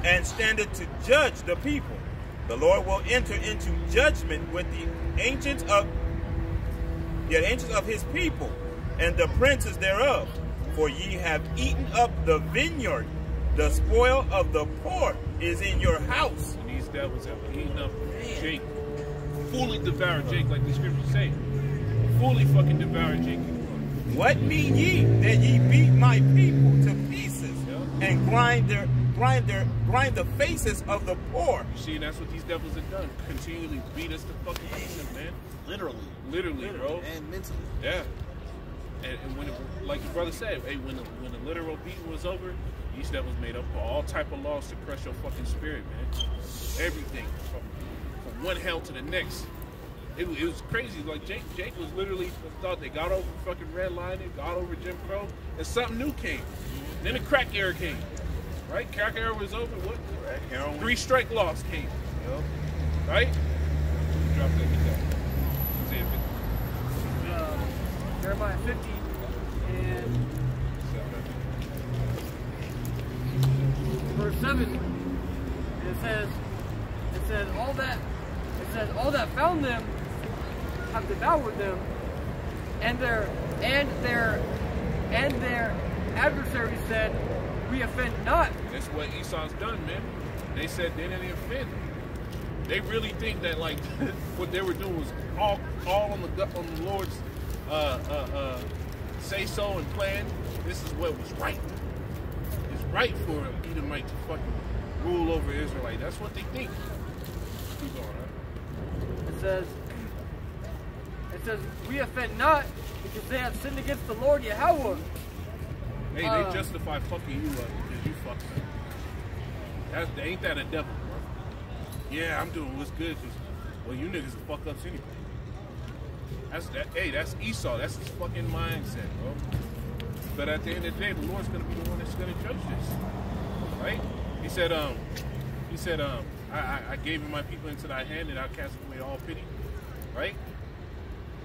and standeth to judge the people. The Lord will enter into judgment with the ancients of his people and the princes thereof. For ye have eaten up the vineyard, the spoil of the poor is in your house. And these devils have eaten up Jake, fully devoured Jake, like the scriptures say. Fully fucking devoured Jake. What mean ye that ye beat my people to pieces and grind the faces of the poor? You see, that's what these devils have done. Continually beat us to fucking pieces, man. Literally, bro. And mentally. Yeah. And when, like your brother said, hey, when the literal beating was over, these devils made up for all type of laws to crush your fucking spirit, man. Everything from one hell to the next. It was crazy. Like Jake was literally thought they got over fucking redlining, got over Jim Crow, and something new came. Then the crack era came. Right? Crack era was over. What? 3 strike laws came. Yep. Right? Drop that. Get that. Jeremiah 50 and verse 7. It says all that found them have devoured them, and their adversaries said, we offend not. That's what Esau's done, man. They said they didn't offend. They really think that like what they were doing was all on the Lord's say so and plan. This is what was right. It's right for Edomite to fucking rule over Israelite. That's what they think. Keep going, right? It says, we offend not because they have sinned against the Lord Yahweh. Hey, they justify fucking you up because you fucked up. Ain't that a devil, bro? Yeah, I'm doing what's good because, well, you niggas are fuck ups anyway. That's Esau. That's his fucking mindset, bro. But at the end of the day, the Lord's gonna be the one that's gonna judge this, right? He said, I gave my people into thy hand, and I cast away all pity, right?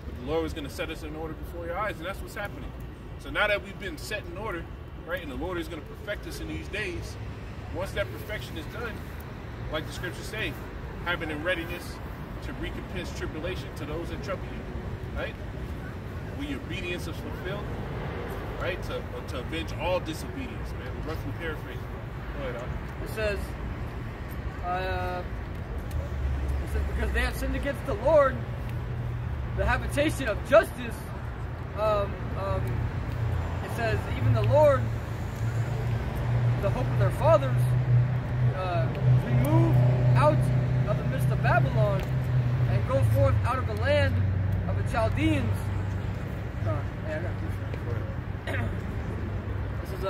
But the Lord was gonna set us in order before your eyes, and that's what's happening. So now that we've been set in order, right, and the Lord is gonna perfect us in these days. Once that perfection is done, like the scriptures say, having in readiness to recompense tribulation to those that trouble you, right? When your obedience is fulfilled, right? To avenge all disobedience, man. We're roughly paraphrasing. Go ahead, It says, because they have sinned against the Lord, the habitation of justice. It says, even the Lord, the hope of their fathers, remove out of the midst of Babylon and go forth out of the land of the Chaldeans. This is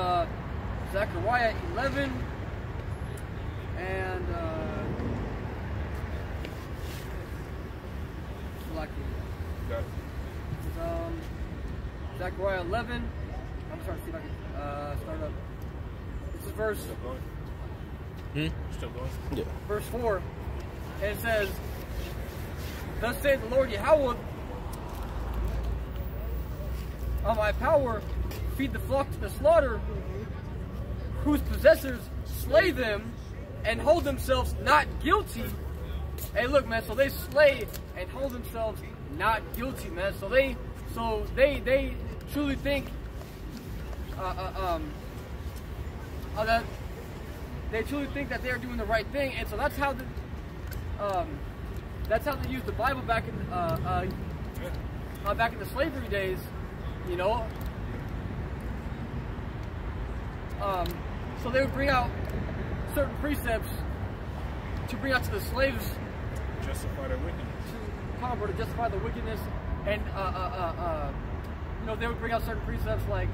Zechariah 11 and Zechariah 11. I'm trying to see if I can start up. This is verse. Still going? Yeah. Verse 4. And it says, thus saith the Lord Yahweh, on my power, feed the flock to the slaughter, whose possessors slay them and hold themselves not guilty. Hey, look, man. So they slay and hold themselves not guilty, man. So they truly think that they truly think that they are doing the right thing, and so that's how they used the Bible back in the slavery days, you know. So they would bring out certain precepts to bring out to the slaves, Justify their wickedness. to justify the wickedness, and you know, they would bring out certain precepts like,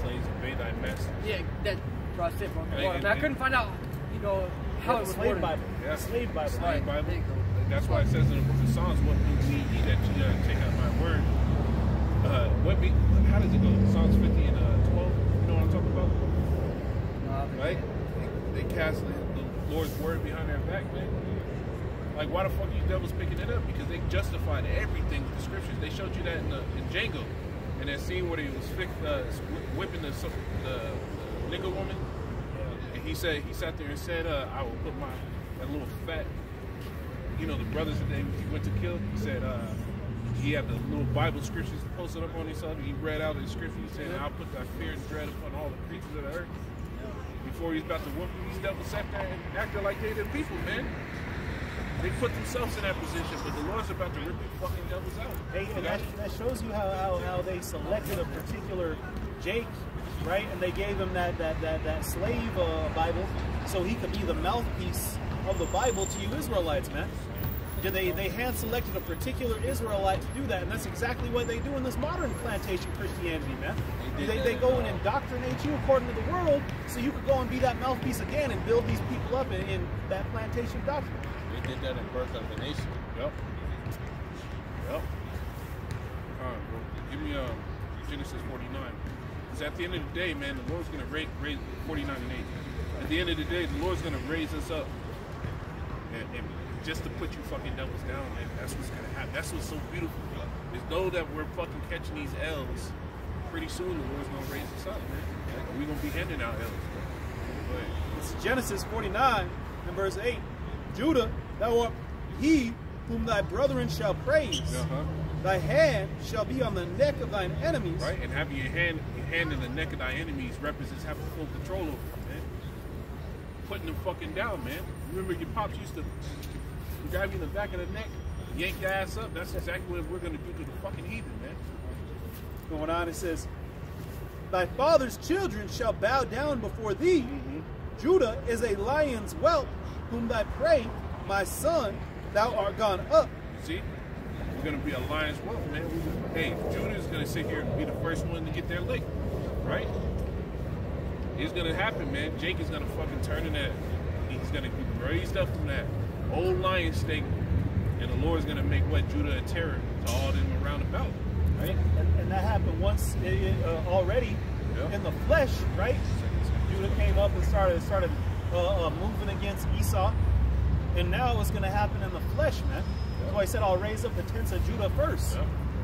Slaves obey thy masters. yeah, that bro, I said, bro. And I couldn't find out, you know, how it was slave worded. Bible. Yeah. Slave Bible. Slave Bible. There you go. That's why it says in the book of Psalms, what means ye that you take out my word. How does it go? Psalms 50 and 12. You know what I'm talking about? Right? They cast the Lord's word behind their back, man. Like, why the fuck are you devils picking it up? Because they justified everything with the scriptures. They showed you that in Django. And that scene where he was whipping the nigger woman. And he sat there and said, I will put that little fat, you know, the brothers that he went to kill. He said, he had the little Bible scriptures posted up on himself. He read out the scripture. He said, I'll put thy fear and dread upon all the creatures of the earth. Before he was about to whoop them, these devils sat there and acted like they the people, man. They put themselves in that position, but the Lord's about to rip the fucking devils out. Hey, and that shows you how they selected a particular Jake, right? And they gave him that slave Bible so he could be the mouthpiece of the Bible to you Israelites, man. They hand-selected a particular Israelite to do that, and that's exactly what they do in this modern plantation Christianity, man. They go and indoctrinate you according to the world so you could go and be that mouthpiece again and build these people up in that plantation doctrine. They did that in Birth of a Nation. Yep. All right, bro. Give me Genesis 49. Because at the end of the day, man, the Lord's going to raise 49 and 8. At the end of the day, the Lord's going to raise us up. And just to put you fucking devils down, man. That's what's going to happen. That's what's so beautiful. Is know that we're fucking catching these L's. Pretty soon, the Lord's going to raise us up, man. We're going to be handing out L's, bro. It's Genesis 49 and verse 8. Judah, thou art he whom thy brethren shall praise. Thy hand shall be on the neck of thine enemies. Right, and having your hand in the neck of thy enemies represents having full control over them, man. Putting them fucking down, man. Remember your pops used to grab you in the back of the neck, yank your ass up? That's exactly what we're going to do to the fucking heathen, man. Going on, it says, thy father's children shall bow down before thee. Judah is a lion's whelp, whom thy prey, my son, thou art gone up. See? We're going to be a lion's whelp, man. Hey, Judah is going to sit here and be the first one to get their lick, right? It's going to happen, man. Jake is going to fucking turn in that. He's going to be raised up from that old lion stake, and the Lord's going to make what Judah a terror to all them around about, right? And that happened once already in the flesh, right? Judah came up and started moving against Esau, and now it's going to happen in the flesh, man. That's why I said I'll raise up the tents of Judah first,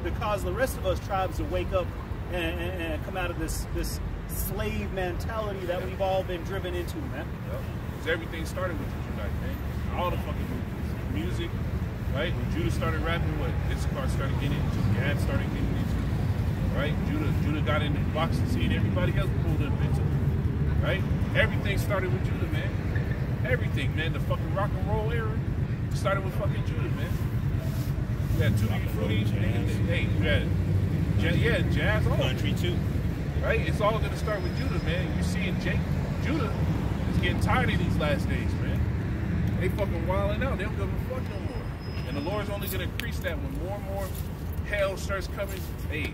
to cause the rest of us tribes to wake up and come out of this slave mentality that we've all been driven into, man. Because everything started with the Judite, man. All the fucking movies, music, right? When Judah started rapping, what Issachar started getting into, Gad started getting into, right? Judah got into the boxing scene, everybody else pulled up into it, right? Everything started with Judah, man. Everything, man. The fucking rock and roll era started with fucking Judah, man. You had Tutti Frutti, hey, you had jazz, all Country too. right? It's all gonna start with Judah, man. You're seeing Judah is getting tired of these last days, man. They fucking wilding out. They don't give a fuck no more. And the Lord's only gonna increase that when more and more hell starts coming. Hey,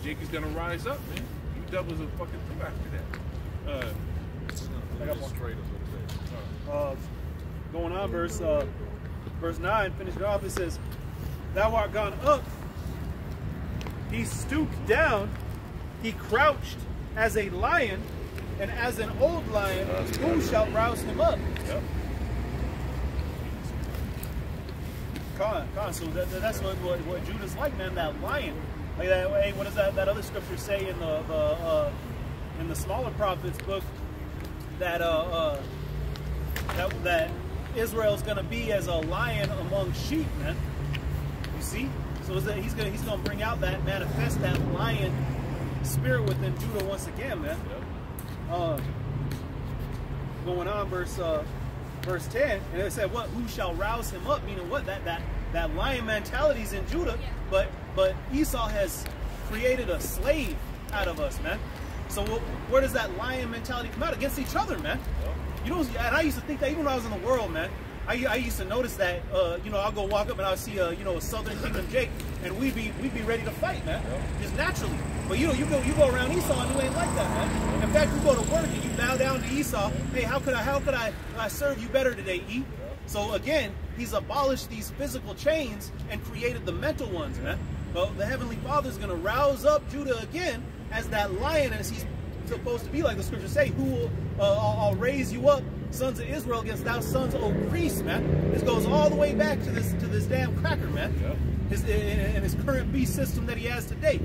Jake is gonna rise up, man. You devils will fucking through after that. I got one straight going on, verse 9, finish it off. It says, thou art gone up. He stooped down. He crouched as a lion, and as an old lion, who shall rouse him up? Yep. So that's what Judah's like, man. That lion, like that. Hey, what does that other scripture say in the smaller prophets book? That that Israel's gonna be as a lion among sheep, man. You see? So is that he's gonna bring out that, manifest that lion spirit within Judah once again, man. Going on, verse 10, and it said, "What? Who shall rouse him up?" Meaning what? That lion mentality's in Judah, but Esau has created a slave out of us, man. So where does that lion mentality come out? Against each other, man. You know, and I used to think that even when I was in the world, man. I used to notice that, you know, I'll go walk up and I'll see, you know, a Southern Kingdom Jake, and we'd be ready to fight, man, just naturally. But you know, you go around Esau and you ain't like that, man. In fact, you go to work and you bow down to Esau. Hey, how could I serve you better today, E? So again, he's abolished these physical chains and created the mental ones, man. Well, the Heavenly Father's gonna rouse up Judah again as that lion, as he's supposed to be, like the scriptures say, who will I'll raise you up, sons of Israel, against thou sons of Greece, man. This goes all the way back to this damn cracker, man. His current beast system that he has today.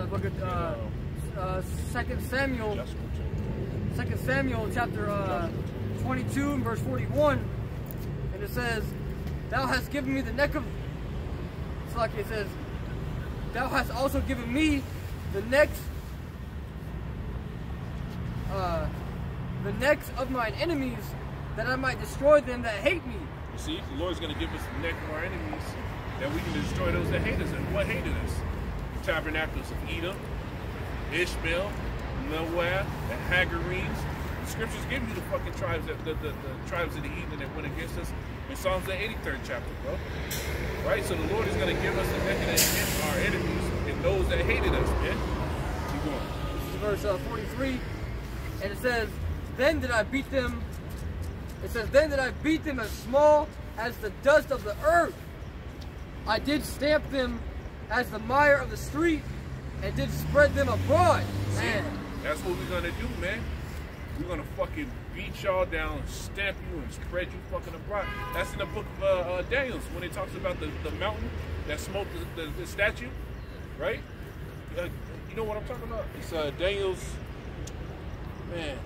Look at 2 Samuel. 2 Samuel chapter 22 and verse 41, and it says, "Thou hast given me the neck of." It's like it says, "Thou hast also given me the necks of mine enemies, that I might destroy them that hate me." You see, the Lord's going to give us the neck of our enemies, that we can destroy those that hate us. And what hated us? The tabernacles of Edom, Ishmael, Moab, the Hagarenes. The scriptures give you the fucking tribes, the tribes of the heathen that went against us in Psalms the 83rd chapter, bro. Right? So the Lord is going to give us the neck of our enemies and those that hated us, man. Keep going. This is verse 43, and it says, "Then did I beat them." It says, "Then did I beat them as small as the dust of the earth. I did stamp them as the mire of the street, and did spread them abroad." Man, that's what we're gonna do, man. We're gonna fucking beat y'all down, stamp you, and spread you fucking abroad. That's in the book of Daniel, when it talks about the mountain that smote the statue, right? You know what I'm talking about? It's Daniel's. Man,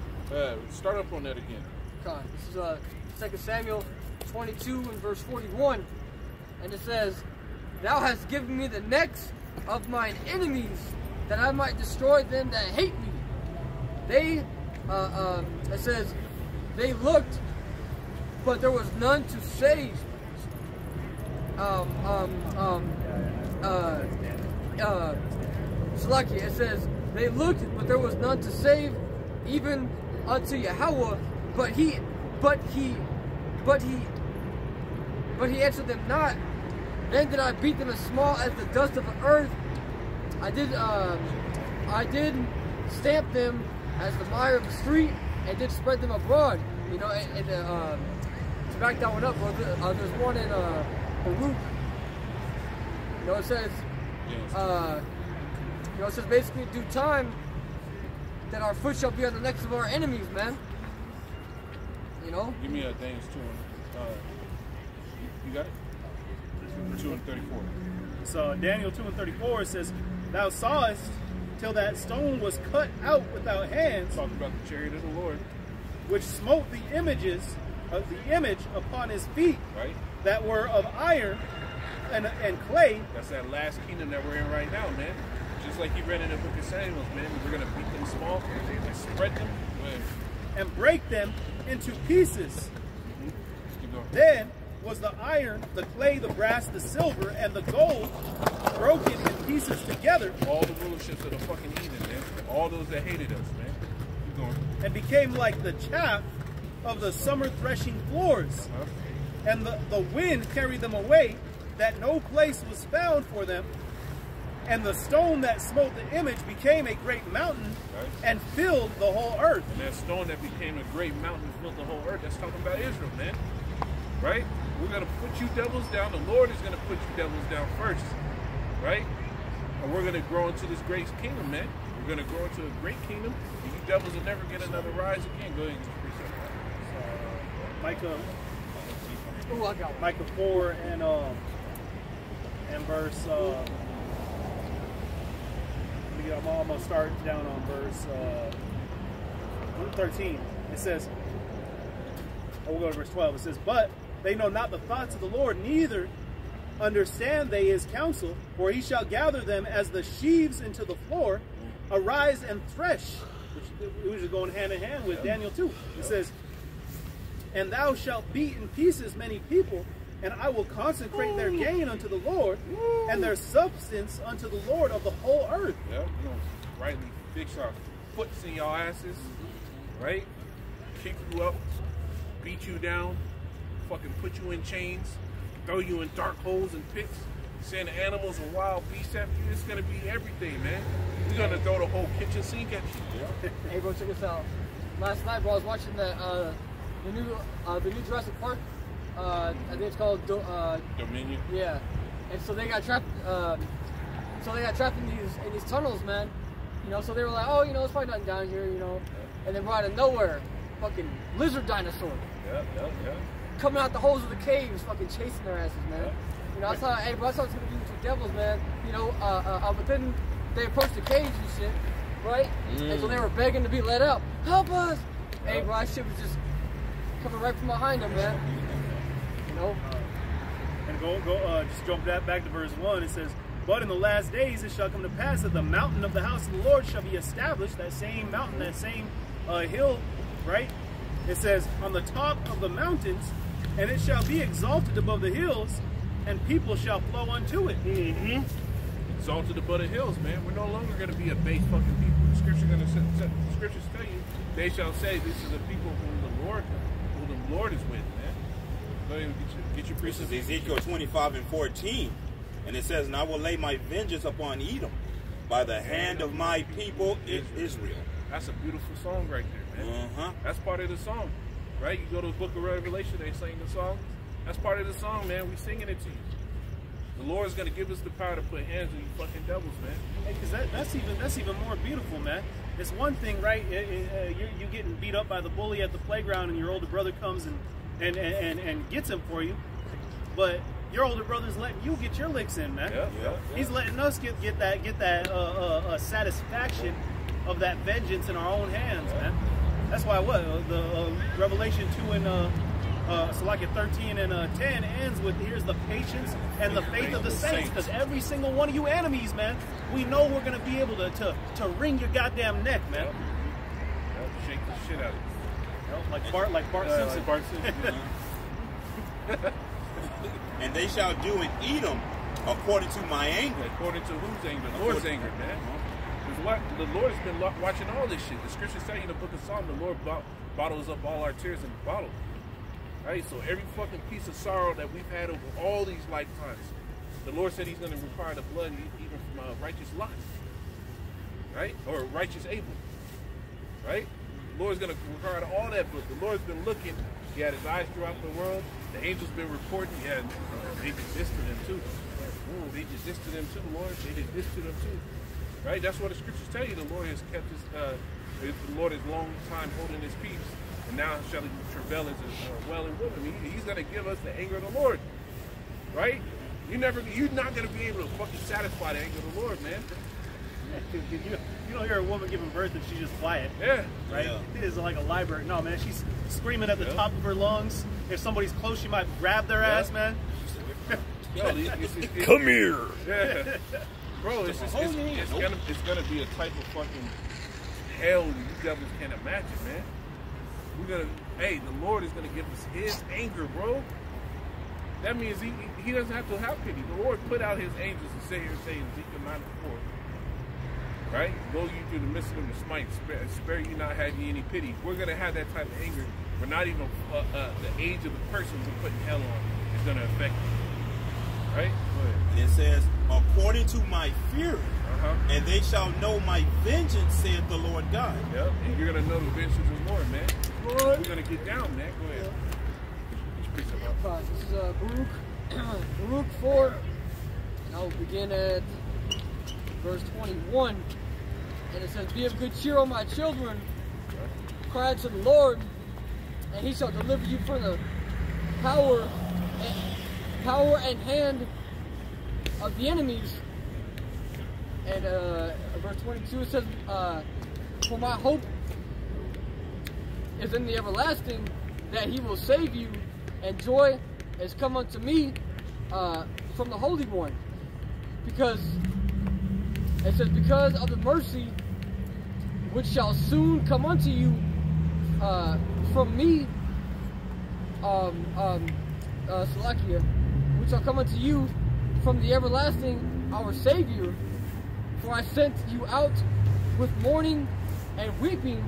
start up on that again. God, this is 2 Samuel 22 and verse 41, and it says, "Thou hast given me the necks of mine enemies, that I might destroy them that hate me. They," it says, "they looked, but there was none to save." Lucky. It says, "They looked, but there was none to save, even unto Yahweh. But he answered them not. Then did I beat them as small as the dust of the earth. I did stamp them as the mire of the street, and did spread them abroad." You know, and to back that one up, bro, there's one in Baruch. You know, it says, you know, it says basically, "Due time, that our foot shall be on the necks of our enemies," man. You know? Give me a Daniels 2. You got it? 2 and 34. So Daniel 2 and 34 says, "Thou sawest till that stone was cut out without hands." Talking about the chariot of the Lord. "Which smote the image upon his feet, right? That were of iron and clay." That's that last kingdom that we're in right now, man. Just like he read in the book of Samuel, man. We're gonna beat them small, and spread them, and break them into pieces. Then was the iron, the clay, the brass, the silver, and the gold broken in pieces together. All the rulerships of the fucking heathen, man. All those that hated us, man. Keep going. And became like the chaff of the summer threshing floors. And the wind carried them away, that no place was found for them. And the stone that smote the image became a great mountain, and filled the whole earth. And that stone that became a great mountain and filled the whole earth, that's talking about Israel, man. Right? We're going to put you devils down. The Lord is going to put you devils down first. Right? And we're going to grow into this great kingdom, man. We're going to grow into a great kingdom, and you devils will never get another rise again. Go ahead and preach that. Micah 4 and verse... I'm going to start down on verse 13. It says, we'll go to verse 12. It says, "But they know not the thoughts of the Lord, neither understand they his counsel, for he shall gather them as the sheaves into the floor. Arise and thresh," which is going hand in hand with Daniel 2. It says, "And thou shalt beat in pieces many people, and I will consecrate their gain unto the Lord, and their substance unto the Lord of the whole earth. Yeah, we're gonna rightly fix our foots in y'all asses, right? Kick you up, beat you down, fucking put you in chains, throw you in dark holes and pits, send animals and wild beasts after you. It's gonna be everything, man. We're gonna throw the whole kitchen sink at you. Hey, bro, check this out. Last night, bro, I was watching the new Jurassic Park. I think it's called Dominion. Yeah, and so they got trapped. So they got trapped in these tunnels, man. You know, so they were like, oh, you know, there's probably nothing down here, you know. And then right out of nowhere, fucking lizard dinosaur. Yeah. Coming out the holes of the caves, fucking chasing their asses, man. You know, I thought, hey, bro, I thought it was gonna be two devils, man. You know, but then they approached the caves and shit, right? And so they were begging to be let out. Help us! Hey, bro, that shit was just coming right from behind them, man. You know. And just jump back to verse 1. It says, but in the last days it shall come to pass that the mountain of the house of the Lord shall be established. That same mountain, that same hill, right? It says, on the top of the mountains, and it shall be exalted above the hills, and people shall flow unto it. Exalted above the hills, man. We're no longer going to be a base fucking people. The scriptures tell you, they shall say, this is a people whom the Lord is with, man. Go ahead and get your This precepts. is Ezekiel 25:14. And it says, and I will lay my vengeance upon Edom by the hand of my people Israel. That's a beautiful song right there, man. That's part of the song, right? You go to the book of Revelation, they sing the song. That's part of the song, man. We singing it to you. The Lord's going to give us the power to put hands on you fucking devils, man. Hey, because that's even more beautiful, man. It's one thing, right? You're getting beat up by the bully at the playground, and your older brother comes and gets him for you. But your older brother's letting you get your licks in, man. Yeah. He's letting us get that satisfaction of that vengeance in our own hands, man. That's why the Revelation 2 and so like at 13 and 10 ends with, here's the patience and the faith of the saints, because every single one of you enemies, man, we know we're gonna be able to wring your goddamn neck, man. Shake the shit out of you. Like Bart Simpson. Bart Simpson. And they shall do in Edom according to my anger. According to whose anger? The Lord's anger, man. Because the Lord has been watching all this shit. The scriptures tell you in the book of Psalms, the Lord bottles up all our tears in a bottle. Right? So every fucking piece of sorrow that we've had over all these lifetimes, the Lord said he's going to require the blood even from a righteous Lot. Right? Or righteous Abel. Right? The Lord's going to require all that, but the Lord's been looking. He had his eyes throughout the world. The angels been reporting. Yeah, they did this to them too. Ooh, they did this to them too, Lord. They did this to them too. Right? That's what the scriptures tell you. The Lord has kept the Lord is long time holding his peace. And now shall he travail as a wailing woman. He's going to give us the anger of the Lord. Right? You're not going to be able to fucking satisfy the anger of the Lord, man. You don't hear a woman giving birth and she's just quiet. Yeah. Right? Yeah. It is like a library. No, man, she's screaming at the top of her lungs. If somebody's close, she might grab their ass, man. Come here. Yeah. Bro, it's gonna be a type of fucking hell you devils can't imagine, man. The Lord is gonna give us his anger, bro. That means he doesn't have to have pity. The Lord put out his angels to sit here and say in Ezekiel 9:4. Right? Go you through the midst of them to smite, spare you not have ye any pity. We're going to have that type of anger. We're not even, the age of the person we're putting hell on is going to affect you. Right? Go ahead. And it says, according to my fury, and they shall know my vengeance, saith the Lord God. Yep. And you're going to know the vengeance of the Lord, man. Lord. We're going to get down, man. Go ahead. This is Baruch 4. And I'll begin at verse 21. And it says, be of good cheer, O my children. Cry to the Lord, and he shall deliver you from the power and hand of the enemies. And verse 22 it says, for my hope is in the everlasting, that he will save you, and joy has come unto me from the Holy One. Because it says, because of the mercy which shall soon come unto you from me, Salakia, which shall come unto you from the everlasting, our Savior. For I sent you out with mourning and weeping,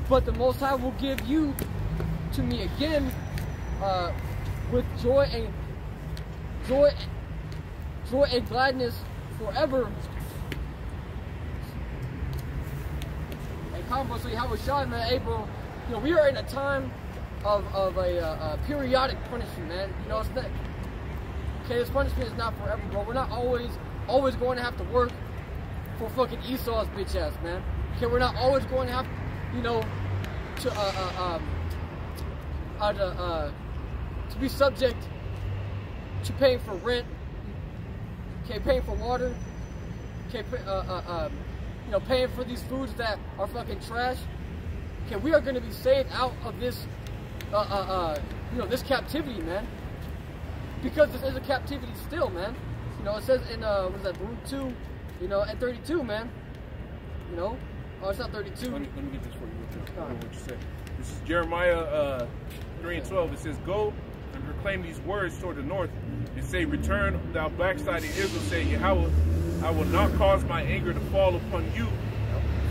but the Most High will give you to me again with joy and gladness forever. And conversely, how was shot, man? Hey, bro, you know, we are in a time of a periodic punishment, man. You know, it's not, okay, this punishment is not forever, bro. We're not always going to have to work for fucking Esau's bitch ass, man. Okay, we're not always going to have, you know, to be subject to paying for rent, okay, paying for water, okay, you know, paying for these foods that are fucking trash. Okay, we are going to be saved out of this, you know, this captivity, man. Because this is a captivity still, man. You know, it says in, what is that, Baruch 2, you know, at 32, man. You know? Oh, it's not 32. Let me get this for you. What you said. This is Jeremiah 3:12. It says, "Go and proclaim these words toward the north, and say, Return, thou backsliding Israel, say Yahweh, I will not cause my anger to fall upon you,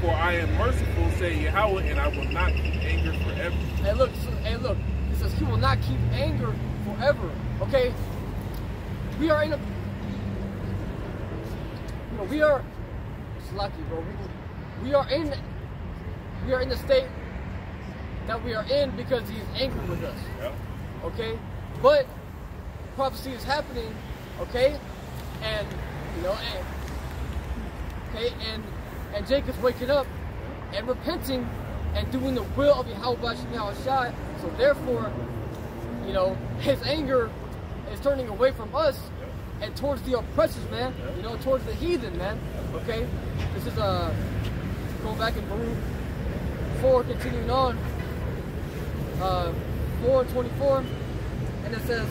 for I am merciful, say Yahweh, and I will not keep anger forever." Hey, look, it says He will not keep anger forever. Okay? We are in a, you know, we are, it's lucky, bro. We are in the state that we are in because He's angry with us. Yep. Okay? But prophecy is happening, okay? And you know, and Jacob's waking up and repenting and doing the will of Yahweh Shai. So therefore, you know, His anger is turning away from us and towards the oppressors, man. You know, towards the heathen, man. Okay? This is going back in Baruch 4, continuing on, 4:24, and it says,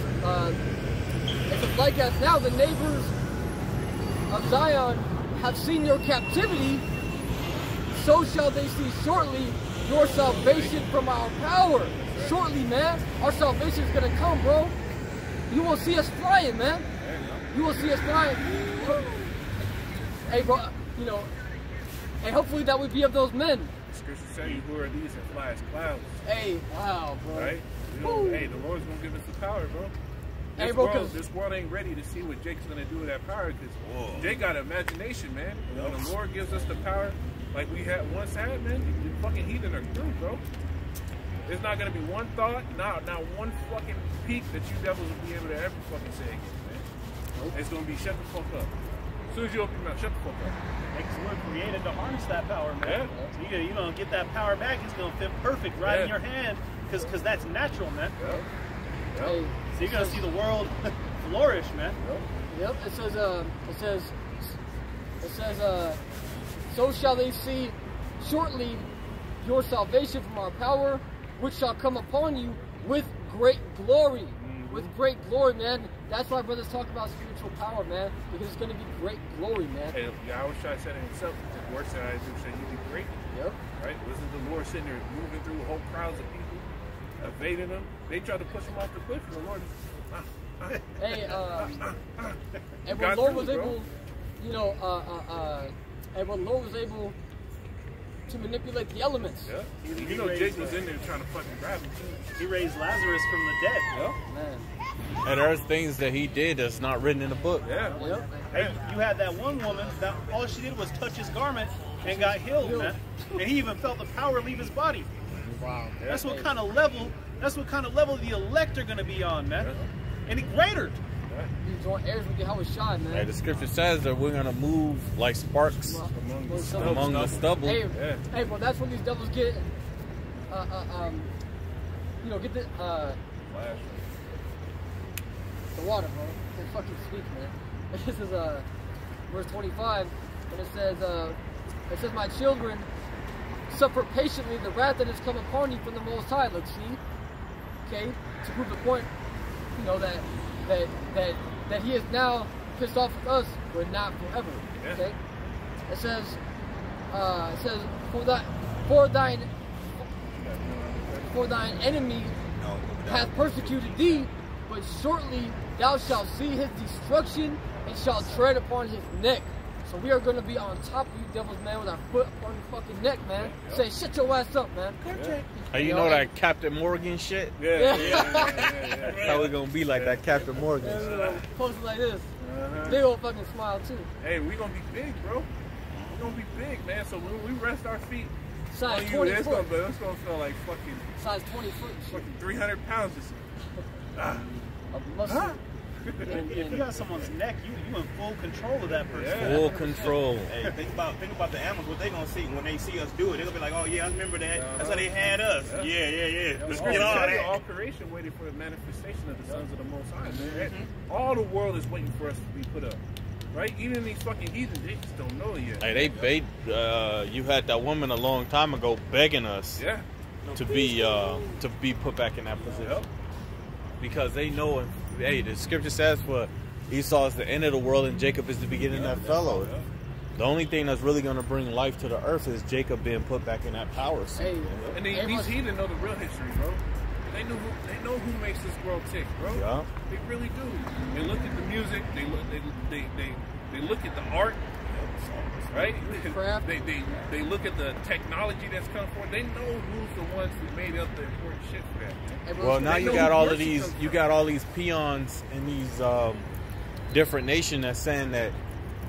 like as now the neighbors of Zion have seen your captivity, so shall they see shortly your salvation from our power. Shortly, man, our salvation is gonna come, bro. You will see us flying, man. You will see us flying. Hey, bro, you know, and hopefully that would be of those men. The scriptures say, "Who are these that fly as clouds?" Hey, wow, bro. Right? You know, hey, the Lord's gonna give us the power, bro. Hey, bro, this world ain't ready to see what Jake's gonna do with that power, because Jake got imagination, man. When the Lord gives us the power, like we had once had, man, the fucking heathen are through, bro. There's not gonna be one thought, not one fucking peak that you devils will be able to ever fucking say again, man. It's gonna be shut the fuck up. As soon as you open your mouth, shut the fuck up. Because we're created to harness that power, man. Yeah. So you know, get that power back. It's gonna fit perfect right in your hand, because that's natural, man. Hey, so you're gonna see the world flourish, man. Yep. It says, so shall they see shortly your salvation from our power, which shall come upon you with great glory. With great glory, man. That's why brothers talk about spiritual power, man, because it's going to be great glory, man. Hey, Yahweh said it himself, the works that I do shall you be great. Yep. Right? Wasn't the Lord sitting there moving through whole crowds of people, evading them? They tried to push him off the cliff, and the Lord just, Hey, and when the Lord was able, you know, and when the Lord was able to manipulate the elements. Yeah. You know, Jake was in there trying to fucking grab him too. He raised Lazarus from the dead. Yep. Man. And there's things that he did that's not written in the book. Yeah. Yep. Hey, you had that one woman that all she did was touch his garment and got healed, man. And he even felt the power leave his body. Wow. That's what kind of level. That's what kind of level the elect are going to be on, man. Any greater. You join heirs with Yahweh Shai, man. Hey, the scripture says that we're gonna move like sparks among the stubble. Hey, bro, that's when these devils get, you know, get the water, bro. They fucking speak, man. This is verse 25, and it says, my children, suffer patiently the wrath that has come upon you from the Most High. Look, see, okay, to prove the point, you know, that He is now pissed off with us, but not forever. Okay, it says for thine enemy hath persecuted thee, but shortly thou shalt see his destruction and shalt tread upon his neck. So we are going to be on top of you devils, man, with our foot upon your fucking neck, man. Say, shut your ass up, man. Hey, you know that Captain Morgan shit? Yeah. That's how we gonna be like that Captain Morgan. Posted like this. Big old fucking smile, too. Hey, we gonna be big, bro. We gonna be big, man. So when we rest our feet Size on 20 you, it's foot. gonna feel like fucking Size 20 foot. fucking 300 pounds or something. Of muscle. If you got someone's neck, you in full control of that person. Full control. Hey, think about the animals. What they gonna see when they see us do it? They're gonna be like, oh yeah, I remember that. That's how they had us. Yeah. Let's get on that. All creation waited for the manifestation of the sons of the Most High, man. All the world is waiting for us to be put up. Right? Even these fucking heathens, they just don't know it yet. Hey, you had that woman a long time ago begging us to be put back in that position. Because they know, hey, the scripture says for Esau is the end of the world and Jacob is the beginning that fellow. The only thing that's really going to bring life to the earth is Jacob being put back in that power seat. Hey, and these heathens know the real history, bro. They know who makes this world tick, bro. Yeah. They really do. They look at the music. They look at the art, right? They look at the technology that's come forward. They know who's the ones who made up the important shit for that. Well, now you got all of these. You got all these peons in these different nations that's saying that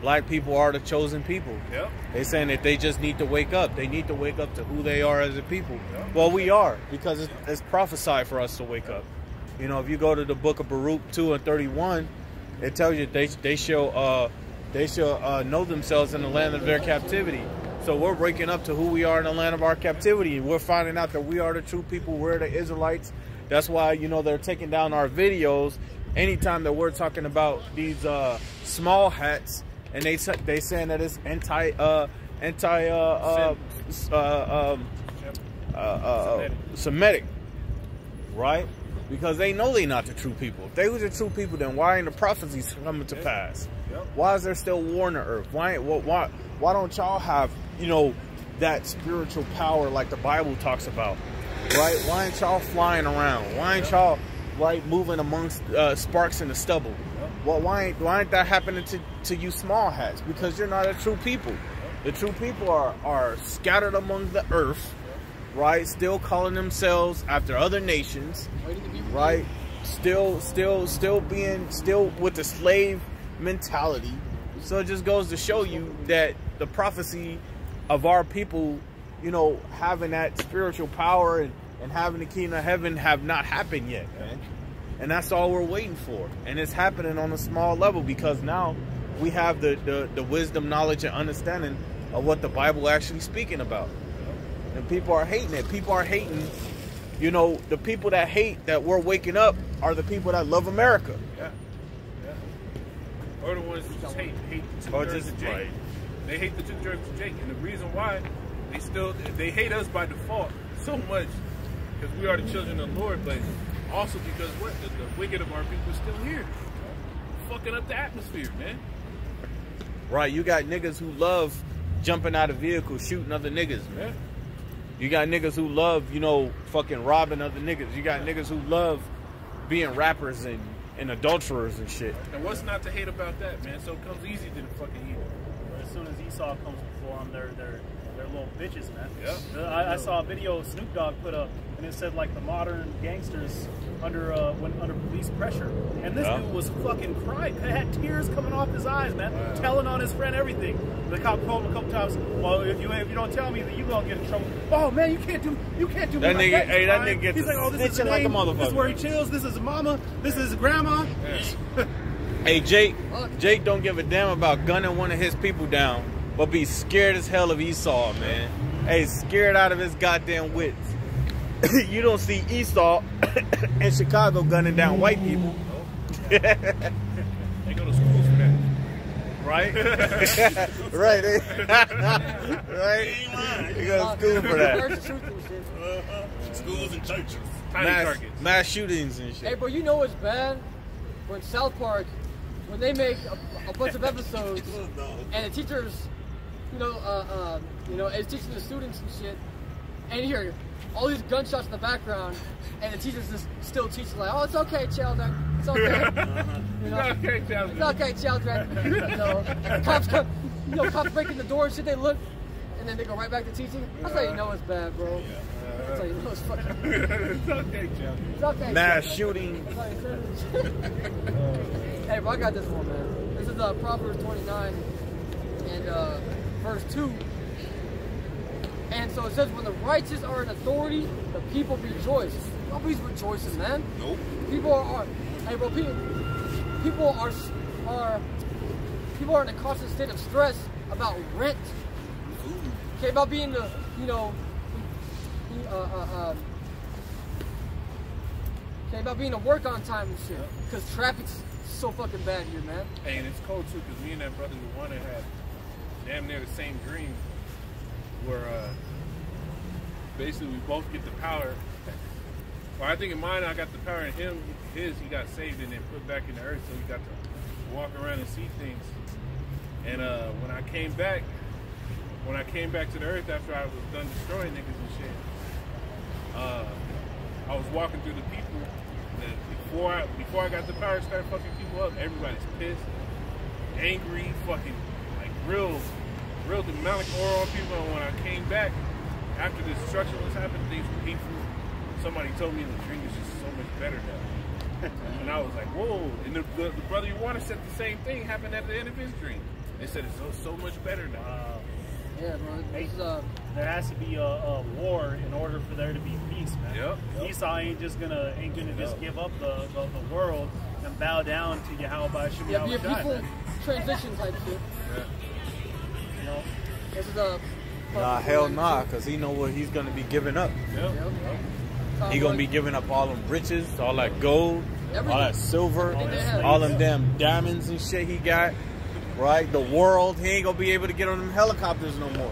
black people are the chosen people. Yep. They're saying that they just need to wake up. They need to wake up to who they are as a people. Yep. Well, we are, because it's prophesied for us to wake up. You know, if you go to the book of Baruch 2:31, it tells you they shall know themselves in the land of their captivity. So we're waking up to who we are in the land of our captivity. We're finding out that we are the true people. We're the Israelites. That's why, you know, they're taking down our videos anytime that we're talking about these small hats. And they saying that it's Semitic, right? Because they know they're not the true people. If they were the true people, then why ain't the prophecies coming to pass? Why is there still war on the earth? Why don't y'all have, you know, that spiritual power like the Bible talks about, right? Why ain't y'all flying around? Why ain't y'all moving amongst sparks in the stubble? Well, why ain't that happening to you small hats? Because you're not a true people. The true people are scattered among the earth, right? Still calling themselves after other nations, right? Still with the slave mentality. So it just goes to show you that the prophecy of our people, you know, having that spiritual power and having the kingdom of heaven have not happened yet, man. And that's all we're waiting for. And it's happening on a small level because now we have the wisdom, knowledge, and understanding of what the Bible actually speaking about. And people are hating it. People are hating, you know, the people that hate that we're waking up are the people that love America. Or the ones who just hate the two thirds of Jake. They hate the two thirds of Jake. And the reason why they hate us by default so much because we are the children of the Lord, but also because the wicked of our people is still here. Fucking up the atmosphere, man. Right, you got niggas who love jumping out of vehicles, shooting other niggas, man. You got niggas who love, you know, fucking robbing other niggas. You got niggas who love being rappers and adulterers and shit. And what's not to hate about that, man? So it comes easy to the fucking evil. As soon as Esau comes before them, they're little bitches, man. Yeah. I saw a video Snoop Dogg put up, and it said like the modern gangsters under police pressure, and this dude was fucking crying. He had tears coming off his eyes, man, telling on his friend everything. The cop called him a couple times. Well, if you don't tell me, that you gonna get in trouble. Oh man, you can't do that me nigga. like that. Hey, that nigga gets He's like, oh, this is like a motherfucker. This is where he chills. This is mama. This is grandma. Yeah. Hey, Jake don't give a damn about gunning one of his people down, but be scared as hell of Esau, man. Hey, scared out of his goddamn wits. You don't see Esau in Chicago gunning down white people. They go to schools for that. Right? Right. Right? You go to school for that. Schools and churches. Mass shootings and shit. Hey, but you know what's bad? When South Park, when they make a bunch of episodes, and the teachers, you know, is teaching the students and shit, and you hear all these gunshots in the background, and the teacher's just still teaching like, oh, it's okay, children. It's okay. You know? It's okay, children. It's okay, children. You know, cops come, cops breaking the door and shit, they look, and then they go right back to teaching. That's how you know it's bad, bro. That's how you know it's fucking It's okay, children. It's okay. Mass shooting. Hey, bro, I got this one, man. This is Proverbs 29 and verse 2. And so it says, when the righteous are in authority, the people rejoice. Nobody's rejoicing, man. Nope. People are hey, bro, people are in a constant state of stress about rent. Okay, about being the, okay, about being to work on time and shit. Because traffic's so fucking bad here, man. Hey, and it's cold too, because me and that brother Luana had damn near the same dream, where basically we both get the power. Well, I think in mine I got the power, and his he got saved and then put back in the earth, so he got to walk around and see things. And when I came back to the earth after I was done destroying niggas and shit, I was walking through the people. And before I got the power to start fucking people up, everybody's pissed, angry, fucking like real demonic aura on people. And when I came back after the destruction was happening, things were peaceful. Somebody told me the dream is just so much better now. And I was like, whoa. And the brother you wanted said the same thing happened at the end of his dream. They said it's so much better now. Yeah, bro. There has to be a war in order for there to be peace, man. Yep. Esau ain't gonna just give up the world and bow down to Yahweh Shem Yeah, be a Yahweh peaceful transition type shit. Yeah. You know, this is a. Nah, hell nah, because he know what he's going to be giving up. Yep. He going to be giving up all them riches, all that gold, everything. all that silver, Everything. all them damn diamonds and shit he got. Right? The world, he ain't going to be able to get on them helicopters no more.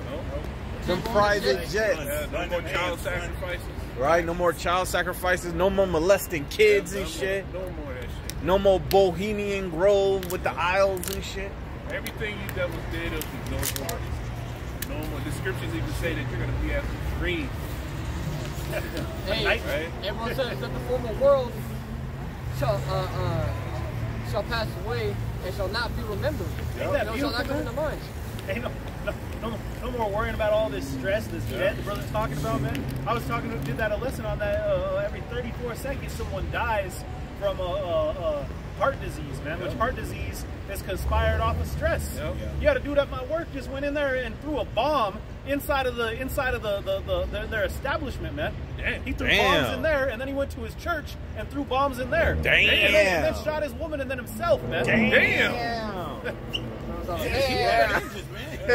Them private jets. Yeah, no more child sacrifices. Right? No more child sacrifices. No more molesting kids and shit. No more that shit. No more Bohemian Grove with the aisles and shit. Everything you devils did will be no more. No more. The scriptures even say that you're going to be as green. Hey, Right? everyone says that the former world shall pass away and shall not be remembered. Ain't that No, shall not beautiful, come man? into mind. Ain't no more worrying about all this stress, this debt the brother's talking about, man. I was did that a lesson on that. Every 34 seconds, someone dies from heart disease, man. Which heart disease is conspired off of stress. Yep. You got a dude at my work just went in there and threw a bomb inside of their establishment, man. Damn. He threw Damn. bombs in there, and then he went to his church and threw bombs in there. Damn. And then shot his woman and then himself, man. Damn.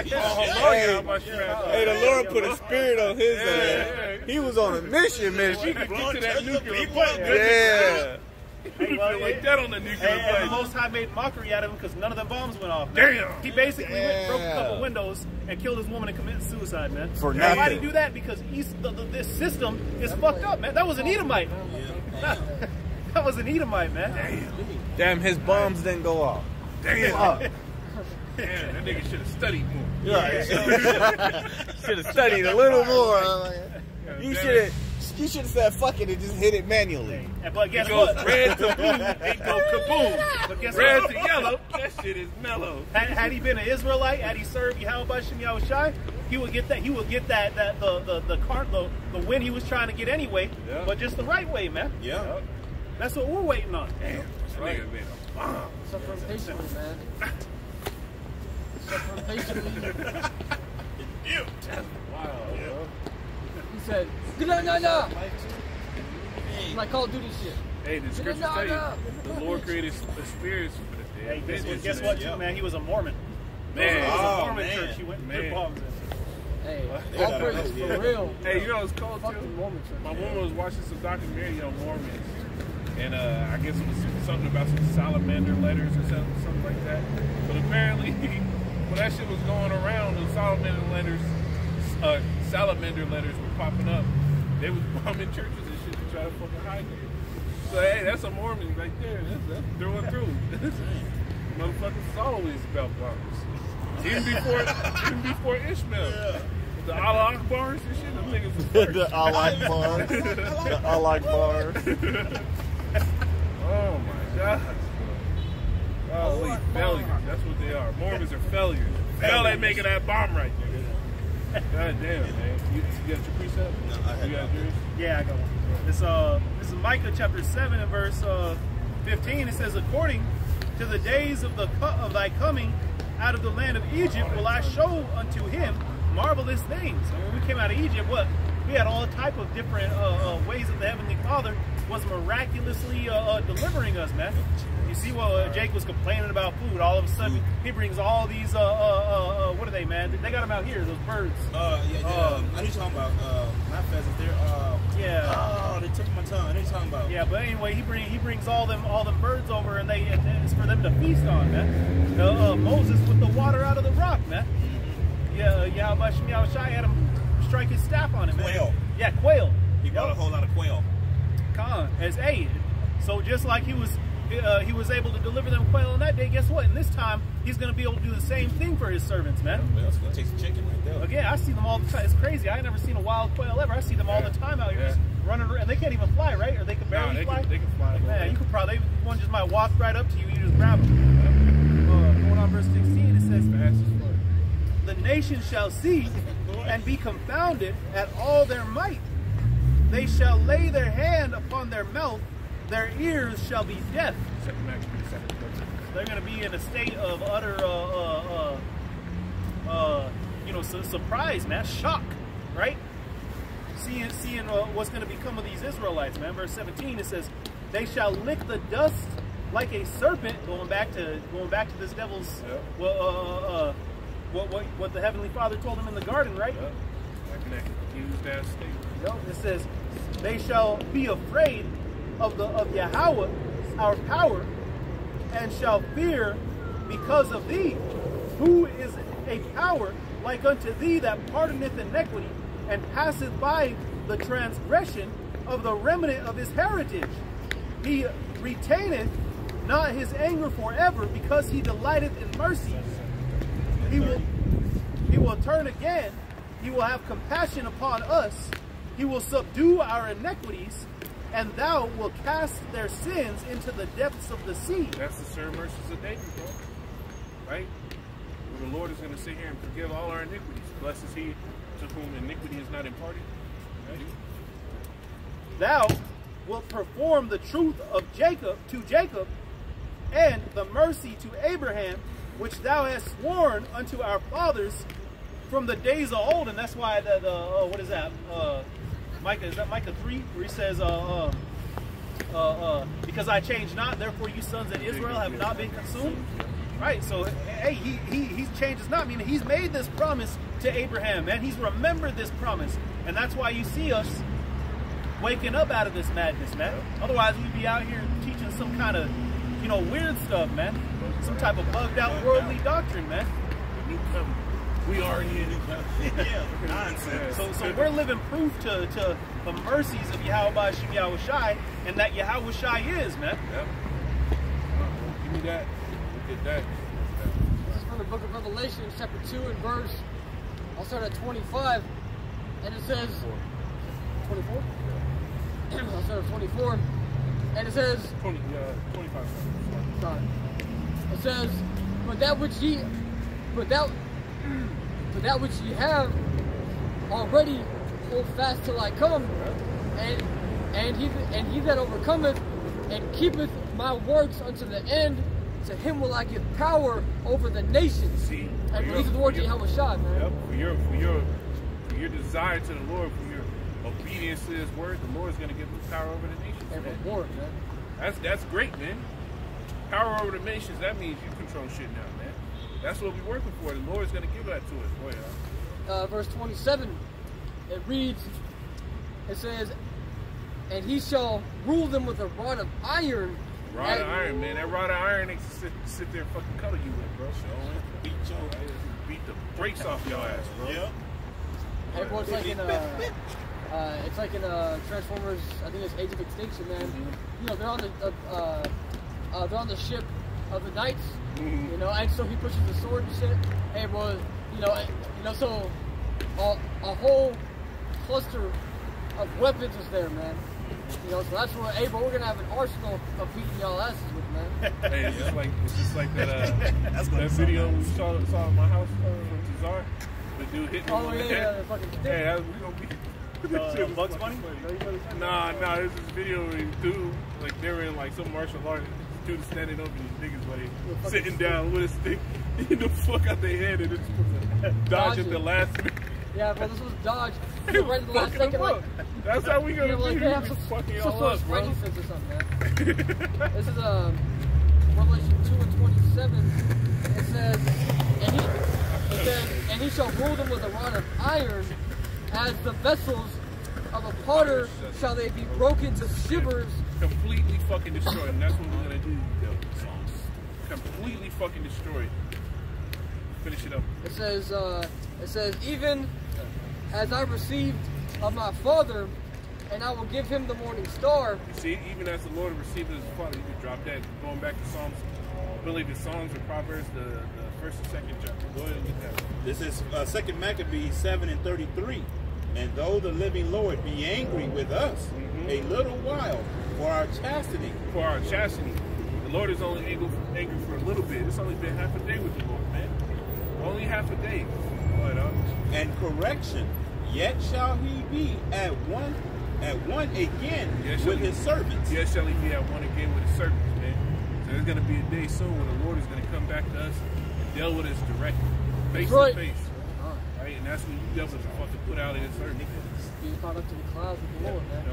Hey, the Lord put a spirit on his ass. He was on a mission, man. Get to that nuclear plate. Yeah. Hey, well, Like that on the nuclear and the plate. Most High made mockery out of him because none of them bombs went off. Man. Damn. He basically went, broke a couple windows and killed his woman and committed suicide, man. For And nothing. why'd he do that? Because this system is fucked up, man. That was an Edomite. That was an Edomite, man. Damn, his bombs didn't go off. Damn. Damn, that nigga should have studied more. Should have studied a little more. You should have said fuck it and just hit it manually. But guess It goes what? red to blue, it goes kaboom. But guess Red what? to yellow, that shit is mellow. Had he been an Israelite, had he served Yahweh Shem Yahushai, he would get that. He would get the win he was trying to get anyway, Yeah. but just the right way, man. Yeah. That's what we're waiting on. Damn, that nigga made a bomb. Suffering patiently, man. Suffering patiently. Wow, bro. He said, no. Like Call of Duty shit. Hey, the scriptures No, tell you, no. the Lord created the spirits for the dead. Hey, guess what, too, man? He was a Mormon. Man. It was a Oh, Mormon man. church. He went and Man. put bombs in. Hey, all praises for real. Hey, you know what's cold too? Fucking Mormon church. My woman was watching some documentary on Mormons, and I guess it was something about some salamander letters or something like that. But apparently, when that shit was going around, the salamander letters were popping up. They was bombing churches and shit to try to fucking hide them. So hey, that's a Mormon right there. That's through and through. Motherfuckers is always about bombers. Even before Ishmael. The Allah Akbars and shit. I'm thinking it's the The Allah Akbars. The Allah Akbars. Oh my God. Golly, failures. That's what they are. Mormons are failures. Fail at making that bomb right, nigga. God damn, man. You got your precept? No, I had You got yours? Yeah, I got one. This is Micah chapter 7 and verse 15. It says, according to the days of thy coming out of the land of Egypt will I show unto him marvelous things. And when we came out of Egypt, we had all type of different ways that the Heavenly Father was miraculously delivering us, man. You see what Jake was complaining about food. All of a sudden, he brings all these, what are they, man? They got them out here, those birds. I know you're talking about, not pheasants, they're, yeah. Oh, they took my tongue. I know you're talking about. Yeah, but anyway, he brings all them birds over, and it's for them to feast on, man. Moses with the water out of the rock, man. Yeah, Yahweh Shai had him strike his staff on it, man. Quail. Yeah, quail. He brought a whole lot of quail. As aid. So just like he was able to deliver them quail on that day, guess what? And this time, he's going to be able to do the same thing for his servants, man. Well, it's going to take some chicken right there. Again, I see them all the time. It's crazy. I ain't never seen a wild quail ever. I see them all the time out here just running around. And they can't even fly, right? Or they can barely fly? They can fly. Man, you could probably, one just might walk right up to you and you just grab them. Going on verse 16, it says, the nations shall see and be confounded at all their might. They shall lay their hand upon their mouth, their ears shall be deaf. They're going to be in a state of utter, surprise, man, shock, right? Seeing what's going to become of these Israelites, man. Verse 17, it says, they shall lick the dust like a serpent. Going back to this devil's, what the Heavenly Father told him in the garden, right? It says, they shall be afraid of Yahweh, our power, and shall fear because of thee, who is a power like unto thee that pardoneth iniquity, and passeth by the transgression of the remnant of his heritage. He retaineth not his anger forever, because he delighteth in mercy. He will turn again. He will have compassion upon us. He will subdue our iniquities, and thou wilt cast their sins into the depths of the sea. That's the sure mercies of David, bro. Right? Where the Lord is going to sit here and forgive all our iniquities. Blessed is he to whom iniquity is not imparted. Right? Thou wilt perform the truth of Jacob to Jacob, and the mercy to Abraham, which thou hast sworn unto our fathers from the days of old. And that's why what is that? Micah, is that Micah 3, where he says, because I change not, therefore you sons of Israel have not been consumed. Right, so hey, he changes not, meaning he's made this promise to Abraham, man. He's remembered this promise, and that's why you see us waking up out of this madness, man. Otherwise, we'd be out here teaching some kind of, weird stuff, man. Some type of bugged out worldly doctrine, man. We are in the new covenant. Yeah, nonsense. So we're living proof to the mercies of Yahweh Shem Yahweh Shai, and that Yahweh Shai is, man. Yep. Give me that. Look at that. This is from the book of Revelation, chapter 2 and verse, I'll start at 25, and it says, 24? I'll start at 24, and it says, 25. sorry. It says, but that which ye have already hold fast till I come, and he that overcometh and keepeth my works unto the end, to him will I give power over the nations. See, and these are the words of Yahweh Shai, man. Yep, for your desire to the Lord, for your obedience to his word, the Lord is going to give you power over the nations. And reward, man. That's great, man. Power over the nations, that means you control shit now, man. That's what we're working for. The Lord's going to give that to us. Boy, verse 27, it reads, it says, and he shall rule them with a rod of iron. Rod of iron, man. That rod of iron they sit there and fucking cuddle you with, bro. Beat the brakes off your ass, bro. Yeah. And it's like in Transformers, I think it's Age of Extinction, man. They're on the ship of the Knights, and so he pushes the sword and shit. Hey, well, so a whole cluster of weapons was there, man. You know, so that's what, hey, bro, we're gonna have an arsenal of beating y'all asses with, man. Hey, it's just like that that video we saw in my house from Tazar. The dude hit me on the head. The fucking stick. Hey, we gonna be Bugs Bunny? Nah, there's this video where this dude, like, they were in like some martial art. This dude standing up and these niggas like sitting down with a stick, hitting the fuck out their head, and it's dodge at the last minute. Yeah, bro, this was dodge. Right at the last second, like, that's how we gonna like, be fucking all up, bro. Or something, man. This is Revelation 2:27. It says, and he shall rule them with a rod of iron, as the vessels of a potter shall they be broken to shivers. Completely fucking destroyed, and that's what we're gonna do, though. Completely fucking destroyed. Finish it up. It says, even as I received of my Father, and I will give him the morning star. You see, even as the Lord received his Father, you can drop that. Going back to Psalms, I believe it's Psalms or Proverbs, the first and second chapter. Go ahead and get that. This is 2 Maccabees 7:33. And though the living Lord be angry with us a little while for our chastity. For our chastity. The Lord is only angry for a little bit. It's only been half a day with the Lord, man. Only half a day. And correction, yet shall he be at one again with his servants. Yes, shall he be at one again with his servants, man. So there's going to be a day soon when the Lord is going to come back to us and deal with us directly, face to face. Right? And that's when you devils are fucking put out in his earth. Being caught up to the clouds with the Lord, man.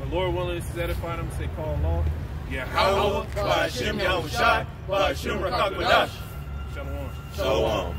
The Lord willing to edify them, say, call law. Yeah, Yahweh, Ba'ashem Yahushai, Ba'ashem Rakakadash. Shalom. Shalom.